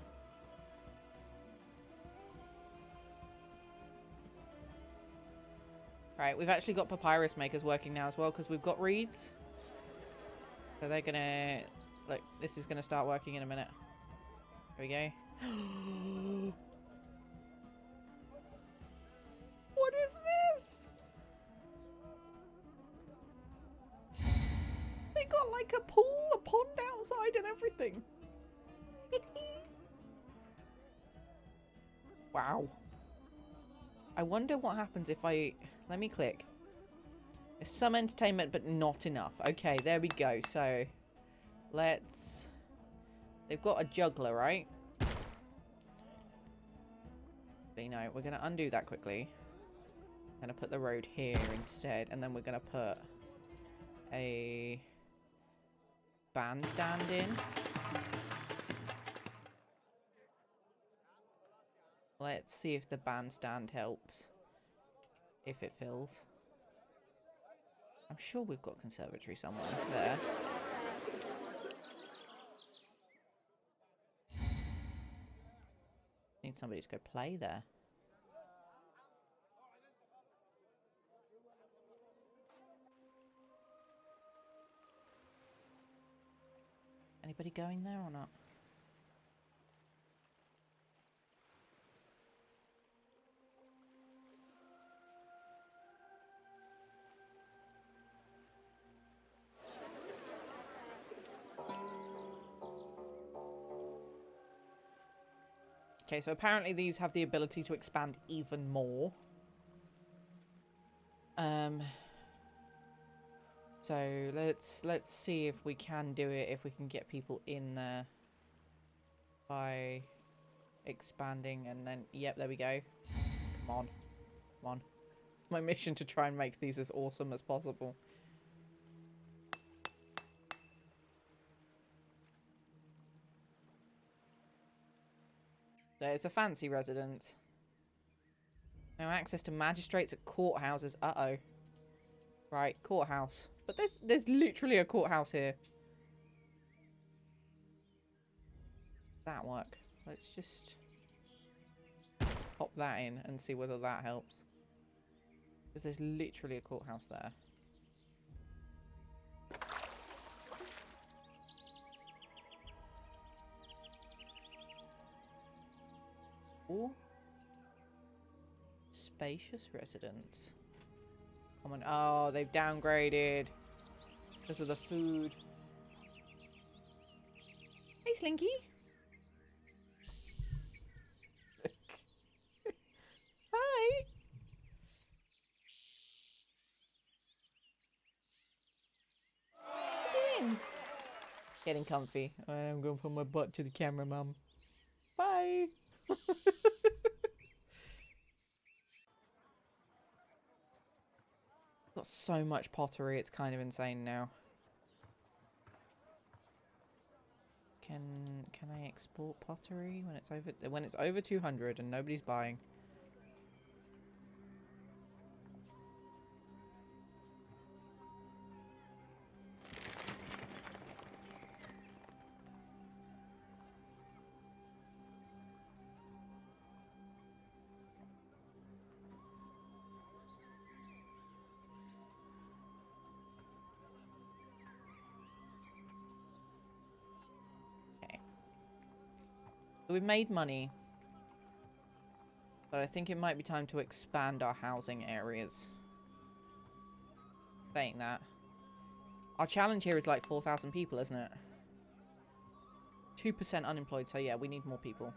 Right, we've actually got papyrus makers working now as well, because we've got reeds. So they're gonna... Look, this is gonna start working in a minute. There we go. What is this? They got like a pool, a pond outside and everything. Wow. I wonder what happens if I... Let me click. There's some entertainment, but not enough. Okay, there we go. So, let's... They've got a juggler, right? No, we're going to undo that quickly. I'm going to put the road here instead. And then we're going to put a bandstand in. Let's see if the bandstand helps. If it fills. I'm sure we've got conservatory somewhere there. Need somebody to go play there. Anybody going there or not? Okay, so apparently these have the ability to expand even more. So let's see if we can do it, if we can get people in there by expanding, and then yep, there we go. Come on. Come on. My mission to try and make these as awesome as possible. It's a fancy residence. No access to magistrates at courthouses. Uh-oh. Right, courthouse. But there's literally a courthouse here. That work. Let's just pop that in and see whether that helps. Because there's literally a courthouse there. Ooh. Spacious residence. Come on. Oh, they've downgraded because of the food. Hey, Slinky. Hi. What are you doing? Getting comfy. I'm going to put my butt to the camera, Mum. Bye. Got so much pottery, it's kind of insane now. Can I export pottery when it's over 200 and nobody's buying? So we've made money, but I think it might be time to expand our housing areas. Saying that, our challenge here is like 4,000 people, isn't it? 2% unemployed, so yeah, we need more people.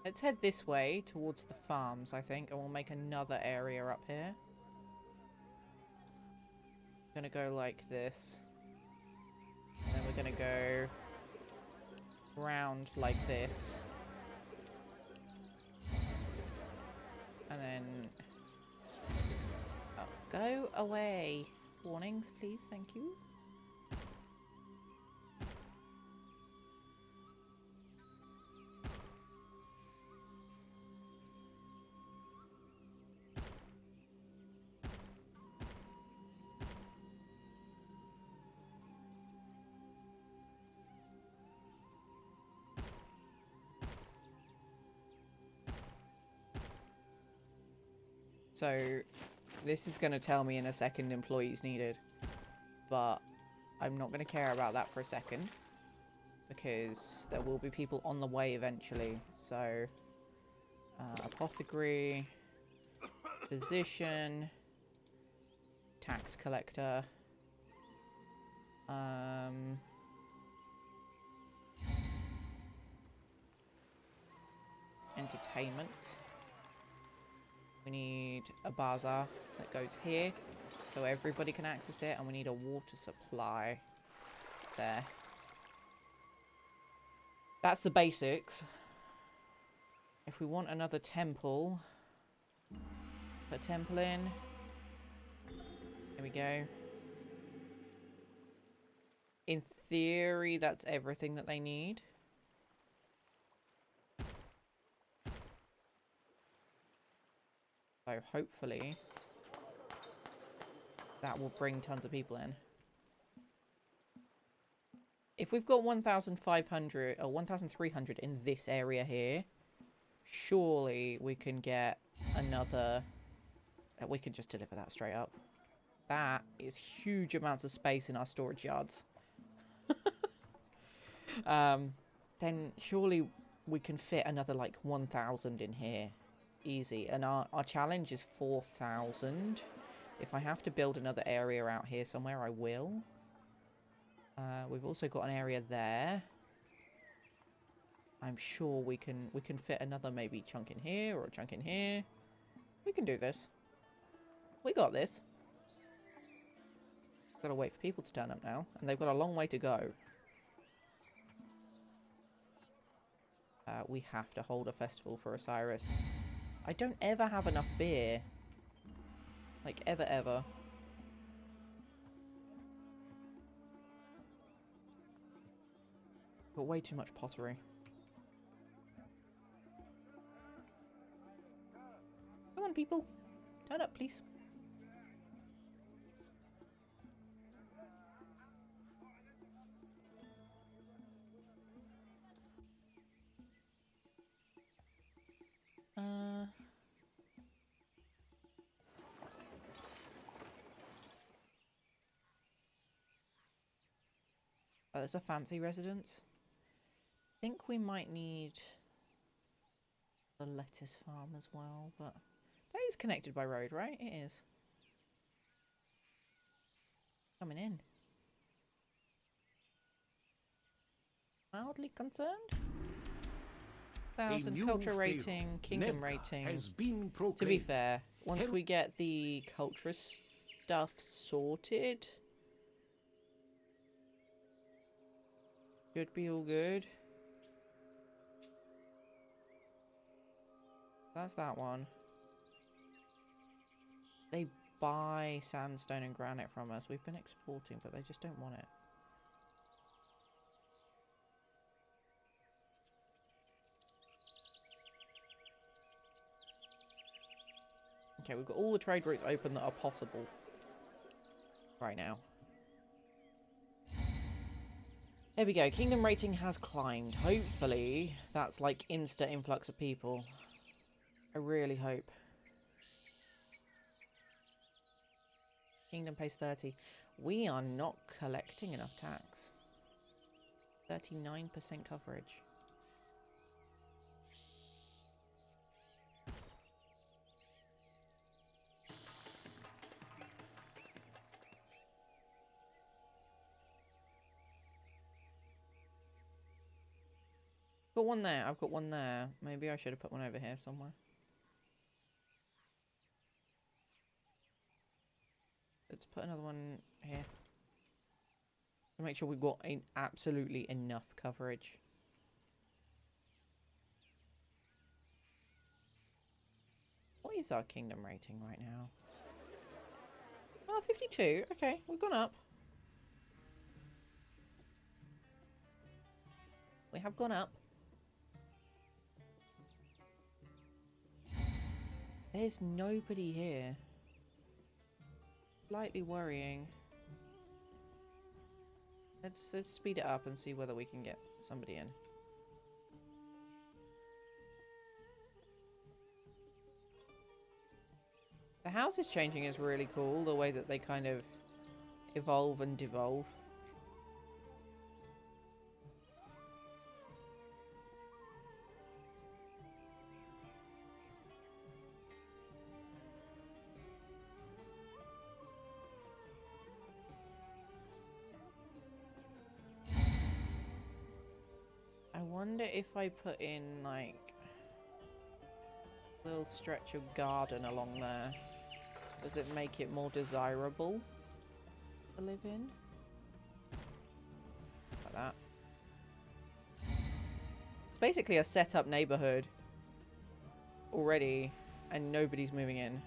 Let's head this way towards the farms, I think, and we'll make another area up here. Gonna go like this. And then we're gonna go round like this. And then... oh, go away. Warnings, please. Thank you. So, this is going to tell me in a second employees needed. But I'm not going to care about that for a second. Because there will be people on the way eventually. So, apothecary, physician, tax collector, entertainment. We need a bazaar that goes here so everybody can access it, and we need a water supply there. That's the basics. If we want another temple, put a temple in. There we go. In theory, that's everything that they need. So hopefully that will bring tons of people in. If we've got 1,500 or 1,300 in this area here, surely we can get another... we can just deliver that straight up. That is huge amounts of space in our storage yards. Then surely we can fit another like 1,000 in here. Easy. And our challenge is 4,000. If I have to build another area out here somewhere, I will. We've also got an area there. I'm sure we can fit another maybe chunk in here or a chunk in here. We can do this. We got this. Gotta wait for people to turn up now, and they've got a long way to go. We have to hold a festival for Osiris. I don't ever have enough beer. Like, ever. Got way too much pottery. Come on, people. Turn up, please. Oh, there's a fancy residence. I think we might need the lettuce farm as well, but that is connected by road, right? It is. Coming in. Mildly concerned? 1,000 culture rating, kingdom rating. Has been To be fair, once we get the culture stuff sorted, should be all good. That's that one. They buy sandstone and granite from us. We've been exporting, but they just don't want it. Okay, we've got all the trade routes open that are possible right now. There we go. Kingdom rating has climbed. Hopefully, that's like insta influx of people. I really hope. Kingdom pays 30. We are not collecting enough tax. 39% coverage. Got one there. I've got one there. Maybe I should have put one over here somewhere. Let's put another one here. To make sure we've got absolutely enough coverage. What is our kingdom rating right now? Oh, 52. Okay, we've gone up. We have gone up. There's nobody here. Slightly worrying. Let's speed it up and see whether we can get somebody in. The house is changing is really cool, the way that they kind of evolve and devolve. I wonder if I put in like a little stretch of garden along there. Does it make it more desirable to live in? Like that. It's basically a set-up neighborhood already, and nobody's moving in.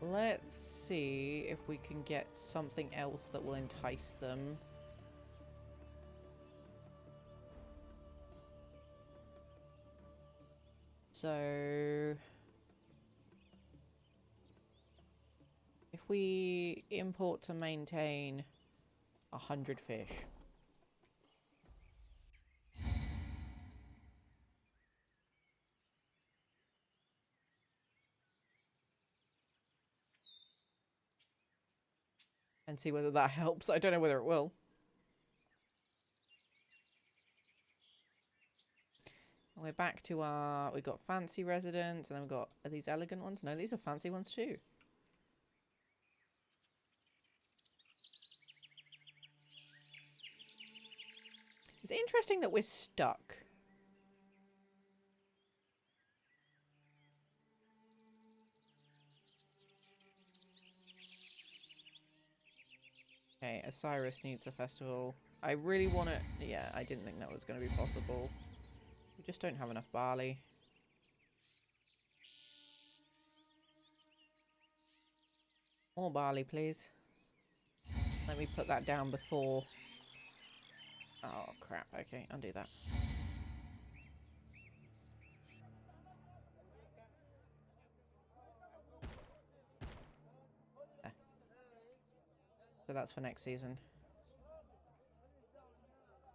Let's see if we can get something else that will entice them. So, if we import to maintain 100 fish. And see whether that helps. I don't know whether it will. We're back to our... We've got fancy residents, and then we've got... Are these elegant ones? No, these are fancy ones too. It's interesting that we're stuck. Okay, Osiris needs a festival. I really want to... Yeah, I didn't think that was going to be possible. We just don't have enough barley. More barley, please. Let me put that down before... Oh, crap. Okay, undo that. There. So that's for next season.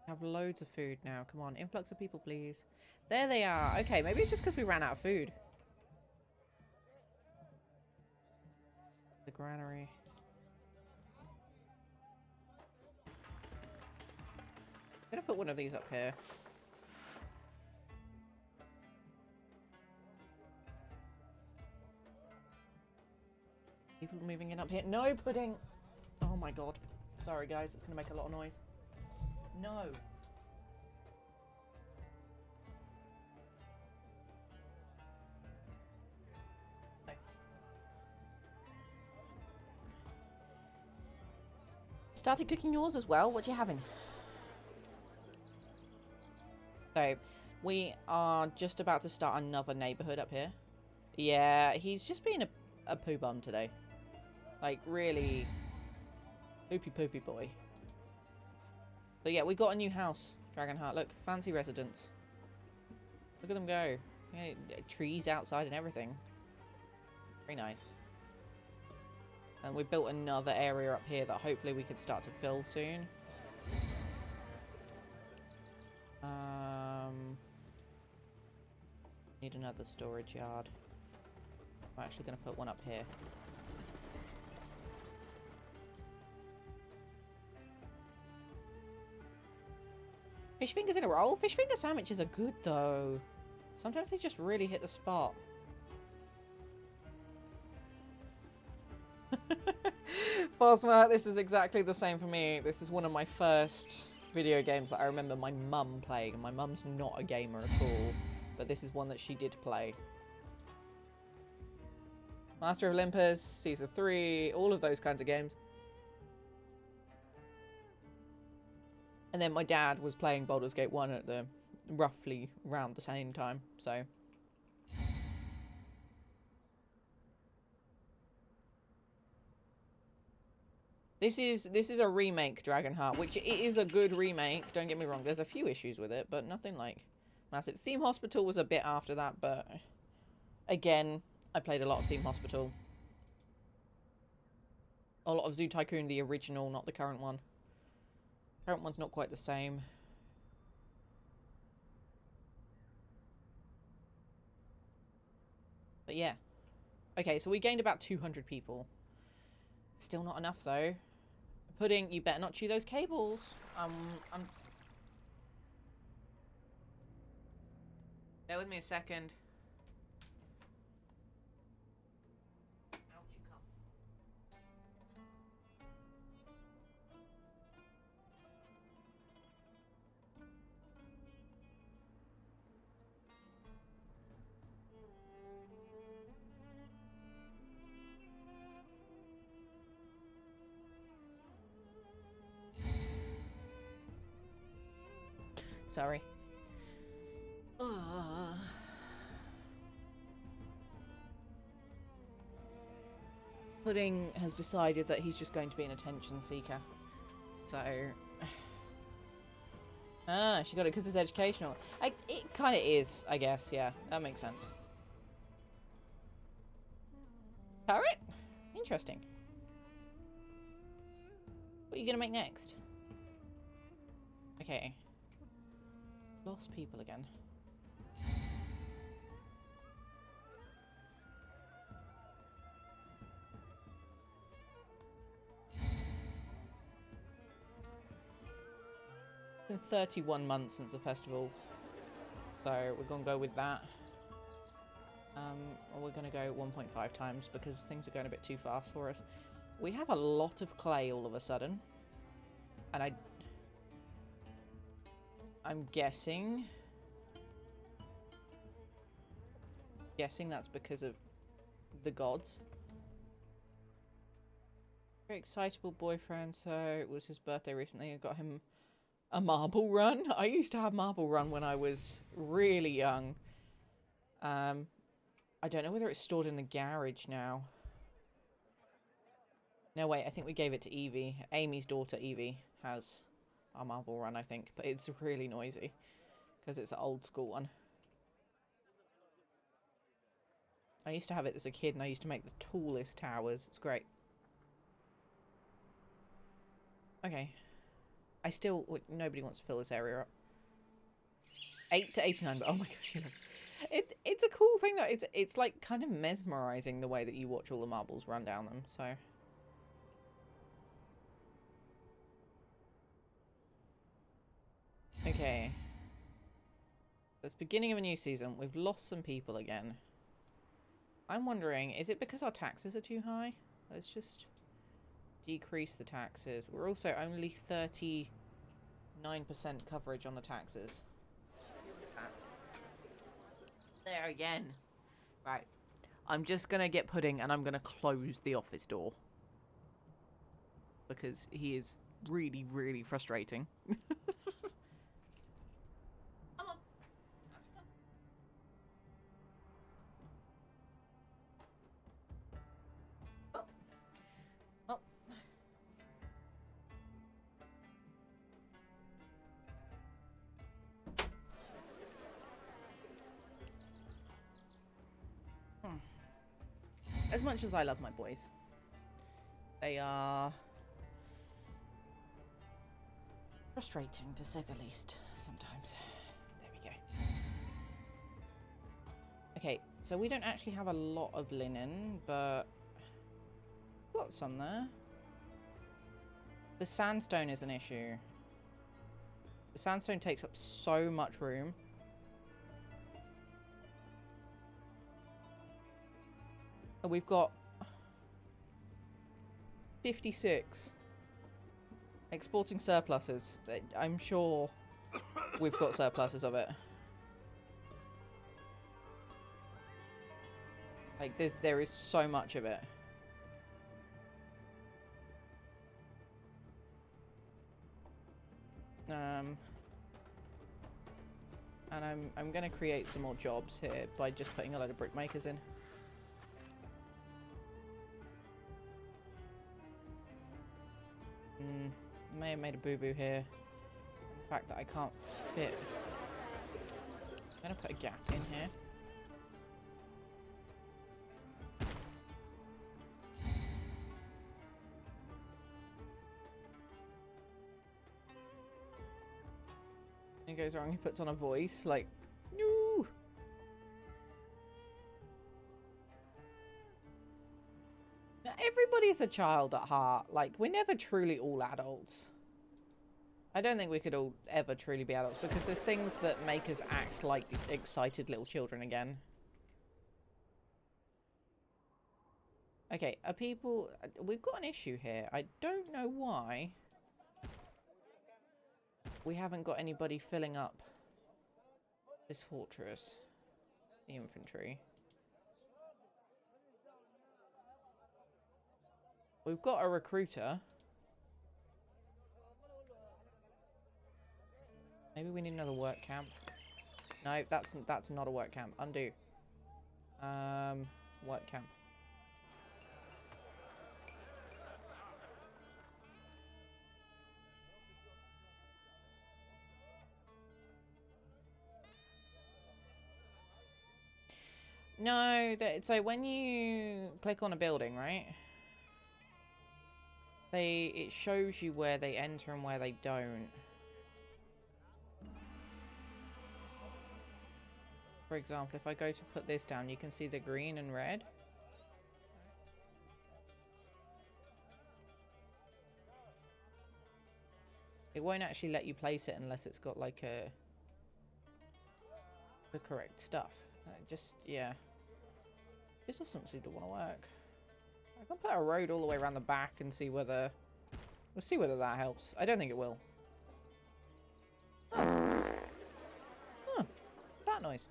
Have loads of food now. Come on, influx of people, please. There they are. Okay, maybe it's just because we ran out of food. The granary. I'm gonna put one of these up here. People moving in up here. No pudding. Oh my god. Sorry guys, it's gonna make a lot of noise. No. No. Started cooking yours as well? What you having? So, we are just about to start another neighborhood up here. Yeah, he's just been a poo bum today. Like, really poopy boy. So yeah, we got a new house, Dragonheart. Look, fancy residence. Look at them go. Yeah, trees outside and everything. Very nice. And we built another area up here that hopefully we can start to fill soon. Need another storage yard. I'm actually going to put one up here. Fish fingers in a roll? Fish finger sandwiches are good though. Sometimes they just really hit the spot. Bosma, this is exactly the same for me. This is one of my first video games that I remember my mum playing. And my mum's not a gamer at all. But this is one that she did play. Master of Olympus, Caesar 3, all of those kinds of games. And then my dad was playing Baldur's Gate 1 at the roughly around the same time, so. This is a remake, Dragonheart, which it is a good remake, don't get me wrong. There's a few issues with it, but nothing like massive. Theme Hospital was a bit after that, but again, I played a lot of Theme Hospital. A lot of Zoo Tycoon, the original, not the current one. Current one's not quite the same. But yeah. Okay, so we gained about 200 people. Still not enough though. Pudding, you better not chew those cables. Bear with me a second. Out you come. 'Sorry. Pudding has decided that he's just going to be an attention seeker. So... she got it because it's educational. It kind of is, I guess. Yeah, that makes sense. Carrot? Interesting. What are you going to make next? Okay. Lost people again. It's been 31 months since the festival. So we're going to go with that. We're going to go 1.5 times because things are going a bit too fast for us. We have a lot of clay all of a sudden. And I'm guessing that's because of the gods. Very excitable boyfriend, so it was his birthday recently. I got him a marble run. I used to have marble run when I was really young. I don't know whether it's stored in the garage now. No, wait, I think we gave it to Evie. Amy's daughter, Evie, has our marble run, I think. But it's really noisy because it's an old school one. I used to have it as a kid and I used to make the tallest towers. It's great. Okay. Nobody wants to fill this area up. 8 to 89, but oh my gosh, yes. It's a cool thing though. It's like kind of mesmerizing the way that you watch all the marbles run down them, so. Okay. It's beginning of a new season. We've lost some people again. I'm wondering, is it because our taxes are too high? Let's just decrease the taxes. We're also only 39% coverage on the taxes. There again. Right. I'm just going to get Pudding and I'm going to close the office door. Because he is really, really frustrating. Come on. Oh. Oh. As much as I love my boys, they are frustrating to say the least sometimes. There we go. Okay, so we don't actually have a lot of linen, but we've got some there. The sandstone is an issue. The sandstone takes up so much room. We've got 56 exporting surpluses. I'm sure we've got surpluses of it. Like there is so much of it. And I'm gonna create some more jobs here by just putting a load of brickmakers in. May have made a boo-boo here. The fact that I can't fit. I'm gonna put a gap in here. He goes wrong, he puts on a voice like, no. Now, everybody's a child at heart. Like, we're never truly all adults. I don't think we could all ever truly be adults because there's things that make us act like excited little children again. Okay, are people... We've got an issue here. I don't know why we haven't got anybody filling up this fortress. The infantry. We've got a recruiter. Maybe we need another work camp. No, that's not a work camp. Undo. Work camp. No, so when you click on a building, right? It shows you where they enter and where they don't. For example, if I go to put this down, you can see the green and red. It won't actually let you place it unless it's got like a... the correct stuff. Just, yeah. This doesn't seem to want to work. I can put a road all the way around the back and see whether... We'll see whether that helps. I don't think it will. Oh. Huh. That noise.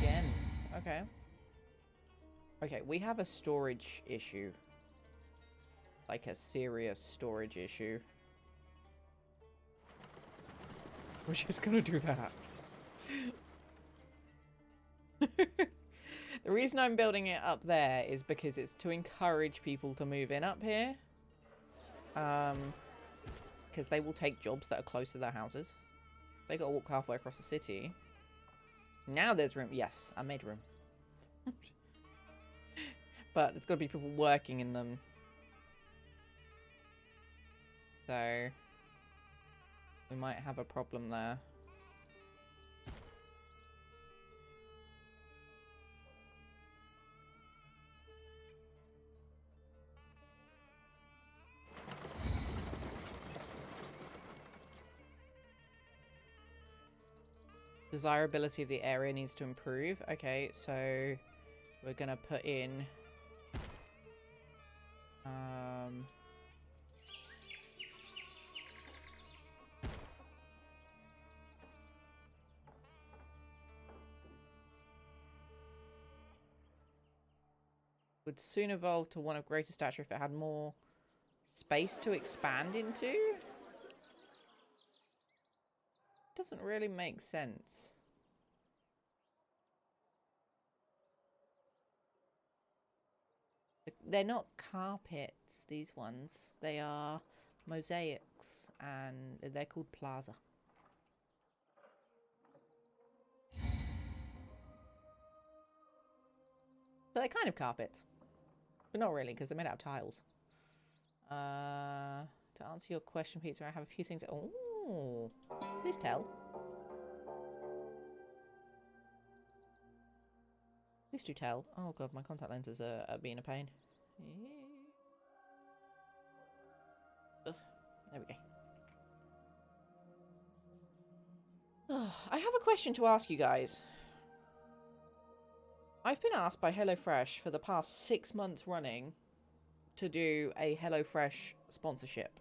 Gens. Okay. Okay, we have a storage issue. Like a serious storage issue. We're just gonna do that. The reason I'm building it up there is because it's to encourage people to move in up here. Because they will take jobs that are close to their houses. They gotta walk halfway across the city. Now there's room. Yes, I made room. But there's gotta be people working in them. So we might have a problem there. Desirability of the area needs to improve. Okay, so we're gonna put in would soon evolve to one of greater stature if it had more space to expand into. Doesn't really make sense. They're not carpets, these ones. They are mosaics, and they're called plaza. But they're kind of carpets. But not really, because they're made out of tiles. To answer your question, Peter, I have a few things. Oh, please tell. Please do tell. Oh god, my contact lenses are being a pain. Ugh, there we go. I have a question to ask you guys. I've been asked by HelloFresh for the past 6 months running to do a HelloFresh sponsorship.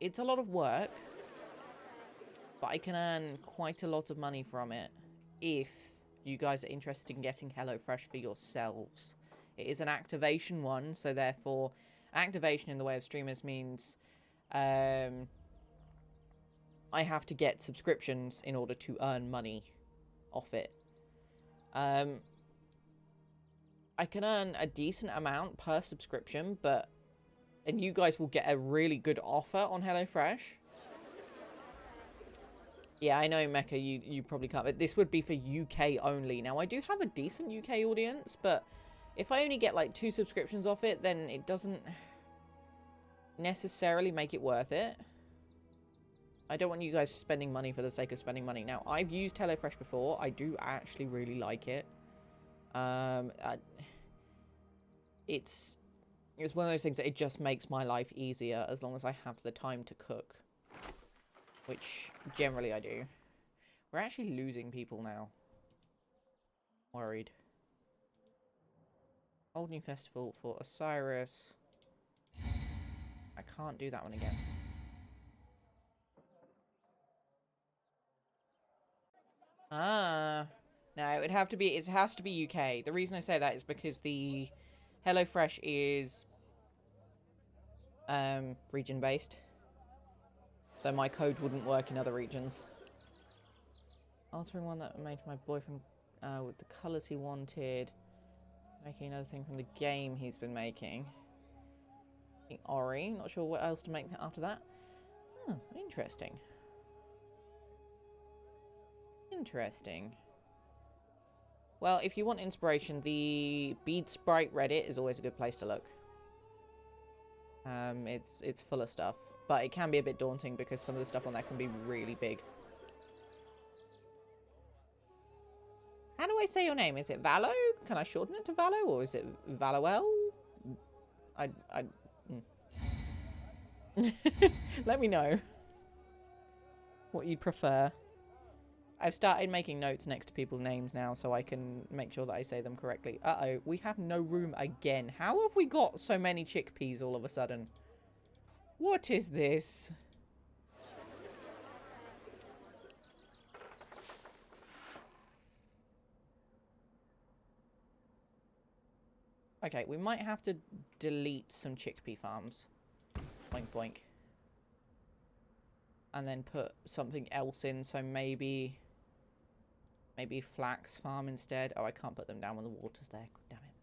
It's a lot of work, but I can earn quite a lot of money from it if you guys are interested in getting HelloFresh for yourselves. It is an activation one, so therefore activation in the way of streamers means I have to get subscriptions in order to earn money off it. I can earn a decent amount per subscription, and you guys will get a really good offer on HelloFresh. Yeah, I know, Mecca, you probably can't, but this would be for UK only. Now, I do have a decent UK audience, but if I only get like 2 subscriptions off it, then it doesn't necessarily make it worth it. I don't want you guys spending money for the sake of spending money. Now, I've used HelloFresh before. I do actually really like it. It's one of those things that it just makes my life easier as long as I have the time to cook. Which, generally, I do. We're actually losing people now. Worried. Old New Festival for Osiris. I can't do that one again. Ah. No, it has to be UK. The reason I say that is because the HelloFresh is region-based. So my code wouldn't work in other regions. Altering one that I made for my boyfriend with the colours he wanted. Making another thing from the game he's been making. Ori. Not sure what else to make after that. Oh, interesting. Interesting. Well, if you want inspiration, the Bead Sprite Reddit is always a good place to look. It's full of stuff. But it can be a bit daunting because some of the stuff on there can be really big. How do I say your name? Is it Valo? Can I shorten it to Valo? Or is it Valoel? Let me know what you'd prefer. I've started making notes next to people's names now so I can make sure that I say them correctly. Uh-oh, we have no room again. How have we got so many chickpeas all of a sudden? What is this? Okay, we might have to delete some chickpea farms. Boink, boink. And then put something else in, so maybe flax farm instead. Oh, I can't put them down when the water's there. God damn it.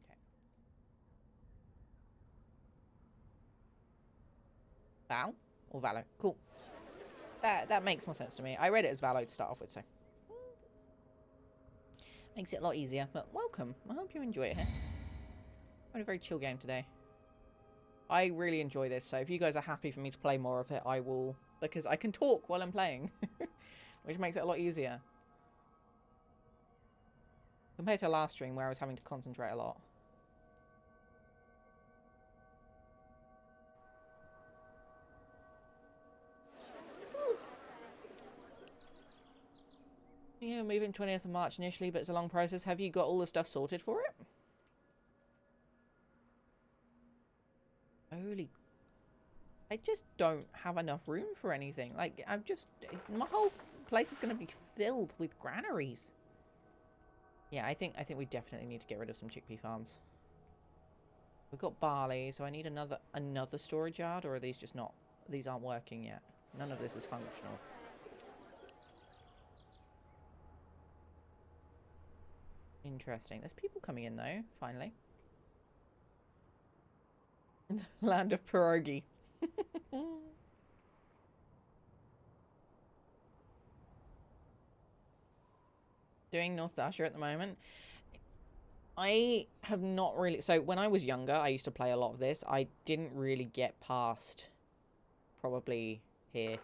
Okay. Val? Or Valo? Cool. That makes more sense to me. I read it as Valo to start off with, so. Makes it a lot easier, but welcome. I hope you enjoy it here. Having a very chill game today. I really enjoy this, so if you guys are happy for me to play more of it, I will, because I can talk while I'm playing, which makes it a lot easier. Compared to last stream where I was having to concentrate a lot. Yeah, moving 20th of March initially, but it's a long process. Have you got all the stuff sorted for it? Holy... I just don't have enough room for anything. Like, I'm just... My whole place is going to be filled with granaries. Yeah, I think we definitely need to get rid of some chickpea farms. We've got barley, so I need another storage yard, or are these just not... These aren't working yet. None of this is functional. Interesting. There's people coming in, though, finally. Land of pierogi. Doing North Dasher at the moment. I have not really... So, when I was younger, I used to play a lot of this. I didn't really get past probably here.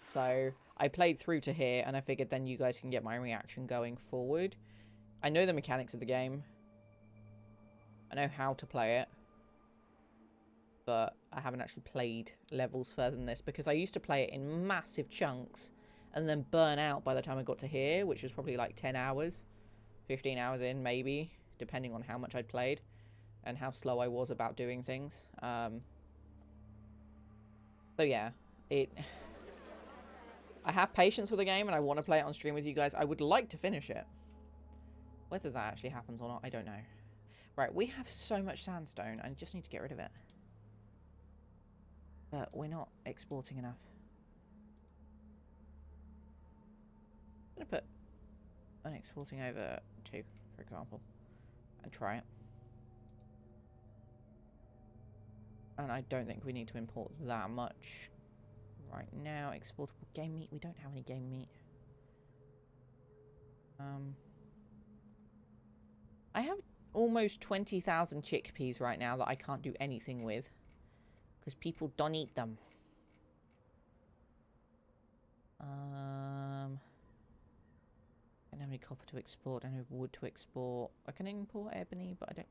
So, I played through to here, and I figured then you guys can get my reaction going forward. I know the mechanics of the game. I know how to play it. But I haven't actually played levels further than this, because I used to play it in massive chunks and then burn out by the time I got to here, which was probably like 10 hours, 15 hours in maybe, depending on how much I'd played and how slow I was about doing things. So yeah, I have patience for the game and I want to play it on stream with you guys. I would like to finish it. Whether that actually happens or not, I don't know. Right, we have so much sandstone. I just need to get rid of it. But we're not exporting enough. I'm going to put an exporting over 2, for example, and try it. And I don't think we need to import that much right now. Exportable game meat. We don't have any game meat. I have almost 20,000 chickpeas right now that I can't do anything with. Because people don't eat them. I don't have any copper to export. I don't have wood to export. I can import ebony, but I don't...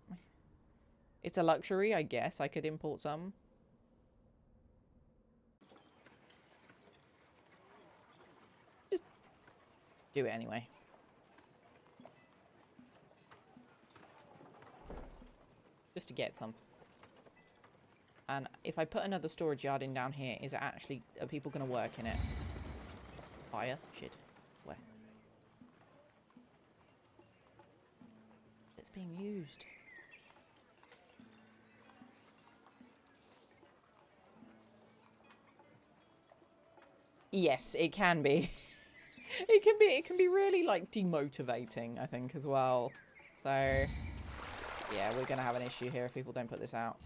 It's a luxury, I guess. I could import some. Just do it anyway. Just to get some. And if I put another storage yard in down here, is it actually... Are people going to work in it? Fire? Shit. Where? It's being used. Yes, it can be. It can be really, like, demotivating, I think, as well. So, yeah, we're going to have an issue here if people don't put this out.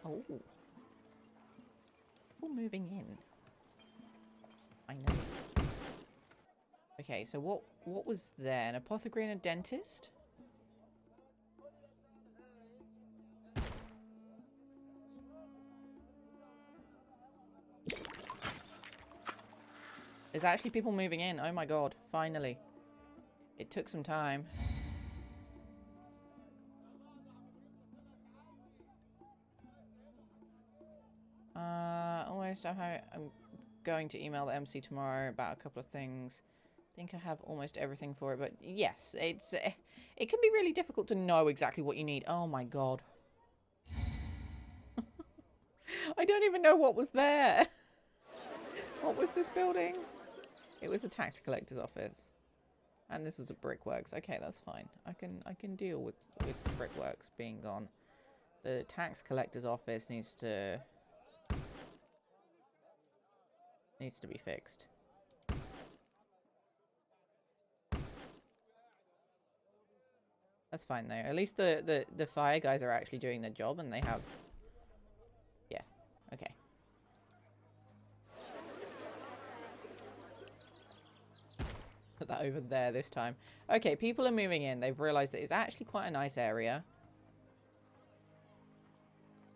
Oh. People moving in. I know. Okay, so what was there? An apothecary and a dentist? There's actually people moving in. Oh my god, finally. It took some time. Almost. I'm going to email the MC tomorrow about a couple of things. I think I have almost everything for it, but yes, it can be really difficult to know exactly what you need. Oh my god. I don't even know what was there. What was this building? It was a tax collector's office. And this was a brickworks. Okay, that's fine. I can deal with brickworks being gone. The tax collector's office needs to be fixed. That's fine though. At least the fire guys are actually doing their job and they have... Yeah, okay. Put that over there this time. Okay, people are moving in. They've realised that it's actually quite a nice area.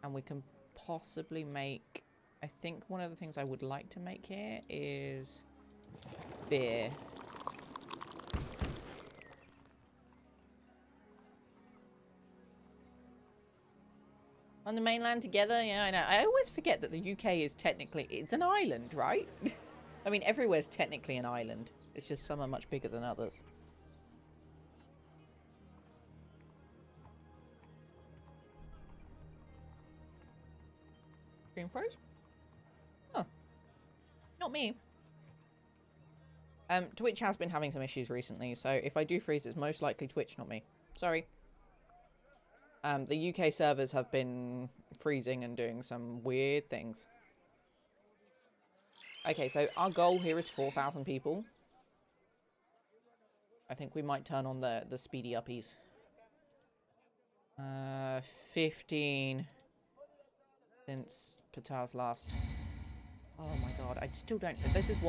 And we can possibly make... I think one of the things I would like to make here is beer. On the mainland together? Yeah, I know. I always forget that the UK is technically... It's an island, right? I mean, everywhere's technically an island. It's just some are much bigger than others. Stream froze? Huh. Not me. Twitch has been having some issues recently, so if I do freeze, it's most likely Twitch, not me. Sorry. The UK servers have been freezing and doing some weird things. Okay, so our goal here is 4,000 people. I think we might turn on the speedy uppies. 15 since Patar's last. Oh my god, I still don't... This is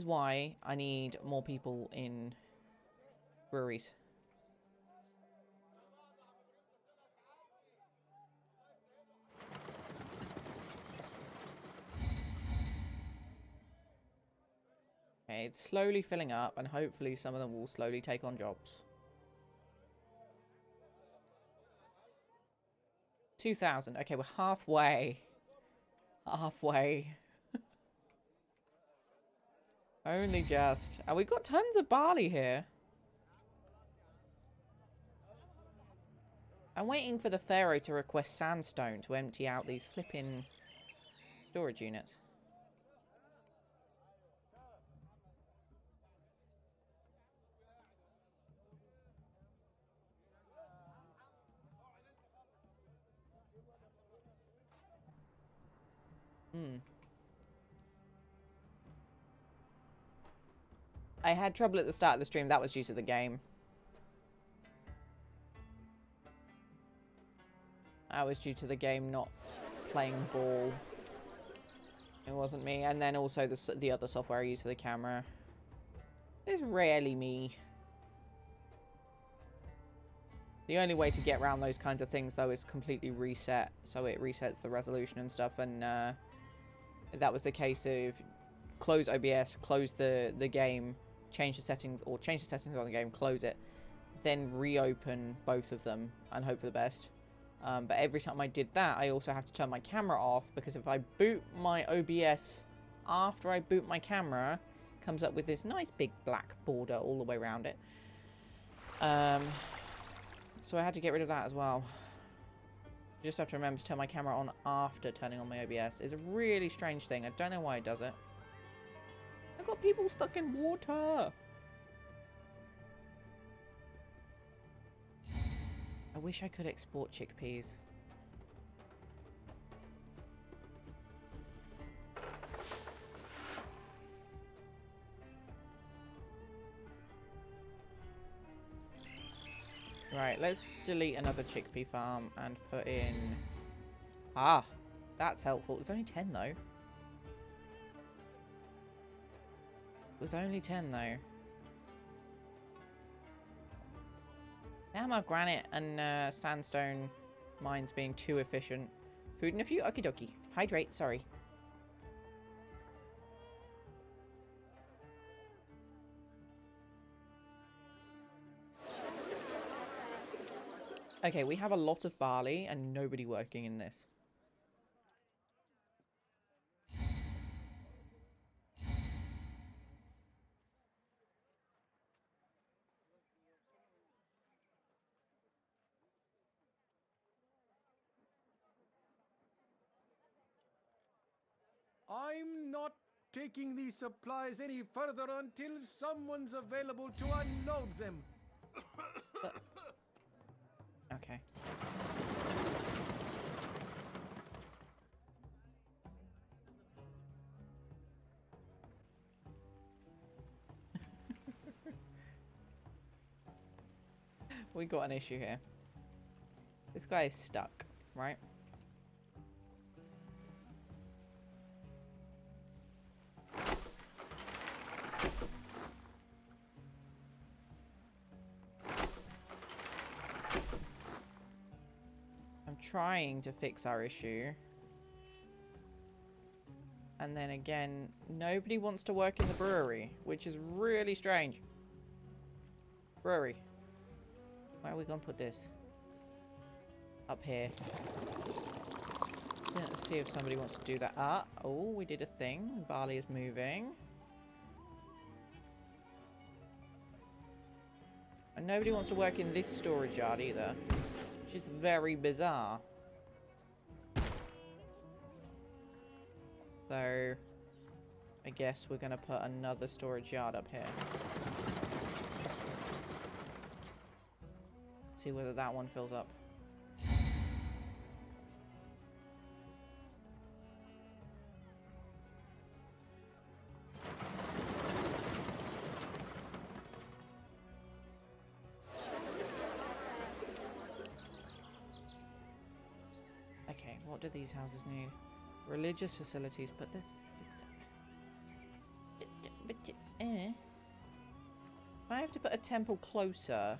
why I need more people in breweries. Okay, it's slowly filling up, and hopefully some of them will slowly take on jobs. 2,000. Okay, we're halfway. Halfway. Only just. And we've got tons of barley here. I'm waiting for the Pharaoh to request sandstone to empty out these flipping storage units. I had trouble at the start of the stream. That was due to the game. That was due to the game not playing ball. It wasn't me. And then also the other software I use for the camera. It's rarely me. The only way to get around those kinds of things, though, is completely reset. So it resets the resolution and stuff. And that was the case of close OBS, close the game, change the settings, or change the settings on the game, close it, then reopen both of them and hope for the best. But every time I did that, I also have to turn my camera off, because if I boot my OBS after I boot my camera, it comes up with this nice big black border all the way around it. So I had to get rid of that as well. I just have to remember to turn my camera on after turning on my OBS. It's a really strange thing. I don't know why it does it. I've got people stuck in water. I wish I could export chickpeas. Right, let's delete another chickpea farm and put in... Ah, that's helpful. It was only 10 though. It was only 10 though. Damn, our granite and sandstone mines being too efficient. Food and a few? Okie dokie. Hydrate, sorry. Okay, we have a lot of barley and nobody working in this. I'm not taking these supplies any further until someone's available to unload them. Okay. We got an issue here. This guy is stuck, right? I'm trying to fix our issue. And then again, nobody wants to work in the brewery, which is really strange. Brewery. Where are we going to put this? Up here. Let's see if somebody wants to do that. Ah, oh, we did a thing. Barley is moving. And nobody wants to work in this storage yard either. Which is very bizarre. So, I guess we're going to put another storage yard up here. See whether that one fills up. Okay, what do these houses need? Religious facilities, but this... I have to put a temple closer.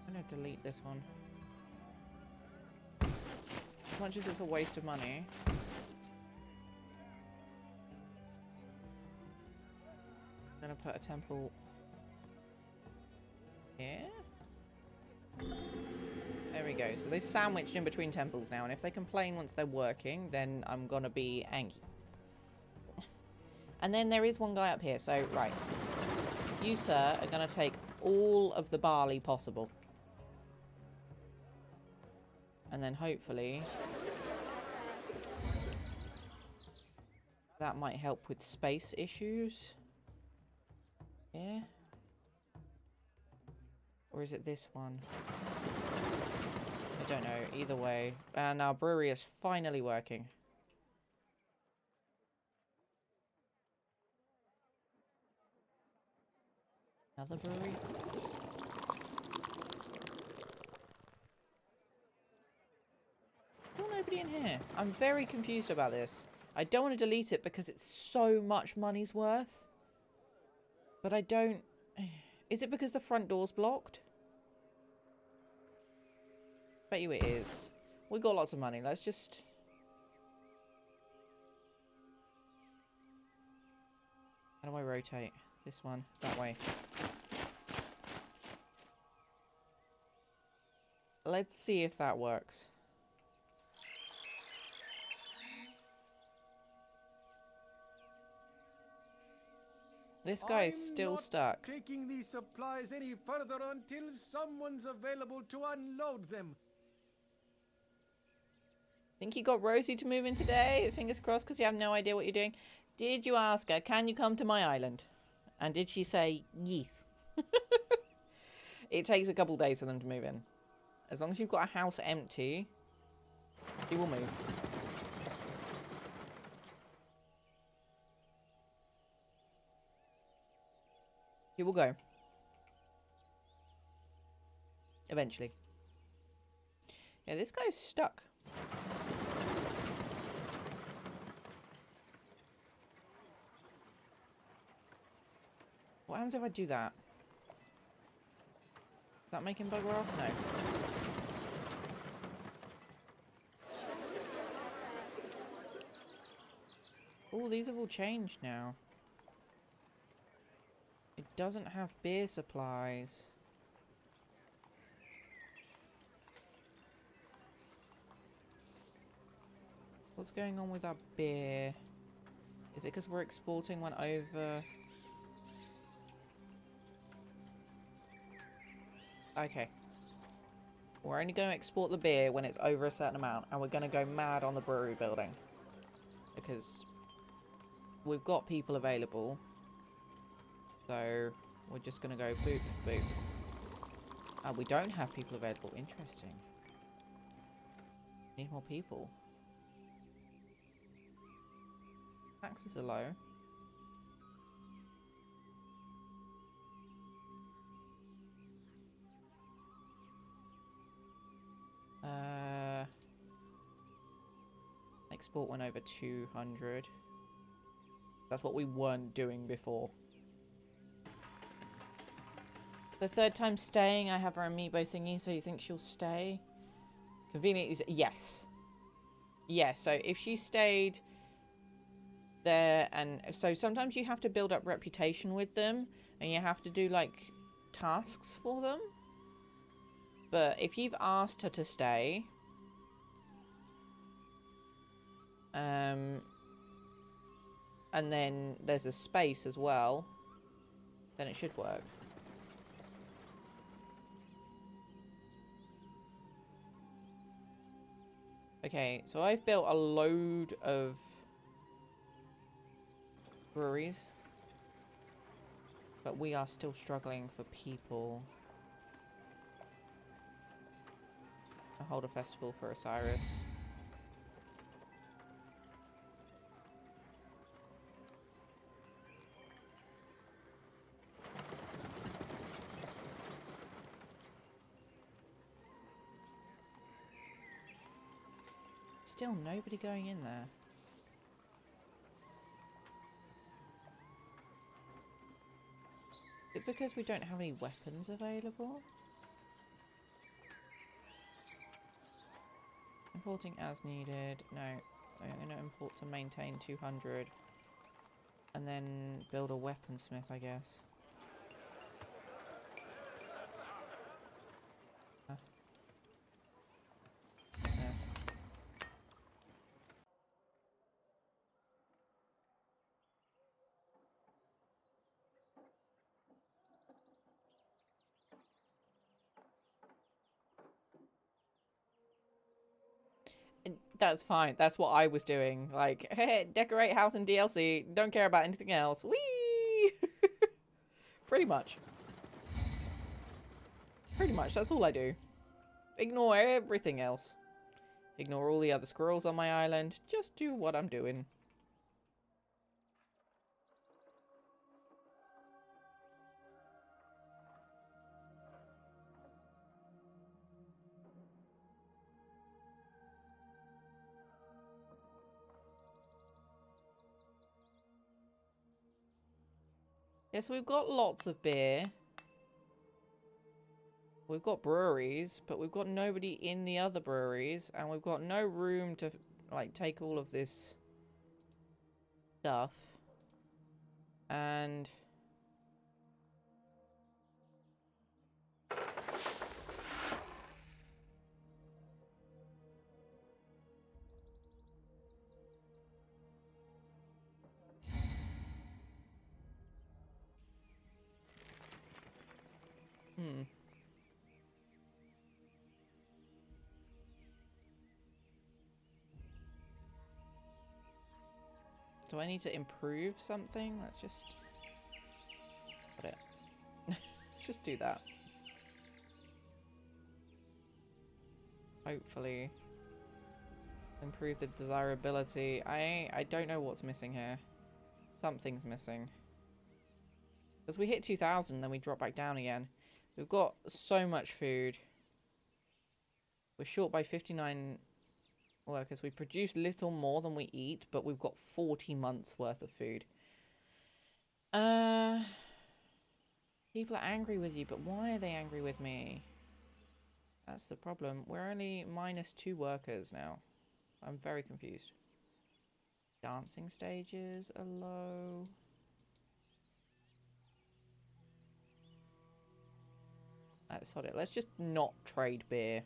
I'm gonna delete this one. As much as it's a waste of money. I'm gonna put a temple here. There we go. So they're sandwiched in between temples now, and if they complain once they're working, then I'm gonna be angry. And then there is one guy up here, so right. You, sir, are gonna take all of the barley possible. And then hopefully that might help with space issues. Yeah? Or is it this one? I don't know. Either way. And our brewery is finally working. Another brewery? Still nobody in here. I'm very confused about this. I don't want to delete it because it's so much money's worth. But I don't... Is it because the front door's blocked? Bet you it is. We got lots of money. Let's just... How do I rotate? This one. That way. Let's see if that works. This guy is still stuck. Taking these supplies any further until someone's available to unload them. Think you got Rosie to move in today? Fingers crossed, because you have no idea what you're doing. Did you ask her, can you come to my island? And did she say yes? It takes a couple days for them to move in. As long as you've got a house empty, she will move. He will go. Eventually. Yeah, this guy's stuck. What happens if I do that? Does that make him bugger off? No. Oh, these have all changed now. It doesn't have beer supplies. What's going on with our beer? Is it because we're exporting one over? Okay. We're only going to export the beer when it's over a certain amount, and we're going to go mad on the brewery building. Because we've got people available. So we're just going to go boop, boop. We don't have people available. Interesting. Need more people. Taxes are low. Export went over 200. That's what we weren't doing before. The third time staying, I have her amiibo thingy, so you think she'll stay? Convenient is yes. Yes, so if she stayed there, and so sometimes you have to build up reputation with them, and you have to do like tasks for them. But if you've asked her to stay, and then there's a space as well, then it should work. Okay, so I've built a load of breweries, but we are still struggling for people. I'll hold a festival for Osiris. Still nobody going in there. Is it because we don't have any weapons available? Importing as needed. No. I'm going to import to maintain 200. And then build a weaponsmith, I guess. Yes. And that's fine. That's what I was doing. Like, hey, decorate house in DLC. Don't care about anything else. Whee! Pretty much. Pretty much. That's all I do. Ignore everything else. Ignore all the other squirrels on my island. Just do what I'm doing. Yes, we've got lots of beer. We've got breweries, but we've got nobody in the other breweries, and we've got no room to, like, take all of this stuff. And do I need to improve something? Let's just put it. Let's just do that. Hopefully improve the desirability. I don't know what's missing here. Something's missing. Because we hit 2,000, then we drop back down again. We've got so much food. We're short by 59 workers. We produce little more than we eat, but we've got 40 months worth of food. People are angry with you, but why are they angry with me? That's the problem. We're only -2 workers now. I'm very confused. Dancing stages are low. Sod it. Let's just not trade beer.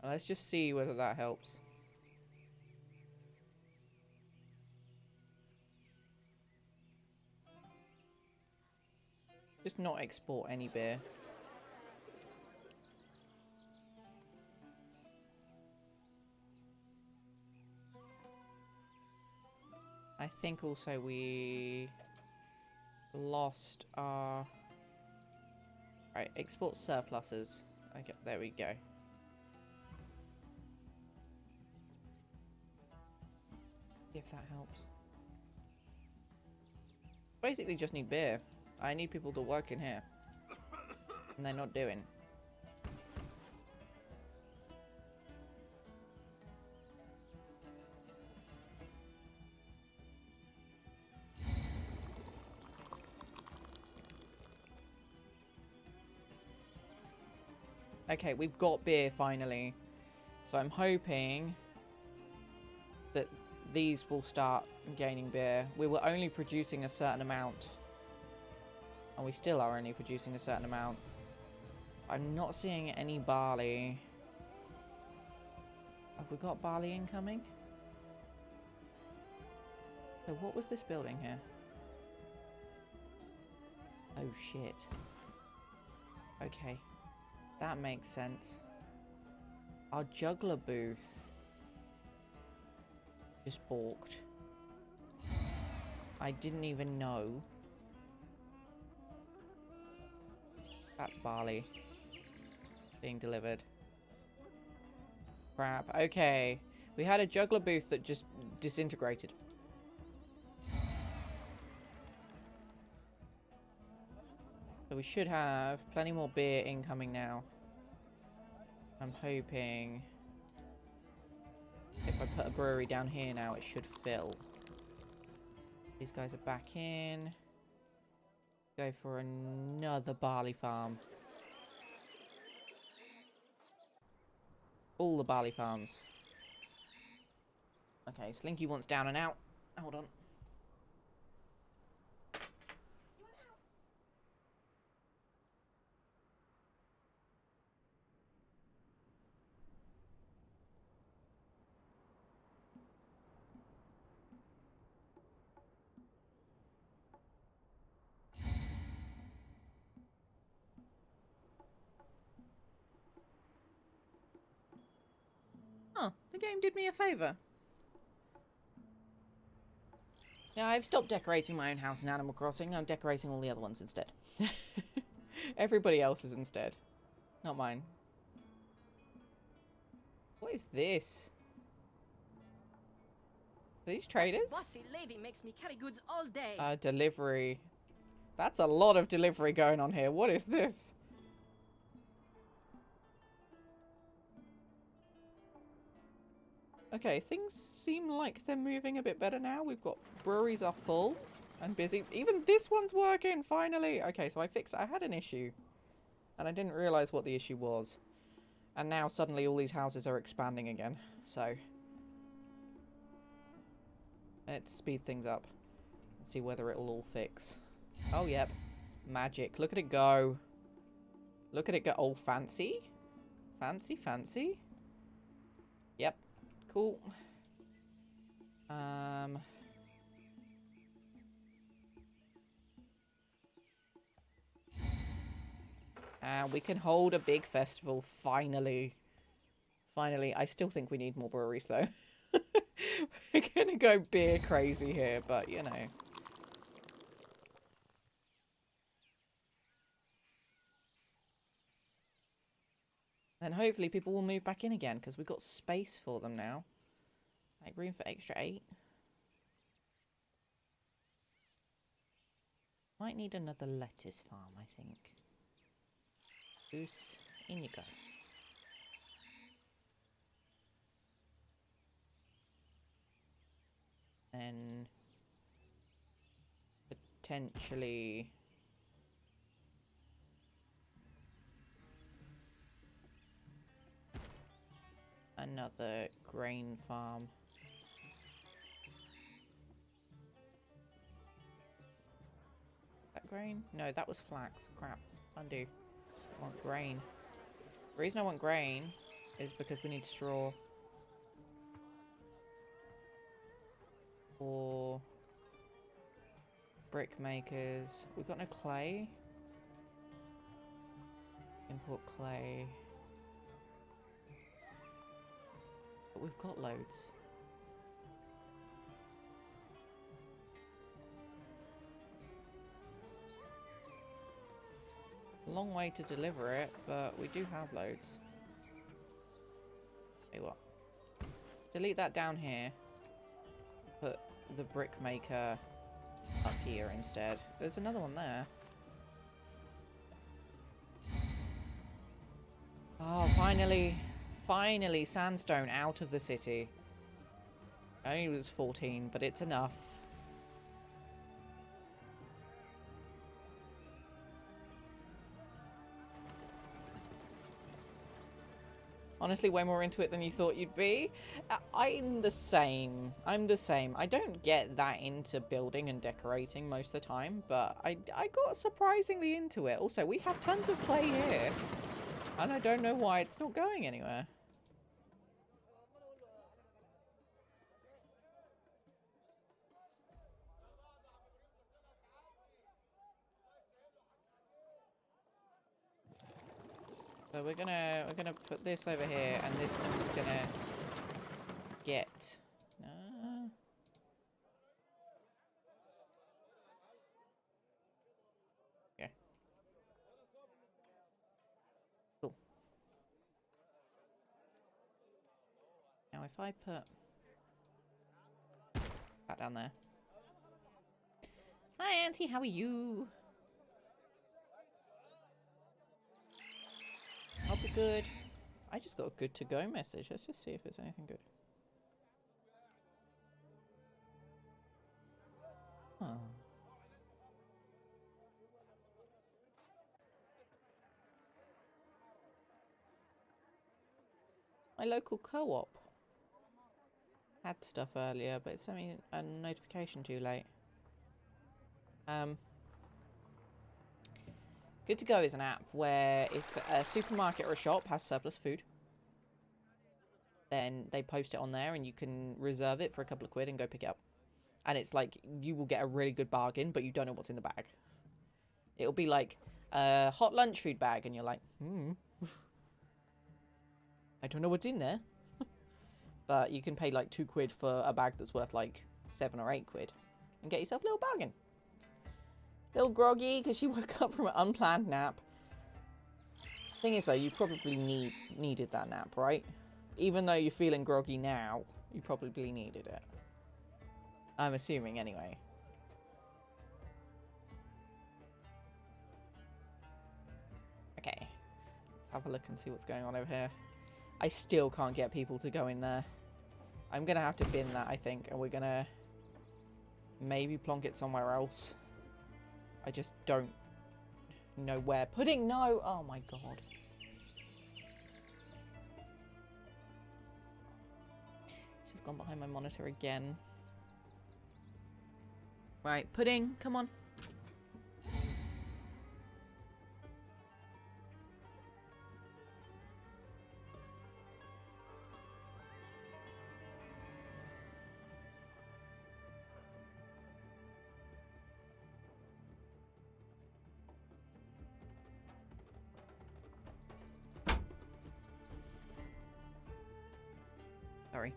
And let's just see whether that helps. Just not export any beer. I think also we lost our... Right, export surpluses. Okay, there we go. If that helps. Basically just need beer. I need people to work in here. And they're not doing. Okay, we've got beer finally. So I'm hoping that these will start gaining beer. We were only producing a certain amount. And we still are only producing a certain amount. I'm not seeing any barley. Have we got barley incoming? So what was this building here? Oh shit. Okay. That makes sense. Our juggler booth just balked. I didn't even know. That's barley being delivered. Crap. Okay. We had a juggler booth that just disintegrated. So we should have plenty more beer incoming now. I'm hoping if I put a brewery down here now, it should fill. These guys are back in. Go for another barley farm. All the barley farms. Okay, Slinky wants down and out. Hold on. Oh, the game did me a favour. Yeah, I've stopped decorating my own house in Animal Crossing. I'm decorating all the other ones instead. Everybody else's instead. Not mine. What is this? Are these traders? Bossy lady makes me carry goods all day. Delivery. That's a lot of delivery going on here. What is this? Okay, things seem like they're moving a bit better now. We've got breweries are full and busy. Even this one's working, finally. Okay, so I had an issue. And I didn't realise what the issue was. And now suddenly all these houses are expanding again. So let's speed things up and see whether it'll all fix. Oh, yep. Magic. Look at it go. Look at it go. Oh, fancy. Fancy, fancy. Yep. Cool. And we can hold a big festival, finally. Finally. I still think we need more breweries, though. We're gonna go beer crazy here, but, you know. And hopefully people will move back in again, because we've got space for them now. Like, room for extra 8. Might need another lettuce farm, I think. Goose, in you go. Then potentially another grain farm. grain? No, that was flax. Crap. Undo. I want grain. The reason I want grain is because we need straw. Or brick makers. We've got no clay. Import clay. But we've got loads. Long way to deliver it, but we do have loads. Tell you what. Let's delete that down here. Put the brick maker up here instead. There's another one there. Oh, finally. Finally, sandstone out of the city. Only was 14, but it's enough. Honestly, way more into it than you thought you'd be. I'm the same. I'm the same. I don't get that into building and decorating most of the time, but I got surprisingly into it. Also, we have tons of clay here, and I don't know why it's not going anywhere. So we're gonna put this over here, and this one's gonna get. Okay. Cool. Now if I put that down there. Hi Auntie, how are you? I'll be good. I just got a good to go message. Let's just see if there's anything good. Oh. My local co-op had stuff earlier, but it sent me a notification too late. Good to Go is an app where if a supermarket or a shop has surplus food, then they post it on there and you can reserve it for a couple of quid and go pick it up. And it's like, you will get a really good bargain, but you don't know what's in the bag. It'll be like a hot lunch food bag and you're like, I don't know what's in there. But you can pay like 2 quid for a bag that's worth like 7 or 8 quid and get yourself a little bargain. Little groggy because she woke up from an unplanned nap. Thing is though, you probably needed that nap, right? Even though you're feeling groggy now, you probably needed it. I'm assuming anyway. Okay. Let's have a look and see what's going on over here. I still can't get people to go in there. I'm going to have to bin that, I think. And we're going to maybe plonk it somewhere else. I just don't know where. Pudding, no! Oh my god. She's gone behind my monitor again. Right, Pudding, come on. Sorry.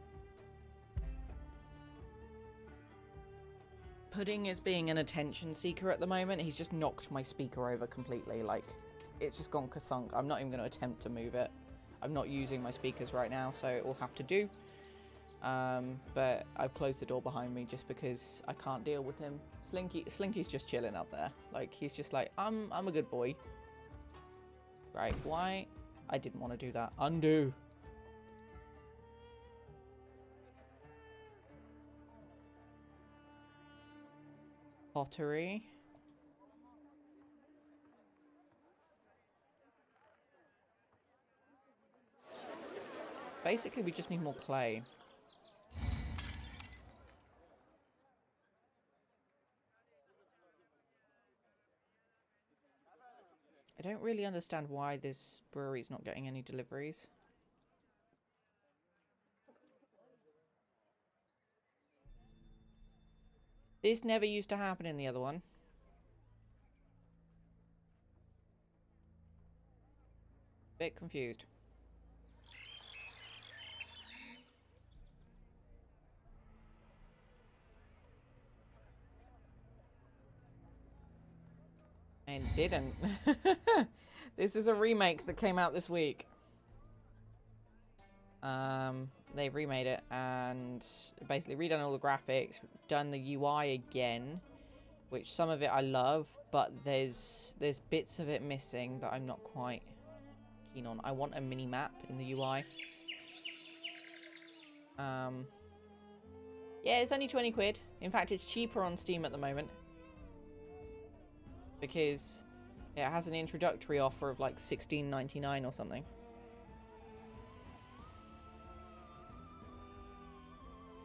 Pudding is being an attention seeker at the moment. He's just knocked my speaker over completely. Like, it's just gone kathunk. I'm not even going to attempt to move it. I'm not using my speakers right now, so it will have to do. But I've closed the door behind me just because I can't deal with him. Slinky's just chilling up there. Like, he's just like, I'm a good boy. Right, why? I didn't want to do that. Undo. Pottery. Basically, we just need more clay. I don't really understand why this brewery's not getting any deliveries. This never used to happen in the other one. Bit confused. And didn't. This is a remake that came out this week. They've remade it and basically redone all the graphics, done the UI again, which some of it I love, but there's bits of it missing that I'm not quite keen on. I want a mini map in the UI. Yeah, it's only 20 quid. In fact, it's cheaper on Steam at the moment. Because it has an introductory offer of like $16.99 or something.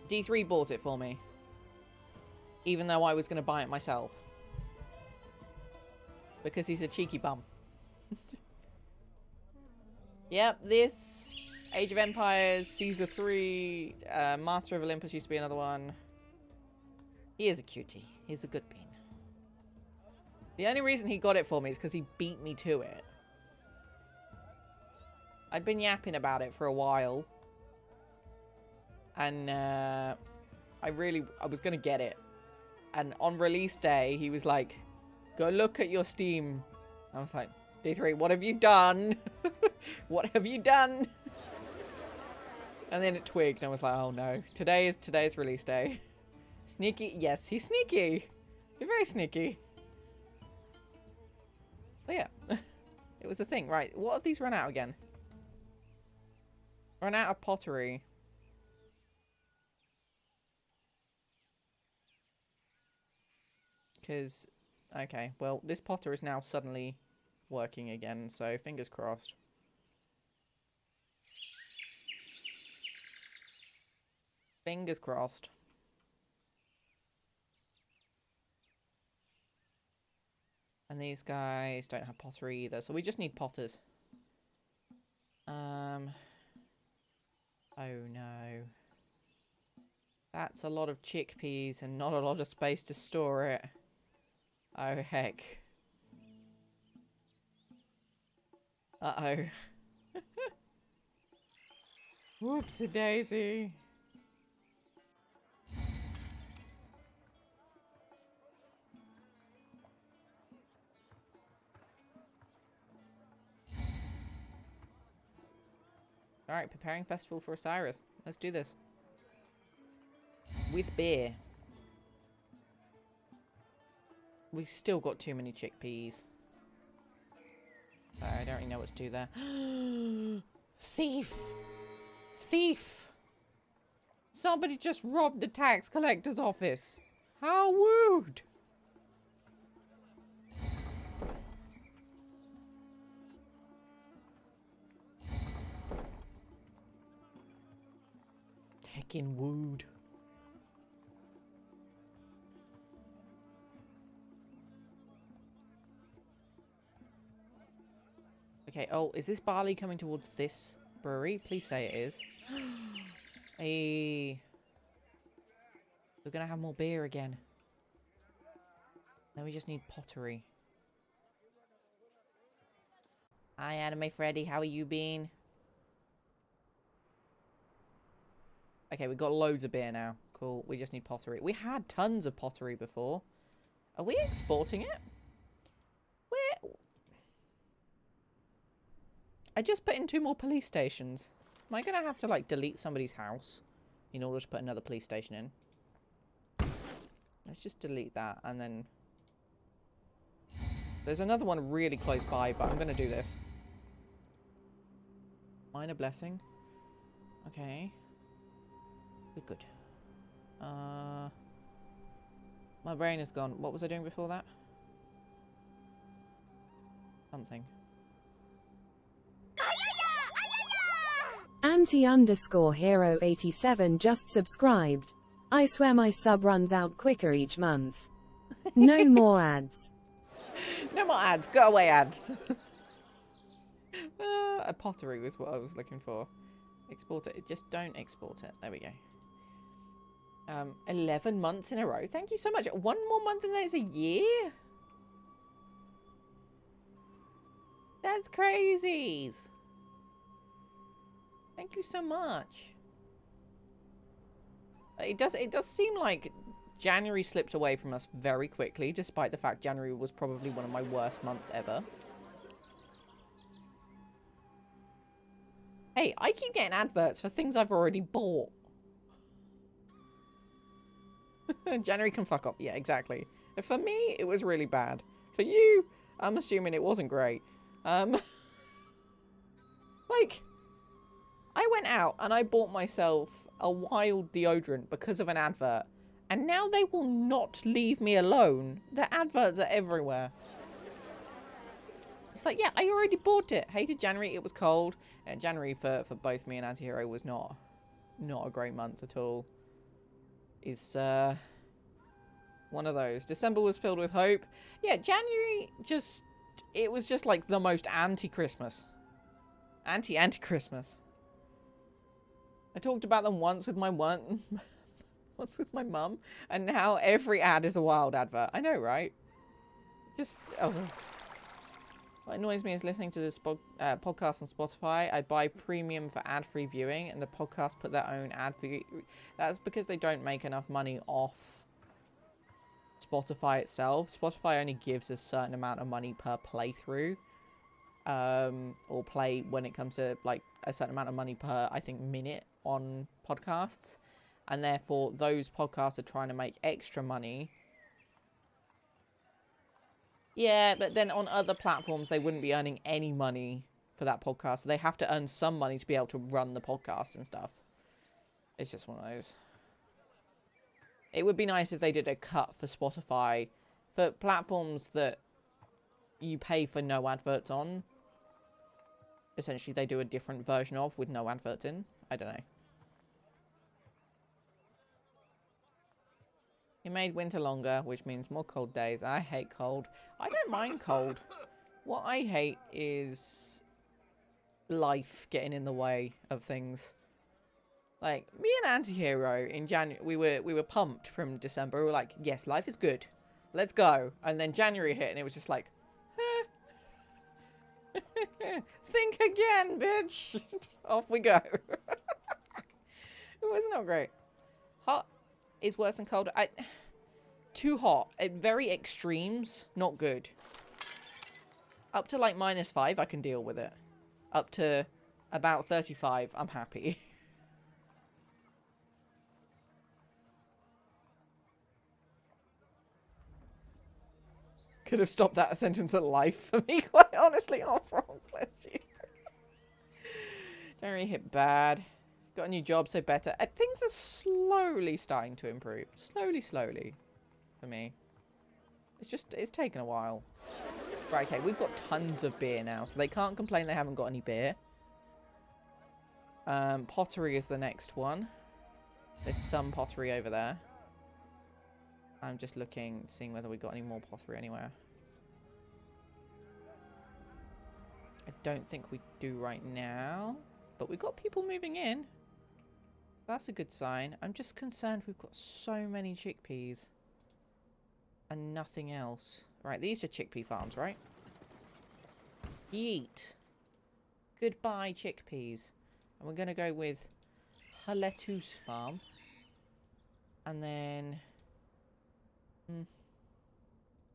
D3 bought it for me. Even though I was going to buy it myself. Because he's a cheeky bum. Yep, this... Age of Empires, Caesar 3, Master of Olympus used to be another one. He is a cutie. He's a good bean. The only reason he got it for me is because he beat me to it. I'd been yapping about it for a while. And I was going to get it. And on release day, he was like, go look at your Steam. I was like, D3, what have you done? What have you done? And then it twigged and I was like, oh no, today's release day. Sneaky, yes, he's sneaky. You're very sneaky. But yeah, it was a thing. Right, what have these run out again? Run out of pottery. Because, okay, well, this potter is now suddenly working again, so fingers crossed. Fingers crossed. And these guys don't have pottery either, so we just need potters. Oh no. That's a lot of chickpeas and not a lot of space to store it. Oh heck. Uh-oh. Whoopsie daisy. Alright, preparing festival for Osiris. Let's do this. With beer. We've still got too many chickpeas. I don't really know what to do there. Thief! Thief! Somebody just robbed the tax collector's office. How rude! Heckin' wooed. Okay, oh, is this barley coming towards this brewery? Please say it is. Hey. We're gonna have more beer again. Then we just need pottery. Hi, Anime Freddy. How are you been? Okay, we've got loads of beer now. Cool. We just need pottery. We had tons of pottery before. Are we exporting it? Where? I just put in 2 more police stations. Am I going to have to, like, delete somebody's house in order to put another police station in? Let's just delete that and then... There's another one really close by, but I'm going to do this. Minor blessing. Okay. Good, good. My brain is gone. What was I doing before that? Something. Anti_hero87 just subscribed. I swear my sub runs out quicker each month. No more ads. No more ads. Go away, ads. A pottery was what I was looking for. Export it. Just don't export it. There we go. 11 months in a row. Thank you so much. One more month and then it's a year? That's crazies. Thank you so much. It does seem like January slipped away from us very quickly, despite the fact January was probably one of my worst months ever. Hey, I keep getting adverts for things I've already bought. January can fuck up. Yeah, exactly. For me, it was really bad. For you, I'm assuming it wasn't great. Like, I went out and I bought myself a wild deodorant because of an advert. And now they will not leave me alone. The adverts are everywhere. It's like, yeah, I already bought it. Hated January. It was cold. And January for both me and Antihero was not a great month at all. It's one of those. December was filled with hope. Yeah, January just... It was just like the most anti-Christmas. Anti-Christmas. I talked about them once with my once with my mum, and now every ad is a wild advert. I know, right? Just oh. What annoys me is listening to this podcast on Spotify. I buy premium for ad-free viewing, and the podcast put their own ad-free. That's because they don't make enough money off Spotify itself. Spotify only gives a certain amount of money per playthrough, or play when it comes to like a certain amount of money per, I think, minute on podcasts, and therefore those podcasts are trying to make extra money. Yeah, but then on other platforms they wouldn't be earning any money for that podcast, so they have to earn some money to be able to run the podcast and stuff. It's just one of those. It would be nice if they did a cut for Spotify for platforms that you pay for no adverts on. Essentially, they do a different version of with no adverts in. I don't know. He made winter longer, which means more cold days. I hate cold. I don't mind cold. What I hate is life getting in the way of things. Like, me and Antihero in January, we were pumped from December. We were like, yes, life is good. Let's go. And then January hit and it was just like, think again, bitch. Off we go. It was not great. Hot is worse than cold. Too hot. Very extremes. Not good. Up to like -5, I can deal with it. Up to about 35, I'm happy. Could have stopped that sentence at life for me, quite honestly. Oh, wrong, bless you. January hit bad. Got a new job, so better. Things are slowly starting to improve. Slowly, for me. It's taken a while. Right, okay, we've got tons of beer now, so they can't complain they haven't got any beer. Pottery is the next one. There's some pottery over there. I'm just looking, seeing whether we got any more pottery anywhere. I don't think we do right now, but we've got people moving in. So that's a good sign. I'm just concerned we've got so many chickpeas and nothing else. Right, these are chickpea farms, right? Yeet. Goodbye, chickpeas. And we're going to go with her lettuce farm. And then...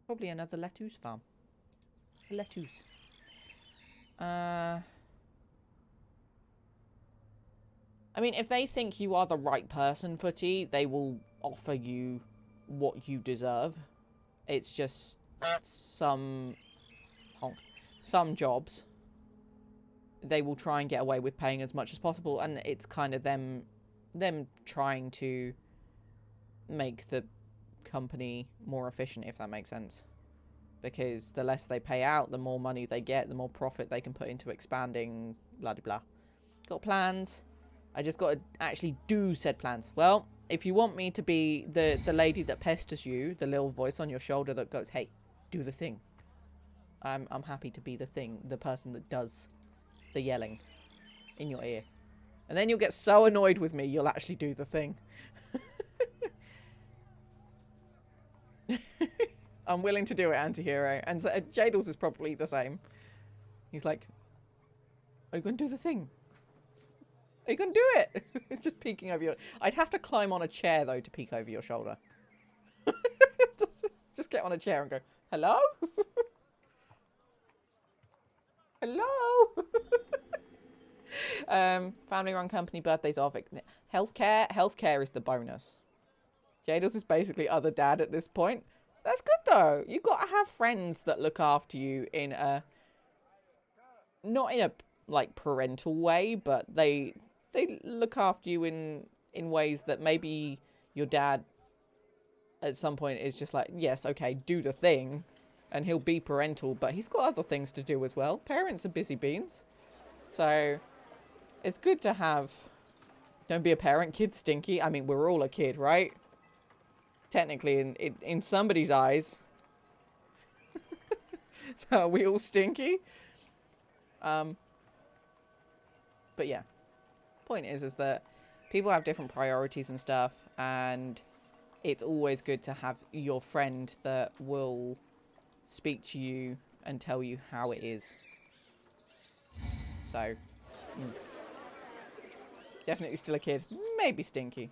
probably another lettuce farm. Lettuce. I mean, if they think you are the right person for tea, they will offer you what you deserve. It's just some jobs they will try and get away with paying as much as possible, and it's kind of them trying to make the company more efficient, if that makes sense, because the less they pay out, the more money they get, the more profit they can put into expanding, blah blah blah. Got plans. I just got to actually do said plans. Well, if you want me to be the lady that pesters you, the little voice on your shoulder that goes, hey, do the thing, I'm happy to be the person that does the yelling in your ear. And then you'll get so annoyed with me, you'll actually do the thing. I'm willing to do it, anti-hero. And so, Jadles is probably the same. He's like, are you going to do the thing? Are you going to do it? Just peeking over your... I'd have to climb on a chair, though, to peek over your shoulder. Just get on a chair and go, hello? Hello? Family-run company, birthdays off. Healthcare is the bonus. Jadles is basically other dad at this point. That's good, though. You got to have friends that look after you in a... Not in a, like, parental way, but they look after you in ways that maybe your dad at some point is just like, yes, okay, do the thing. And he'll be parental, but he's got other things to do as well. Parents are busy beans. So, it's good to have... Don't be a parent, kid's stinky. I mean, we're all a kid, right? Technically, in somebody's eyes. So, are we all stinky? But yeah. Point is that people have different priorities and stuff, and it's always good to have your friend that will speak to you and tell you how it is. So, definitely still a kid. Maybe stinky.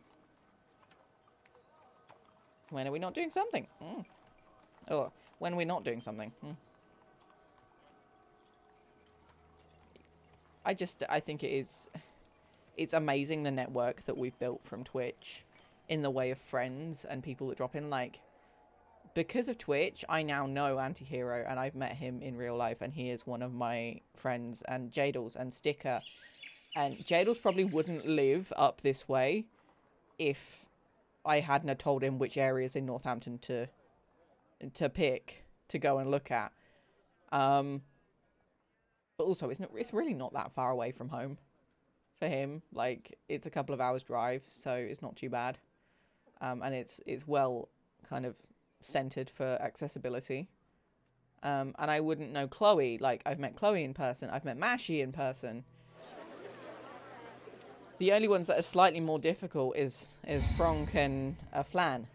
When are we not doing something? Or when we're not doing something. I think it's amazing the network that we've built from Twitch in the way of friends and people that drop in. Like, because of Twitch, I now know Antihero, and I've met him in real life, and he is one of my friends, and Jadles and Sticker. And Jadles probably wouldn't live up this way if I hadn't have told him which areas in Northampton to pick to go and look at. But also, it's really not that far away from home for him. Like, it's a couple of hours drive, so it's not too bad. And it's well kind of centered for accessibility. And I wouldn't know Chloe. Like, I've met Chloe in person. I've met Mashi in person. The only ones that are slightly more difficult is Frank and Flan.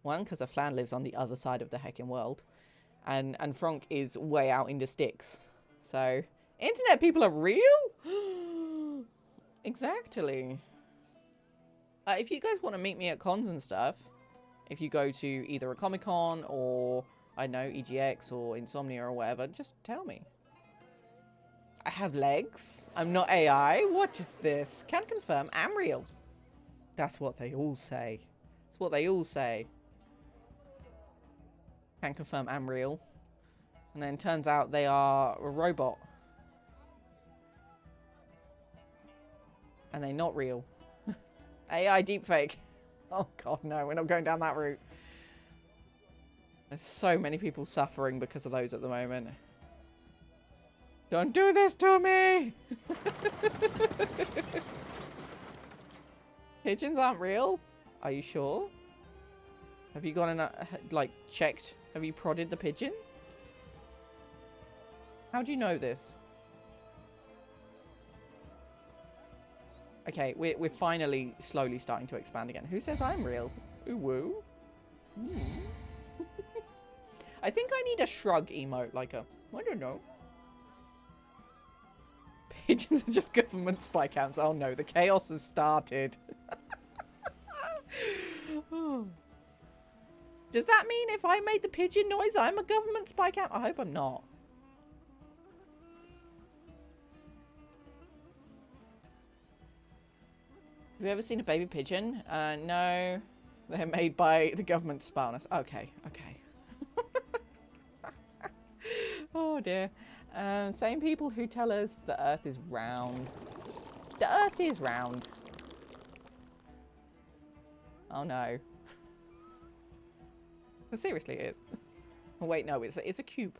One, because Flan lives on the other side of the heckin' world. And Frank is way out in the sticks. So, internet people are real? Exactly. If you guys want to meet me at cons and stuff, if you go to either a Comic-Con or, I don't know, EGX or Insomnia or whatever, just tell me. I have legs. I'm not AI. What is this? Can confirm I'm real. That's what they all say. That's what they all say. Can confirm I'm real. And then turns out they are a robot. And they're not real. AI deepfake. Oh god, no, we're not going down that route. There's so many people suffering because of those at the moment. Don't do this to me! Pigeons aren't real? Are you sure? Have you gone and, like, checked? Have you prodded the pigeon? How do you know this? Okay, we're finally slowly starting to expand again. Who says I'm real? Ooh woo. Ooh. I think I need a shrug emote, like a, I don't know. Pigeons are just government spy camps. Oh no, the chaos has started. Does that mean if I made the pigeon noise, I'm a government spy camp? I hope I'm not. Have you ever seen a baby pigeon? No. They're made by the government to spy on us. Okay, okay. Oh dear. Same people who tell us the earth is round. The earth is round. Oh no. Well, seriously, it is. Oh, wait, no, it's a cube.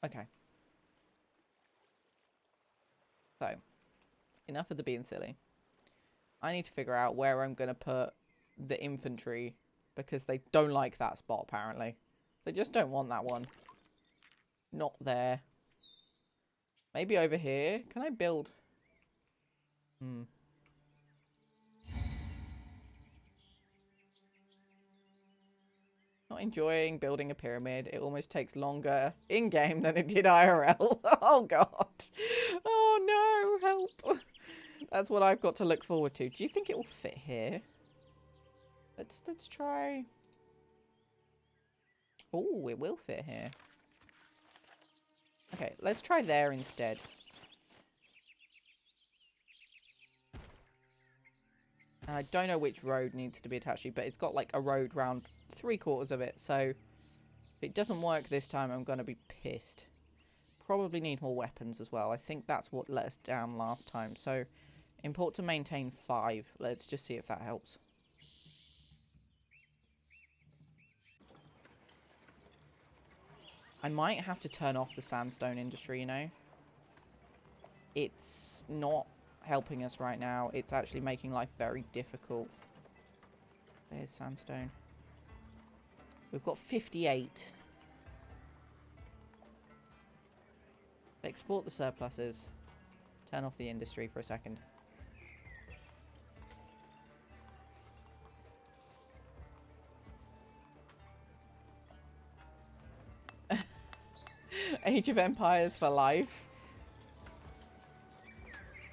Okay. So, enough of the being silly. I need to figure out where I'm going to put the infantry because they don't like that spot, apparently. They just don't want that one. Not there. Maybe over here. Can I build? Not enjoying building a pyramid. It almost takes longer in-game than it did IRL. Oh, God. Oh, no. Help. That's what I've got to look forward to. Do you think it will fit here? Let's try. Oh, it will fit here. Okay, let's try there instead. I don't know which road needs to be attached to, but it's got like a road round 3/4 of it. So if it doesn't work this time, I'm going to be pissed. Probably need more weapons as well. I think that's what let us down last time. So import to maintain 5. Let's just see if that helps. I might have to turn off the sandstone industry, you know. It's not helping us right now. It's actually making life very difficult. There's sandstone. We've got 58. Export the surpluses. Turn off the industry for a second. Age of Empires for life.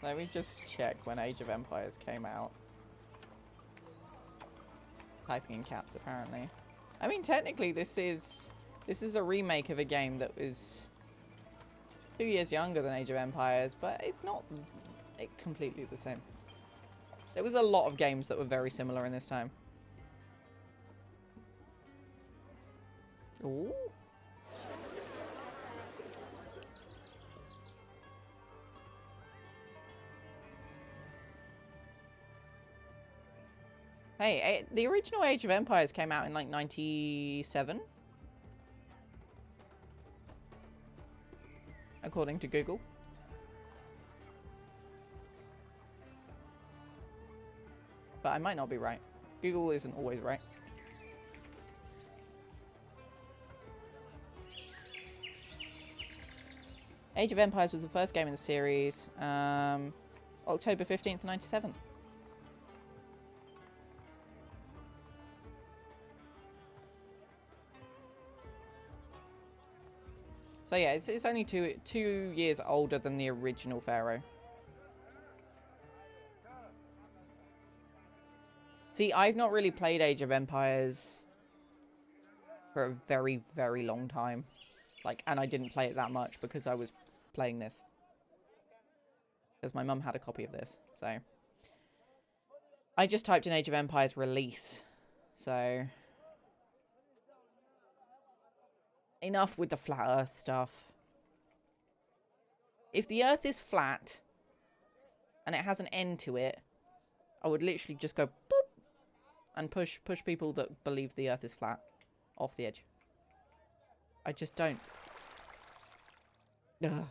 Let me just check when Age of Empires came out. Typing in caps, apparently. I mean, technically, this is a remake of a game that was 2 years younger than Age of Empires, but it's not completely the same. There was a lot of games that were very similar in this time. Ooh. Hey, the original Age of Empires came out in like 97? According to Google. But I might not be right. Google isn't always right. Age of Empires was the first game in the series. October 15th, 97. So yeah, it's only two years older than the original Pharaoh. See, I've not really played Age of Empires for a very, very long time. And I didn't play it that much because I was playing this. Because my mum had a copy of this, so. I just typed in Age of Empires release, so. Enough with the flat earth stuff. If the earth is flat and it has an end to it, I would literally just go boop and push people that believe the earth is flat off the edge. I just don't. Ugh.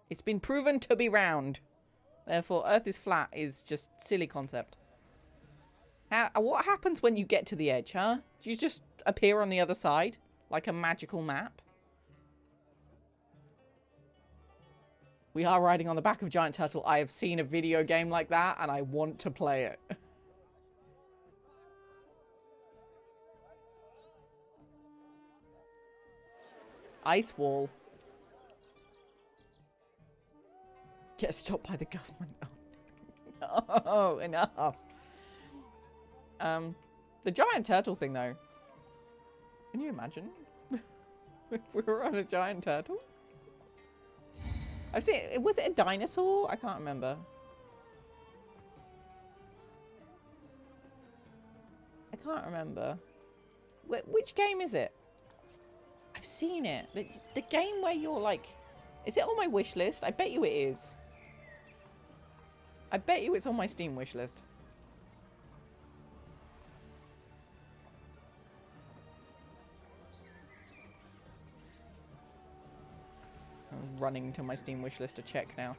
It's been proven to be round. Therefore, earth is flat is just silly concept. What happens when you get to the edge, huh? Do you just appear on the other side? Like a magical map? We are riding on the back of Giant Turtle. I have seen a video game like that, and I want to play it. Ice wall. Get stopped by the government. Oh, no, enough. The Giant Turtle thing, though. Can you imagine? If we were on a giant turtle? I've seen it. Was it a dinosaur? I can't remember. I can't remember. Which game is it? I've seen it. The game where you're like... Is it on my wish list? I bet you it is. I bet you it's on my Steam wish list. I'm running to my Steam wishlist to check now.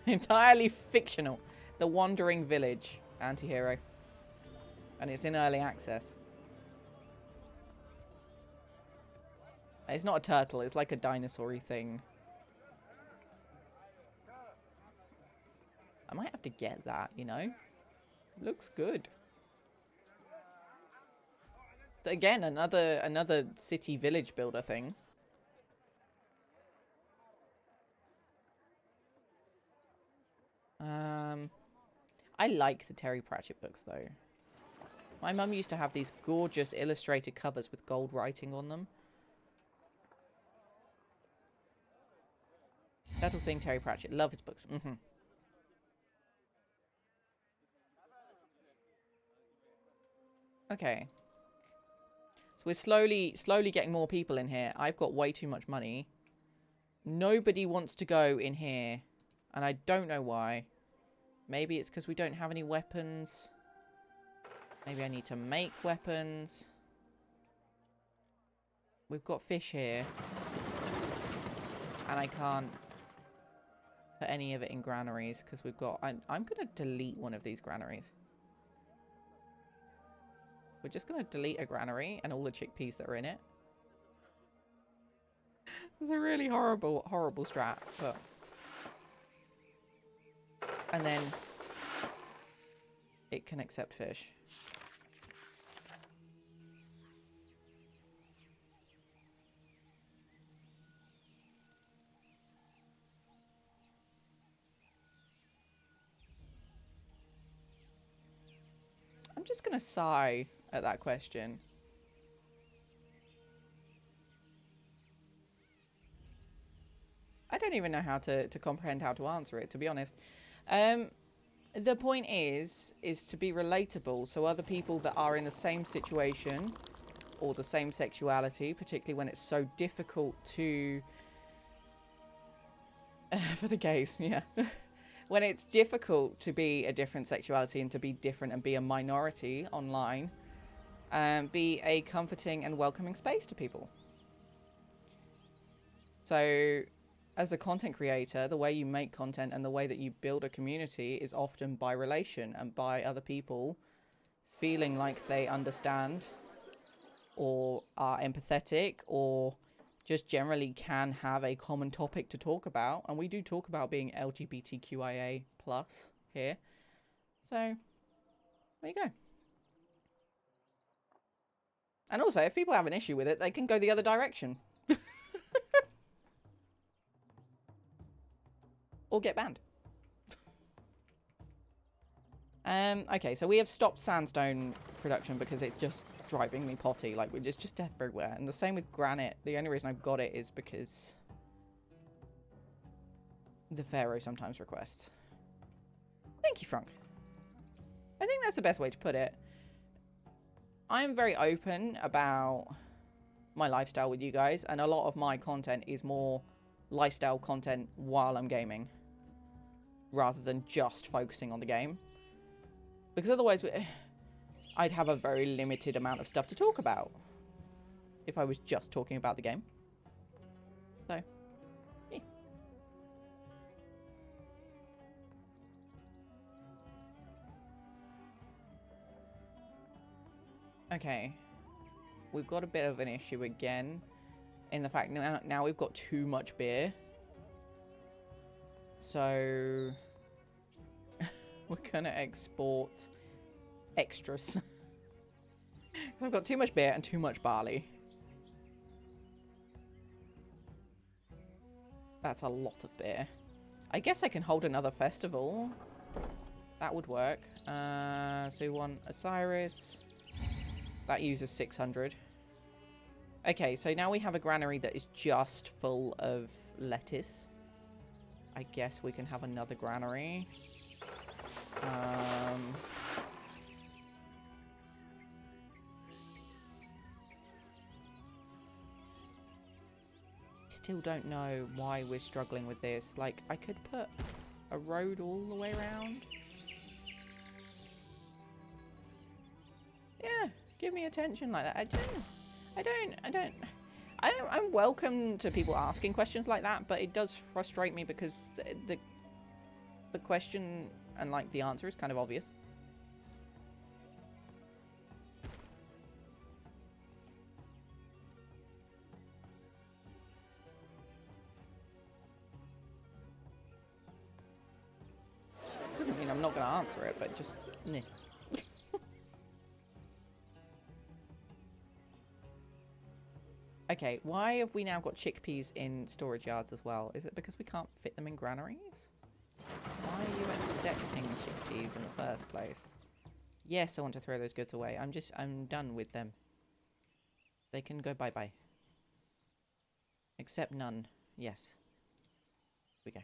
Entirely fictional. The Wandering Village anti-hero. And it's in early access. It's not a turtle, it's like a dinosaur-y thing. I might have to get that, you know? Looks good. Again, another city village builder thing. I like the Terry Pratchett books though. My mum used to have these gorgeous illustrated covers with gold writing on them. That'll thing, Terry Pratchett. Love his books. Okay. So we're slowly getting more people in here. I've got way too much money. Nobody wants to go in here. And I don't know why. Maybe it's because we don't have any weapons. Maybe I need to make weapons. We've got fish here. And I can't put any of it in granaries because we've got... I'm going to delete one of these granaries. We're just going to delete a granary and all the chickpeas that are in it. It's a really horrible strat, but... And then it can accept fish. I'm just going to sigh at that question. I don't even know how to comprehend how to answer it, to be honest. The point is to be relatable, so other people that are in the same situation or the same sexuality, particularly when it's so difficult to... for the gays, yeah. When it's difficult to be a different sexuality and to be different and be a minority online, be a comforting and welcoming space to people. So... as a content creator, the way you make content and the way that you build a community is often by relation and by other people feeling like they understand or are empathetic or just generally can have a common topic to talk about. And we do talk about being LGBTQIA+ here. So, there you go. And also, if people have an issue with it, they can go the other direction. Or get banned. Okay, so we have stopped sandstone production because it's just driving me potty. Like, it's just everywhere. And the same with granite. The only reason I've got it is because the Pharaoh sometimes requests. Thank you, Frank. I think that's the best way to put it. I'm very open about my lifestyle with you guys, and a lot of my content is more lifestyle content while I'm gaming, rather than just focusing on the game. Because otherwise, I'd have a very limited amount of stuff to talk about if I was just talking about the game. So, yeah. Okay. We've got a bit of an issue again in the fact now we've got too much beer. So we're gonna export extras. So I've got too much beer and too much barley. That's a lot of beer. I guess I can hold another festival. That would work. So we want Osiris. That uses 600. Okay, so now we have a granary that is just full of lettuce. I guess we can have another granary. Still don't know why we're struggling with this. Like, I could put a road all the way around. Yeah, give me attention like that. I'm welcome to people asking questions like that, but it does frustrate me because the question and like the answer is kind of obvious. Doesn't mean I'm not going to answer it, but just meh. Okay, why have we now got chickpeas in storage yards as well? Is it because we can't fit them in granaries? Why are you accepting chickpeas in the first place? Yes, I want to throw those goods away. I'm done with them. They can go bye-bye. Accept none. Yes. Here we go.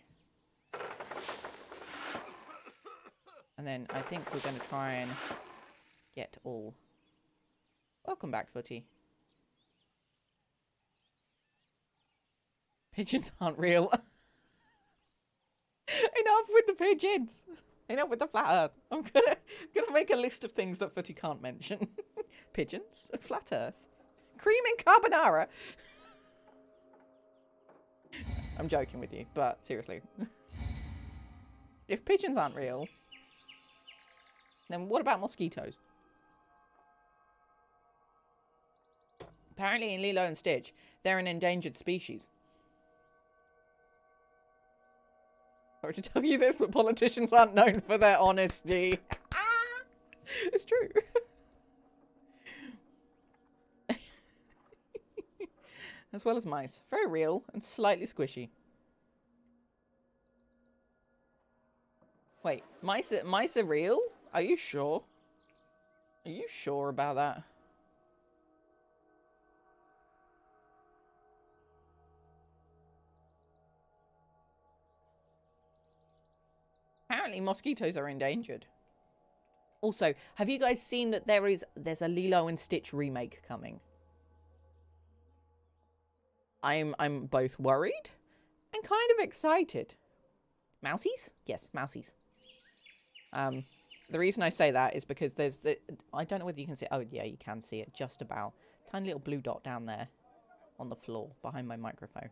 And then I think we're going to try and get all. Welcome back, Footy. Pigeons aren't real. Enough with the pigeons. Enough with the flat earth. I'm gonna make a list of things that Footy can't mention. Pigeons, flat earth, cream and carbonara. I'm joking with you, but seriously. If pigeons aren't real, then what about mosquitoes? Apparently in Lilo and Stitch, they're an endangered species. Sorry to tell you this, but politicians aren't known for their honesty. It's true. As well as mice. Very real and slightly squishy. Wait, mice are real? Are you sure? Are you sure about that? Apparently mosquitoes are endangered. Also, have you guys seen that there's a Lilo and Stitch remake coming? I'm both worried and kind of excited. Mousies? Yes, mousies. The reason I say that is because there's I don't know whether you can see it. Oh yeah, you can see it just about. Tiny little blue dot down there on the floor behind my microphone.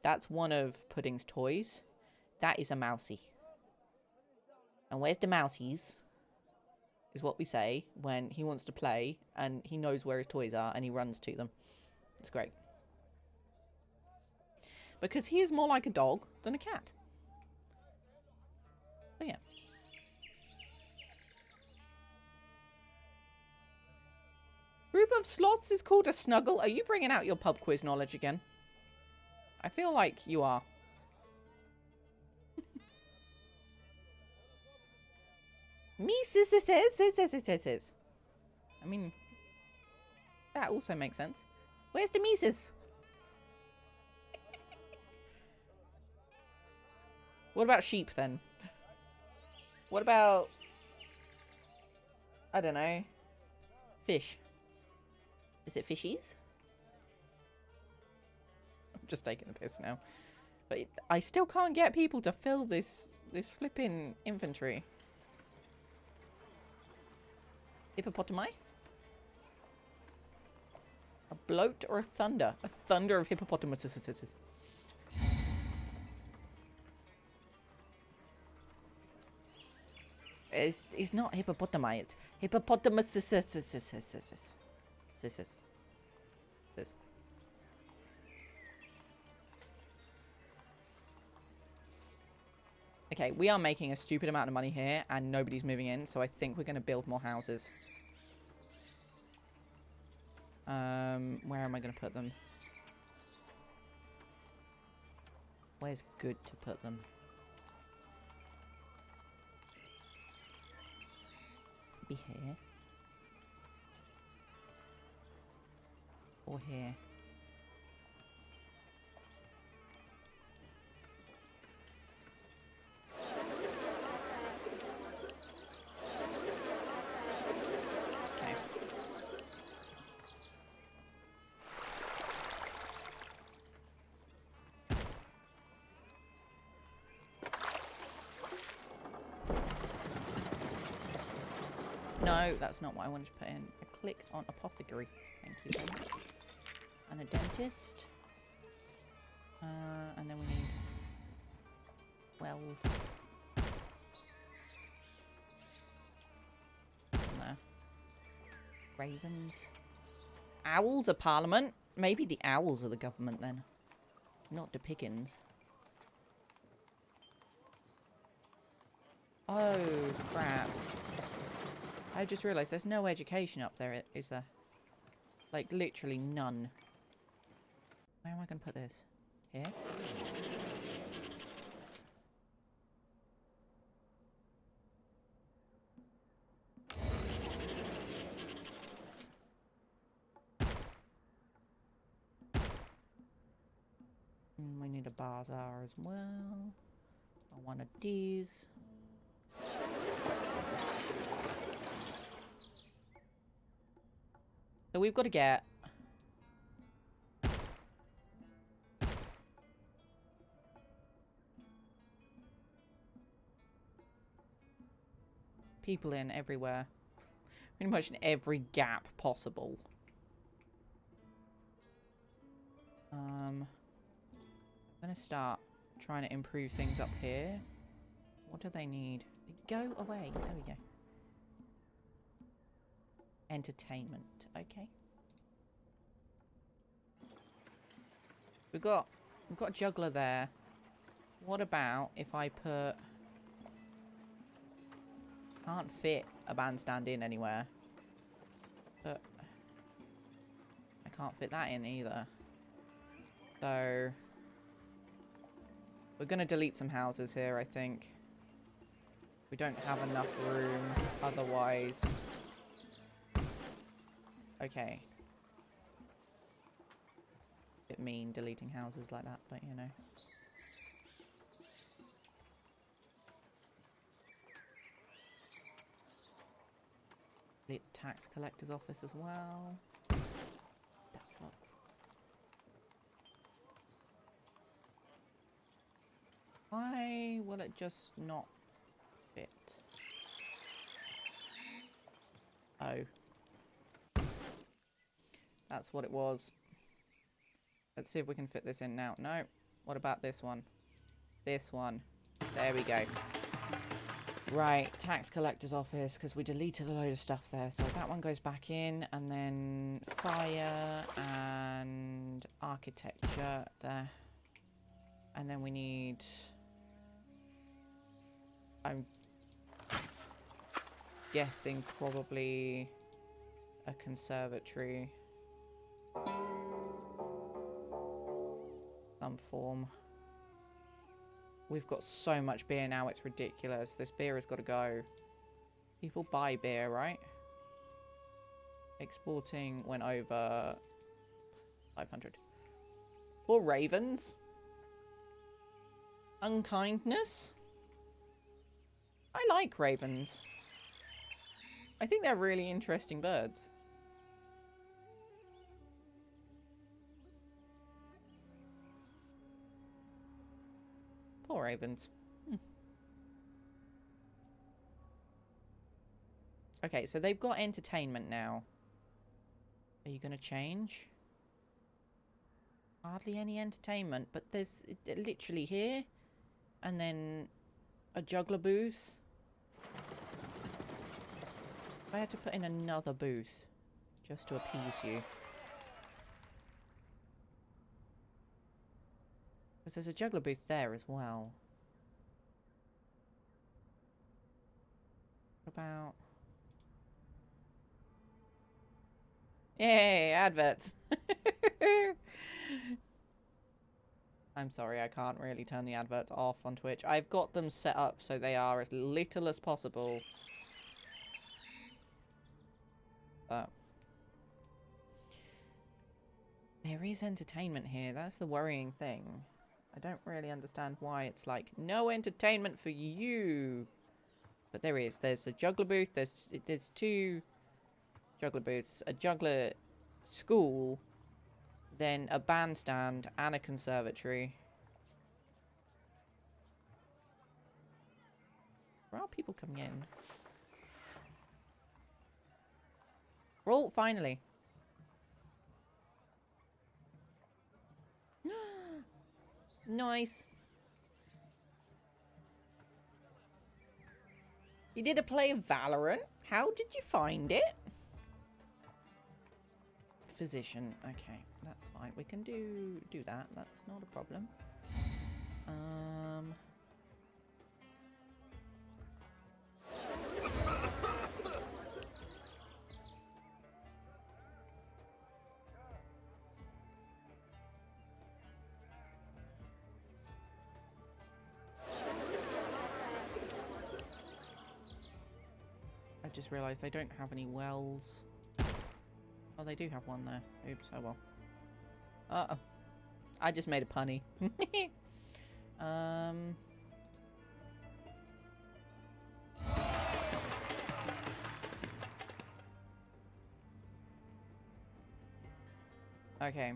That's one of Pudding's toys. That is a mousie. And where's the mousies? Is what we say when he wants to play and he knows where his toys are and he runs to them. It's great. Because he is more like a dog than a cat. So yeah. Group of sloths is called a snuggle. Are you bringing out your pub quiz knowledge again? I feel like you are. Mises. I mean, that also makes sense. Where's the Mises? What about sheep then? What about, I don't know, fish? Is it fishies? I'm just taking the piss now. But I still can't get people to fill this flipping inventory. Hippopotami? A bloat or a thunder? A thunder of hippopotamuses. It's not hippopotami, it's hippopotamuses. Okay, we are making a stupid amount of money here and nobody's moving in, so I think we're going to build more houses. Where am I going to put them? Where's good to put them? Be here. Or here. Okay. No, that's not what I wanted to put in. I clicked on apothecary. Thank you very much. And a dentist. And then we need wells. Ravens. Owls are parliament? Maybe the owls are the government then. Not the pickens. Oh, crap. I just realised there's no education up there, is there? Like, literally none. Where am I going to put this? Here? We need a bazaar as well. I want of these. So we've got to get people in everywhere. Pretty much in every gap possible. I'm going to start trying to improve things up here. What do they need? Go away. There we go. Entertainment. Okay. We've got a juggler there. What about if I put... Can't fit a bandstand in anywhere. But I can't fit that in either. So we're going to delete some houses here, I think. We don't have enough room otherwise. Okay. Bit mean deleting houses like that, but you know. Delete the tax collector's office as well. That sucks. Why will it just not fit? Oh. That's what it was. Let's see if we can fit this in now. No. What about this one? This one. There we go. Right. Tax collector's office, because we deleted a load of stuff there. So that one goes back in. And then fire and architecture there. And then we need... I'm guessing probably a conservatory. Some form. We've got so much beer now, it's ridiculous. This beer has got to go. People buy beer, right? Exporting went over 500. Poor ravens. Unkindness. I like ravens. I think they're really interesting birds. Poor ravens. Okay, so they've got entertainment now. Are you going to change? Hardly any entertainment, but there's literally here. And then a juggler booth. If I had to put in another booth just to appease you. Because there's a juggler booth there as well. What about... Yay, adverts! I'm sorry, I can't really turn the adverts off on Twitch. I've got them set up so they are as little as possible. But there is entertainment here. That's the worrying thing. I don't really understand why it's like, no entertainment for you. But there is. There's a juggler booth. There's two juggler booths. A juggler school. Then a bandstand and a conservatory. Where are people coming in? Roll, finally. Nice. You did a play of Valorant? How did you find it? physician. Okay, that's fine. We can do that. That's not a problem. I just realised they don't have any wells. Oh, they do have one there. Oops, oh well. Uh-oh. I just made a punny. Okay.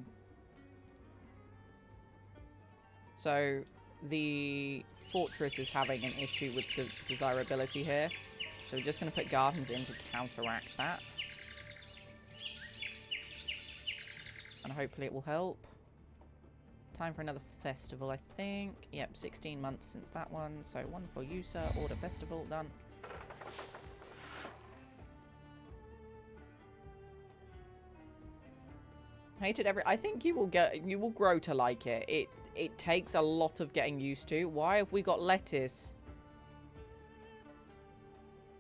So, the fortress is having an issue with the desirability here. So we're just going to put gardens in to counteract that. And hopefully it will help. Time for another festival, I think. Yep, 16 months since that one. So one for you, sir. Order festival, done. Hated every... I think you will grow to like it. It takes a lot of getting used to. Why have we got lettuce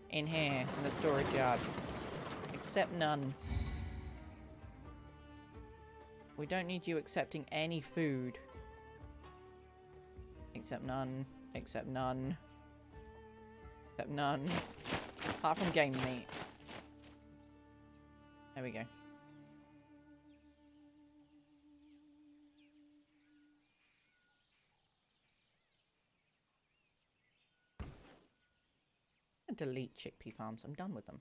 in here in the storage yard? Accept none. We don't need you accepting any food. Accept none. Accept none. Accept none. Apart from game meat. There we go. Delete chickpea farms. I'm done with them.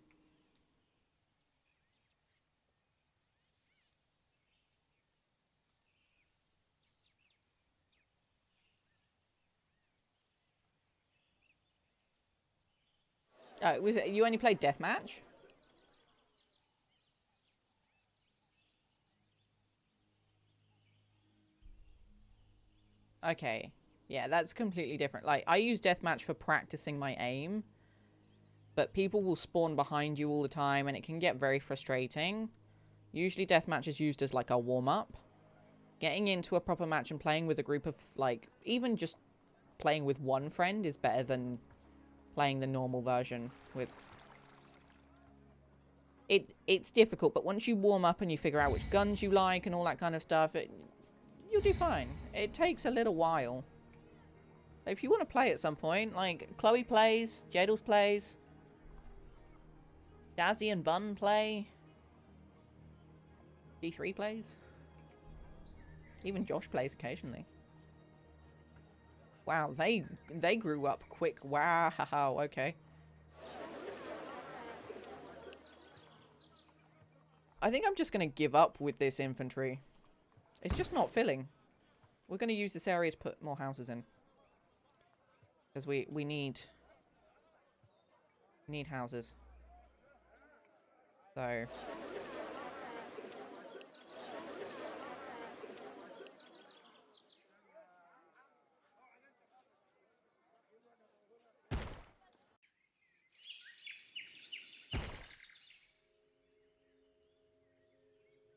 Was it you only played deathmatch? Okay. Yeah, that's completely different. Like, I use deathmatch for practicing my aim. But people will spawn behind you all the time, and it can get very frustrating. Usually deathmatch is used as, like, a warm-up. Getting into a proper match and playing with a group of, like, even just playing with one friend is better than playing the normal version with... It's difficult, but once you warm up and you figure out which guns you like and all that kind of stuff, you'll do fine. It takes a little while. If you want to play at some point, like, Chloe plays, Jadles plays, Jazzy and Bun play, D3 plays, even Josh plays occasionally. Wow, they grew up quick. Wow, okay. I think I'm just going to give up with this infantry. It's just not filling. We're going to use this area to put more houses in. Because we need houses. So...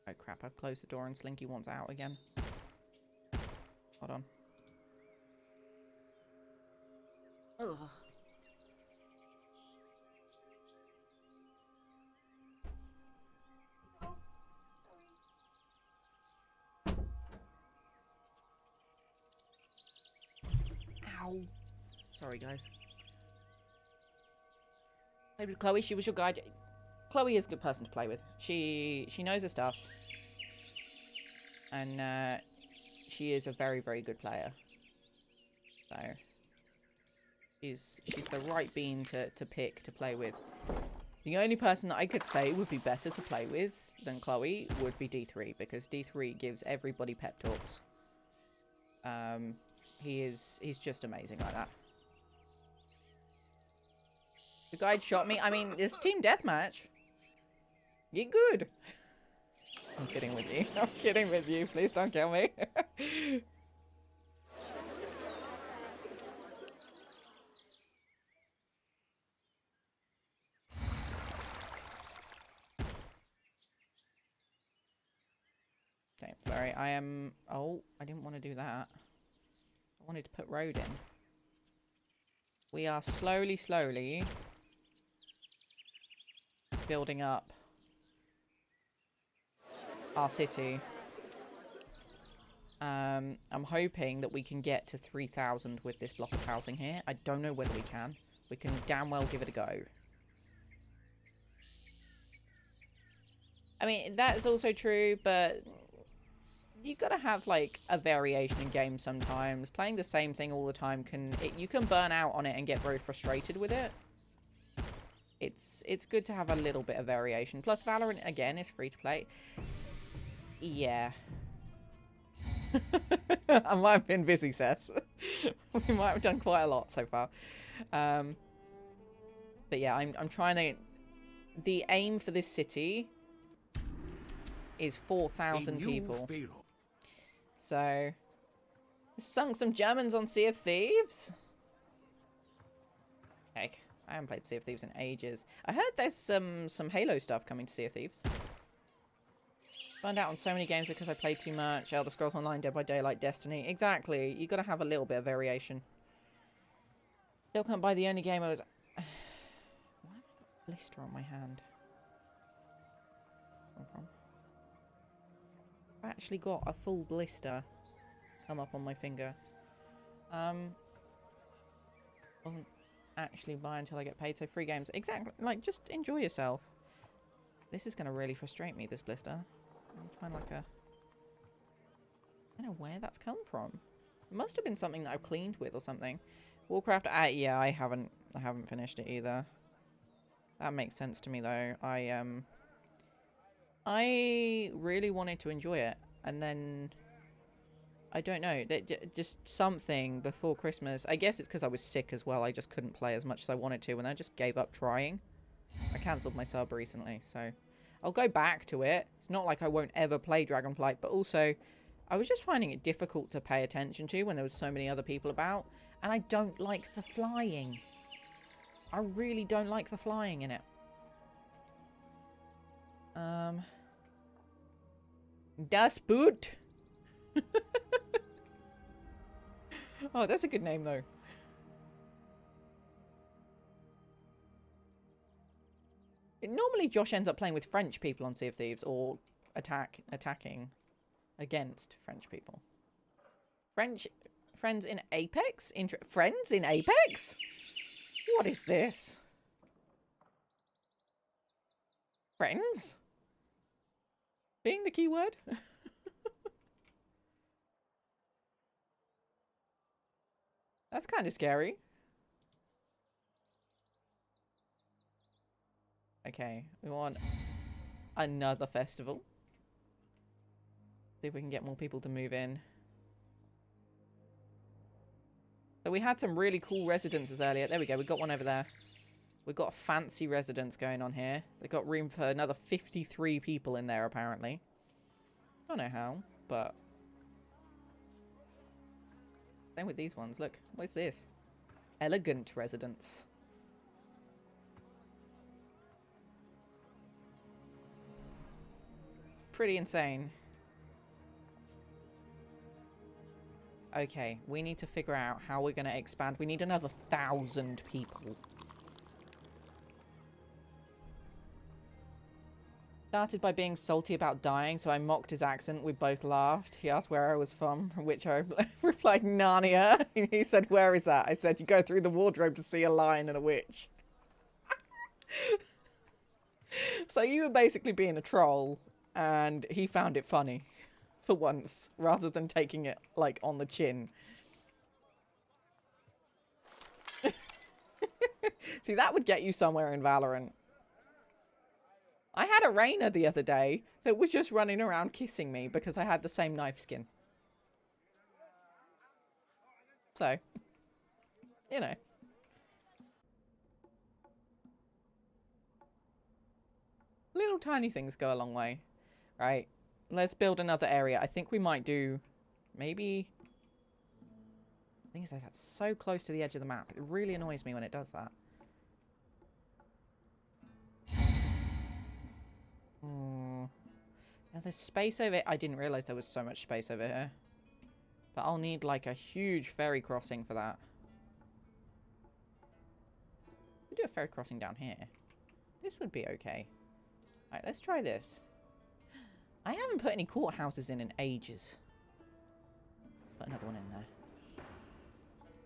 Oh crap, I've closed the door and Slinky wants out again. Hold on. Ugh. Ow. Sorry, guys. Play with Chloe, she was your guide. Chloe is a good person to play with. She knows her stuff. And she is a very, very good player. So she's the right bean to pick to play with. The only person that I could say would be better to play with than Chloe would be D3, because D3 gives everybody pep talks. He's just amazing like that. The guide shot me. I mean, it's team deathmatch. Get good. I'm kidding with you. I'm kidding with you. Please don't kill me. Okay, sorry. I am... Oh, I didn't want to do that. I wanted to put road in. We are slowly building up our city. I'm hoping that we can get to 3,000 with this block of housing here. I don't know whether we can. We can damn well give it a go. I mean, that's also true, but you gotta have, like, a variation in games sometimes. Playing the same thing all the time you can burn out on it and get very frustrated with it. It's good to have a little bit of variation. Plus, Valorant, again, is free to play. Yeah. I might have been busy, Seth. We might have done quite a lot so far. But yeah, I'm trying to... The aim for this city is 4,000 people. So, sunk some Germans on Sea of Thieves. Heck, I haven't played Sea of Thieves in ages. I heard there's some Halo stuff coming to Sea of Thieves. Burned out on so many games because I played too much. Elder Scrolls Online, Dead by Daylight, Destiny. Exactly. You got to have a little bit of variation. Still can't buy the only game I was... Why have I got a blister on my hand? I actually got a full blister come up on my finger. Wasn't actually buy until I get paid, so free games. Exactly. Like, just enjoy yourself. This is going to really frustrate me, this blister. I'll find like a... I don't know where that's come from. It must have been something that I've cleaned with or something. Warcraft, yeah, I haven't finished it either. That makes sense to me though. I really wanted to enjoy it, and then I don't know, just something before Christmas. I guess it's because I was sick as well. I just couldn't play as much as I wanted to, and I just gave up trying. I cancelled my sub recently, so I'll go back to it. It's not like I won't ever play Dragonflight, but also I was just finding it difficult to pay attention to when there was so many other people about, and I don't like the flying. I really don't like the flying in it. Das Boot. Oh, that's a good name though. Normally Josh ends up playing with French people on Sea of Thieves, or attacking against French people. Friends in Apex? Friends in Apex? What is this? Friends? Being the key word? That's kind of scary. Okay, we want another festival. See if we can get more people to move in. So we had some really cool residences earlier. There we go, we got one over there. We've got a fancy residence going on here. They've got room for another 53 people in there, apparently. Don't know how, but... Same with these ones. Look, what's this? Elegant residence. Pretty insane. Okay, we need to figure out how we're going to expand. We need another 1,000 people. Started by being salty about dying, so I mocked his accent. We both laughed. He asked where I was from, which I replied, Narnia. He said, where is that? I said, you go through the wardrobe to see a lion and a witch. So you were basically being a troll, and he found it funny for once, rather than taking it, like, on the chin. See, that would get you somewhere in Valorant. I had a Reyna the other day that was just running around kissing me because I had the same knife skin. So, you know. Little tiny things go a long way. Right, let's build another area. I think we might do, maybe... The thing is, that's so close to the edge of the map. It really annoys me when it does that. Now, there's space over... I didn't realise there was so much space over here. But I'll need, like, a huge ferry crossing for that. We do a ferry crossing down here. This would be okay. Alright, let's try this. I haven't put any courthouses in ages. Put another one in there.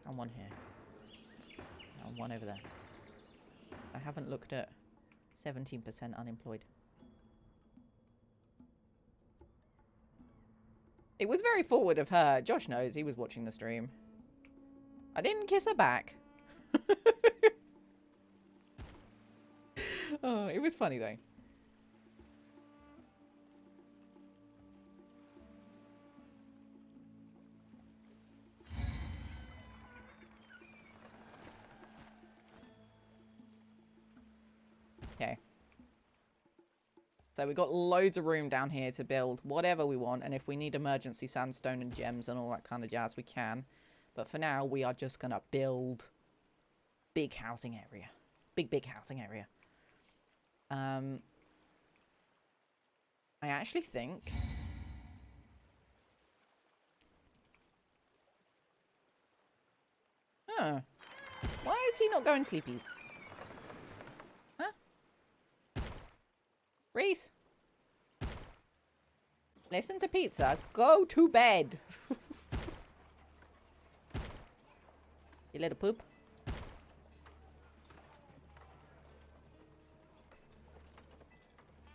And one here. And one over there. I haven't looked at 17% unemployed. It was very forward of her. Josh knows. He was watching the stream. I didn't kiss her back. Oh, it was funny though. Okay. So we've got loads of room down here to build whatever we want. And if we need emergency sandstone and gems and all that kind of jazz, we can. But for now, we are just going to build big housing area. Big housing area. I actually think... Huh. Why is he not going sleepies? Huh? Reese? Listen to pizza. Go to bed. You little poop.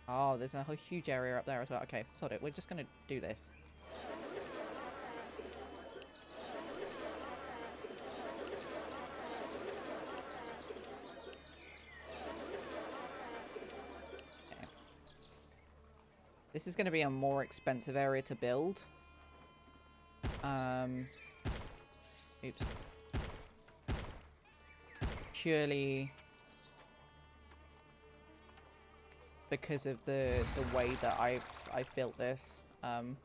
Oh, there's a whole huge area up there as well. Okay, sod it. We're just going to do this. Okay. This is going to be a more expensive area to build. Oops. Purely... because of the way that I've built this, and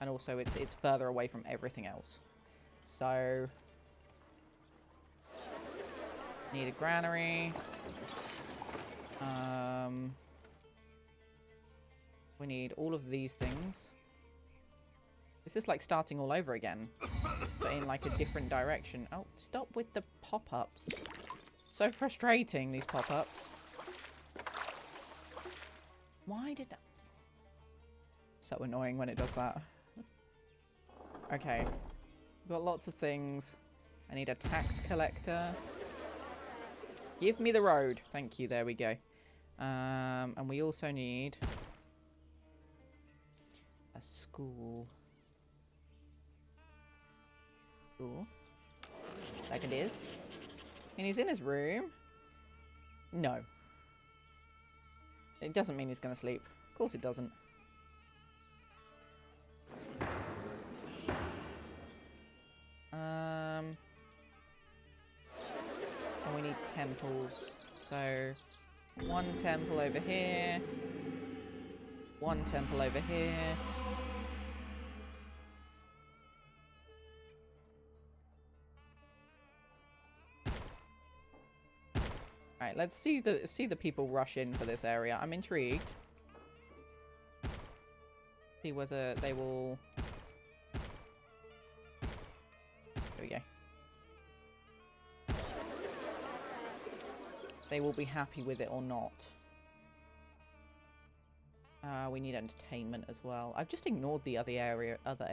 also it's further away from everything else. So need a granary. We need all of these things. This is like starting all over again, but in like a different direction. Oh, stop with the pop-ups. So frustrating, these pop-ups. Why did that... So annoying when it does that. Okay. We've got lots of things. I need a tax collector. Give me the road. Thank you. There we go. And we also need... a school. School. Like it is. And he's in his room. No. It doesn't mean he's going to sleep. Of course it doesn't. And we need temples. So, one temple over here. One temple over here. Alright, let's see the people rush in for this area. I'm intrigued. See whether they will... There we go. They will be happy with it or not. We need entertainment as well. I've just ignored the other area of the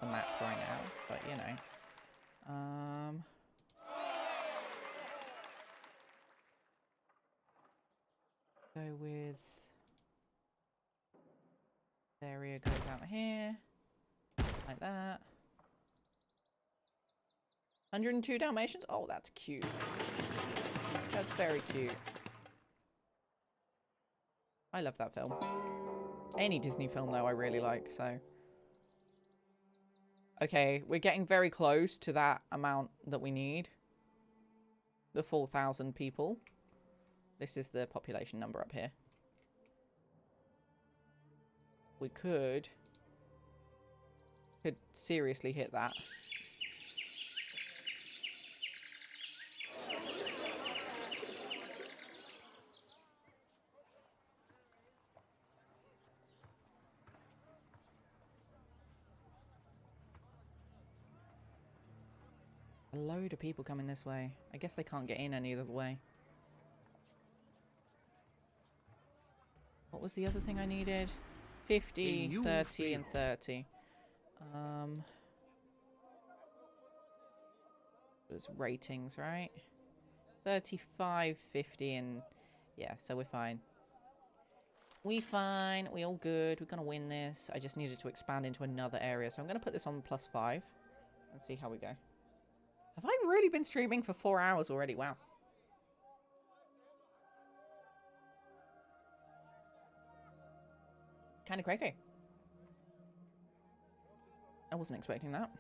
map right now, but you know. Go with... The area goes out here. Like that. 102 Dalmatians? Oh, that's cute. That's very cute. I love that film. Any Disney film, though, I really like, so... Okay, we're getting very close to that amount that we need. The 4,000 people. This is the population number up here. We could seriously hit that. A load of people coming this way. I guess they can't get in any other way. What was the other thing I needed? 50, 30, and 30. It was ratings, right? 35, 50, and... yeah, so we're fine. We fine. We all good. We're going to win this. I just needed to expand into another area. So I'm going to put this on +5 and see how we go. Have I really been streaming for 4 hours already? Wow. Kind of crazy. I wasn't expecting that.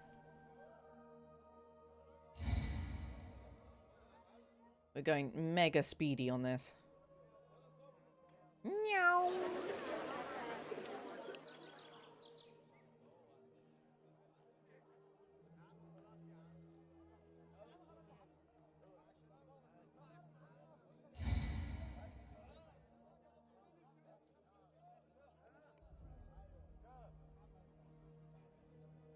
We're going mega speedy on this. Meow.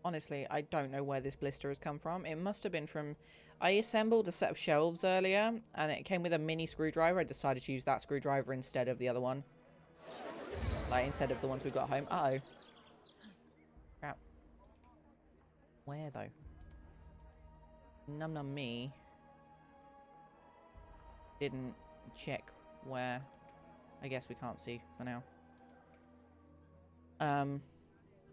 Honestly, I don't know where this blister has come from. It must have been from... I assembled a set of shelves earlier, and it came with a mini screwdriver. I decided to use that screwdriver instead of the other one. Like, instead of the ones we got home. Uh-oh. Crap. Where, though? Num num me. Didn't check where. I guess we can't see for now.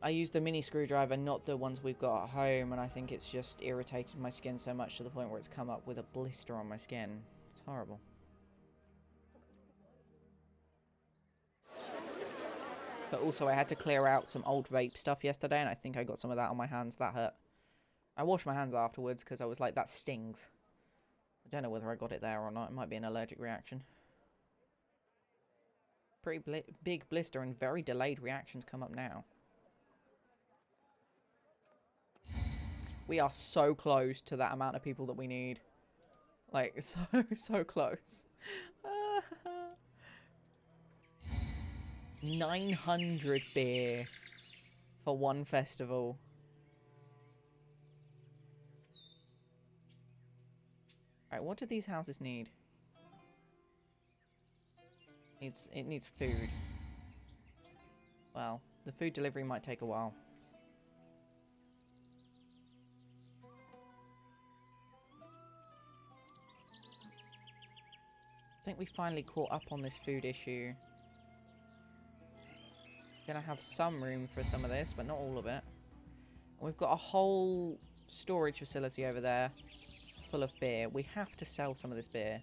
I used the mini screwdriver, not the ones we've got at home, and I think it's just irritated my skin so much to the point where it's come up with a blister on my skin. It's horrible. But also I had to clear out some old vape stuff yesterday, and I think I got some of that on my hands. That hurt. I washed my hands afterwards because I was like, that stings. I don't know whether I got it there or not. It might be an allergic reaction. Pretty big blister and very delayed reactions come up now. We are so close to that amount of people that we need. Like, so close. 900 beer for one festival. Alright, what do these houses need? It needs food. Well, the food delivery might take a while. I think we finally caught up on this food issue. Gonna have some room for some of this, but not all of it. And we've got a whole storage facility over there full of beer. We have to sell some of this beer.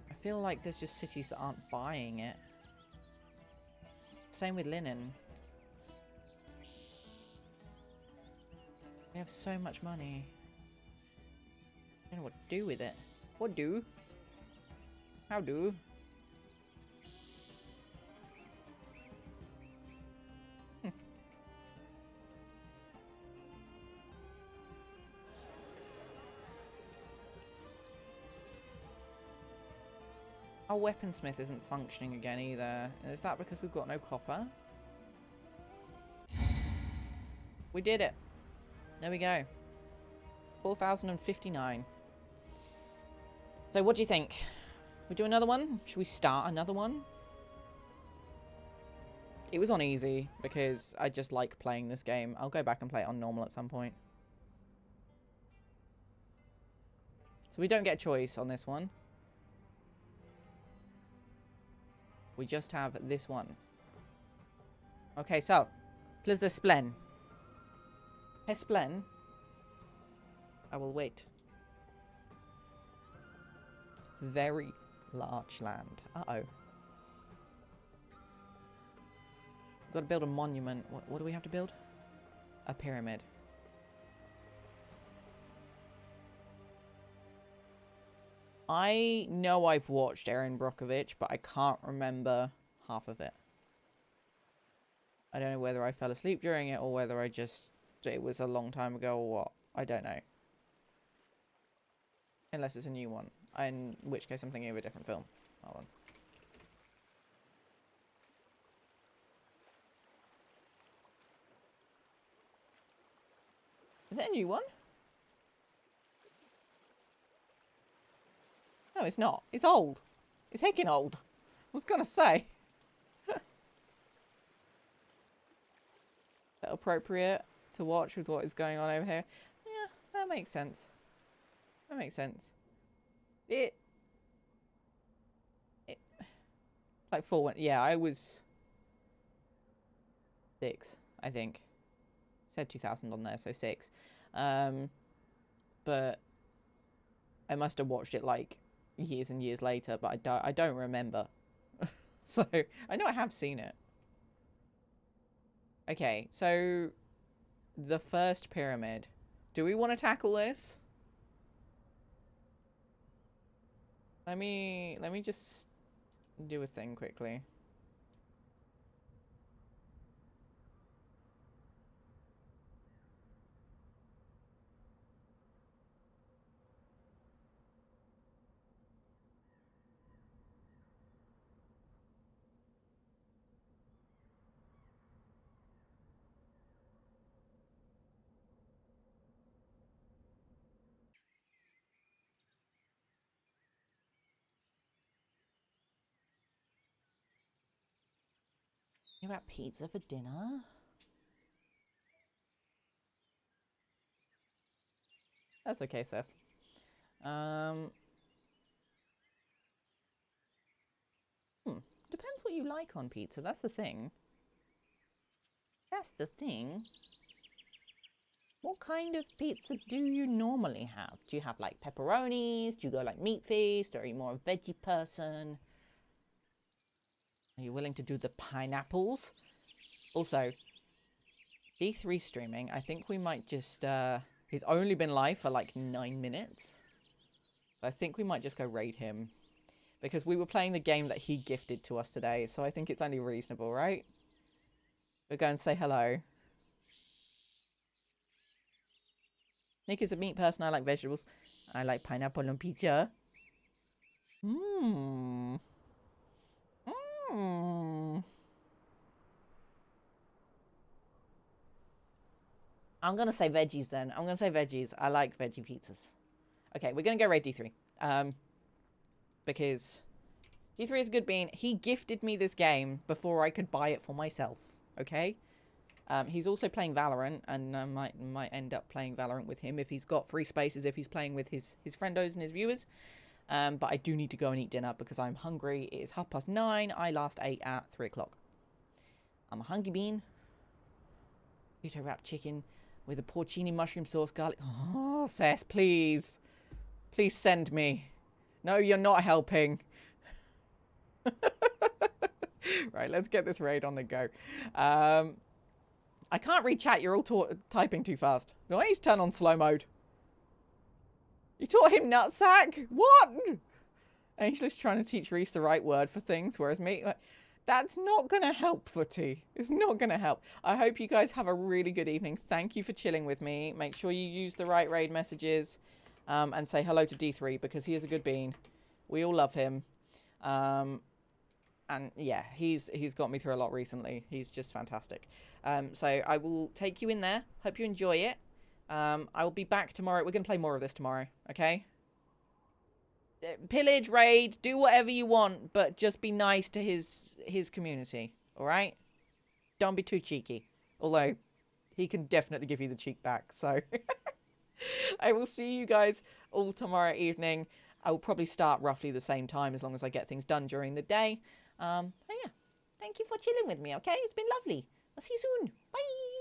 I feel like there's just cities that aren't buying it. Same with linen. We have so much money. I don't know what to do with it. What do? How do? Our weaponsmith isn't functioning again either. Is that because we've got no copper? We did it. There we go. 4,059. So what do you think? We do another one? Should we start another one? It was on easy because I just like playing this game. I'll go back and play it on normal at some point. So we don't get a choice on this one. We just have this one. Okay, so. Please splen. Splen. I will wait. Very large land. Uh-oh. Got to build a monument. What do we have to build? A pyramid. I know I've watched Erin Brockovich, but I can't remember half of it. I don't know whether I fell asleep during it or whether I just... it was a long time ago or what. I don't know. Unless it's a new one. In which case I'm thinking of a different film. Hold on. Is it a new one? No, it's not. It's old. It's heckin' old. I was gonna say. That appropriate to watch with what is going on over here? Yeah, that makes sense. That makes sense. It like yeah, I was 6, I think. Said 2000 on there, so 6. But I must have watched it like years and years later, but I don't remember. So I know I have seen it. Okay, so the first pyramid. Do we want to tackle this? Let me just do a thing quickly. You about pizza for dinner? That's okay, Seth. Depends what you like on pizza. That's the thing. That's the thing. What kind of pizza do you normally have? Do you have like pepperonis? Do you go like meat feast? Or are you more a veggie person? Are you willing to do the pineapples? Also, D3 streaming. I think we might just... he's only been live for like 9 minutes. I think we might just go raid him. Because we were playing the game that he gifted to us today. So I think it's only reasonable, right? We'll go and say hello. Nick is a meat person. I like vegetables. I like pineapple on pizza. Mmm. Mmm. I'm going to say veggies then. I'm going to say veggies. I like veggie pizzas. Okay, we're going to go raid D3. Because D3 is a good bean. He gifted me this game before I could buy it for myself. Okay? He's also playing Valorant, and I might end up playing Valorant with him if he's got free spaces, if he's playing with his friendos and his viewers. But I do need to go and eat dinner because I'm hungry. It is 9:30. I last ate at 3 o'clock. I'm a hungry bean. Burrito wrapped chicken with a porcini mushroom sauce, garlic. Oh, Cess, please. Please send me. No, you're not helping. Right, let's get this raid on the go. I can't read chat. You're all typing too fast. No, I need to turn on slow mode. You taught him nutsack? What? Angel's trying to teach Reese the right word for things, whereas me... That's not going to help, Footy. It's not going to help. I hope you guys have a really good evening. Thank you for chilling with me. Make sure you use the right raid messages and say hello to D3 because he is a good bean. We all love him. And yeah, he's got me through a lot recently. He's just fantastic. So I will take you in there. Hope you enjoy it. I will be back tomorrow. We're going to play more of this tomorrow, okay? Pillage, raid, do whatever you want, but just be nice to his community, all right? Don't be too cheeky. Although, he can definitely give you the cheek back, so... I will see you guys all tomorrow evening. I will probably start roughly the same time as long as I get things done during the day. Oh yeah, thank you for chilling with me, okay? It's been lovely. I'll see you soon. Bye!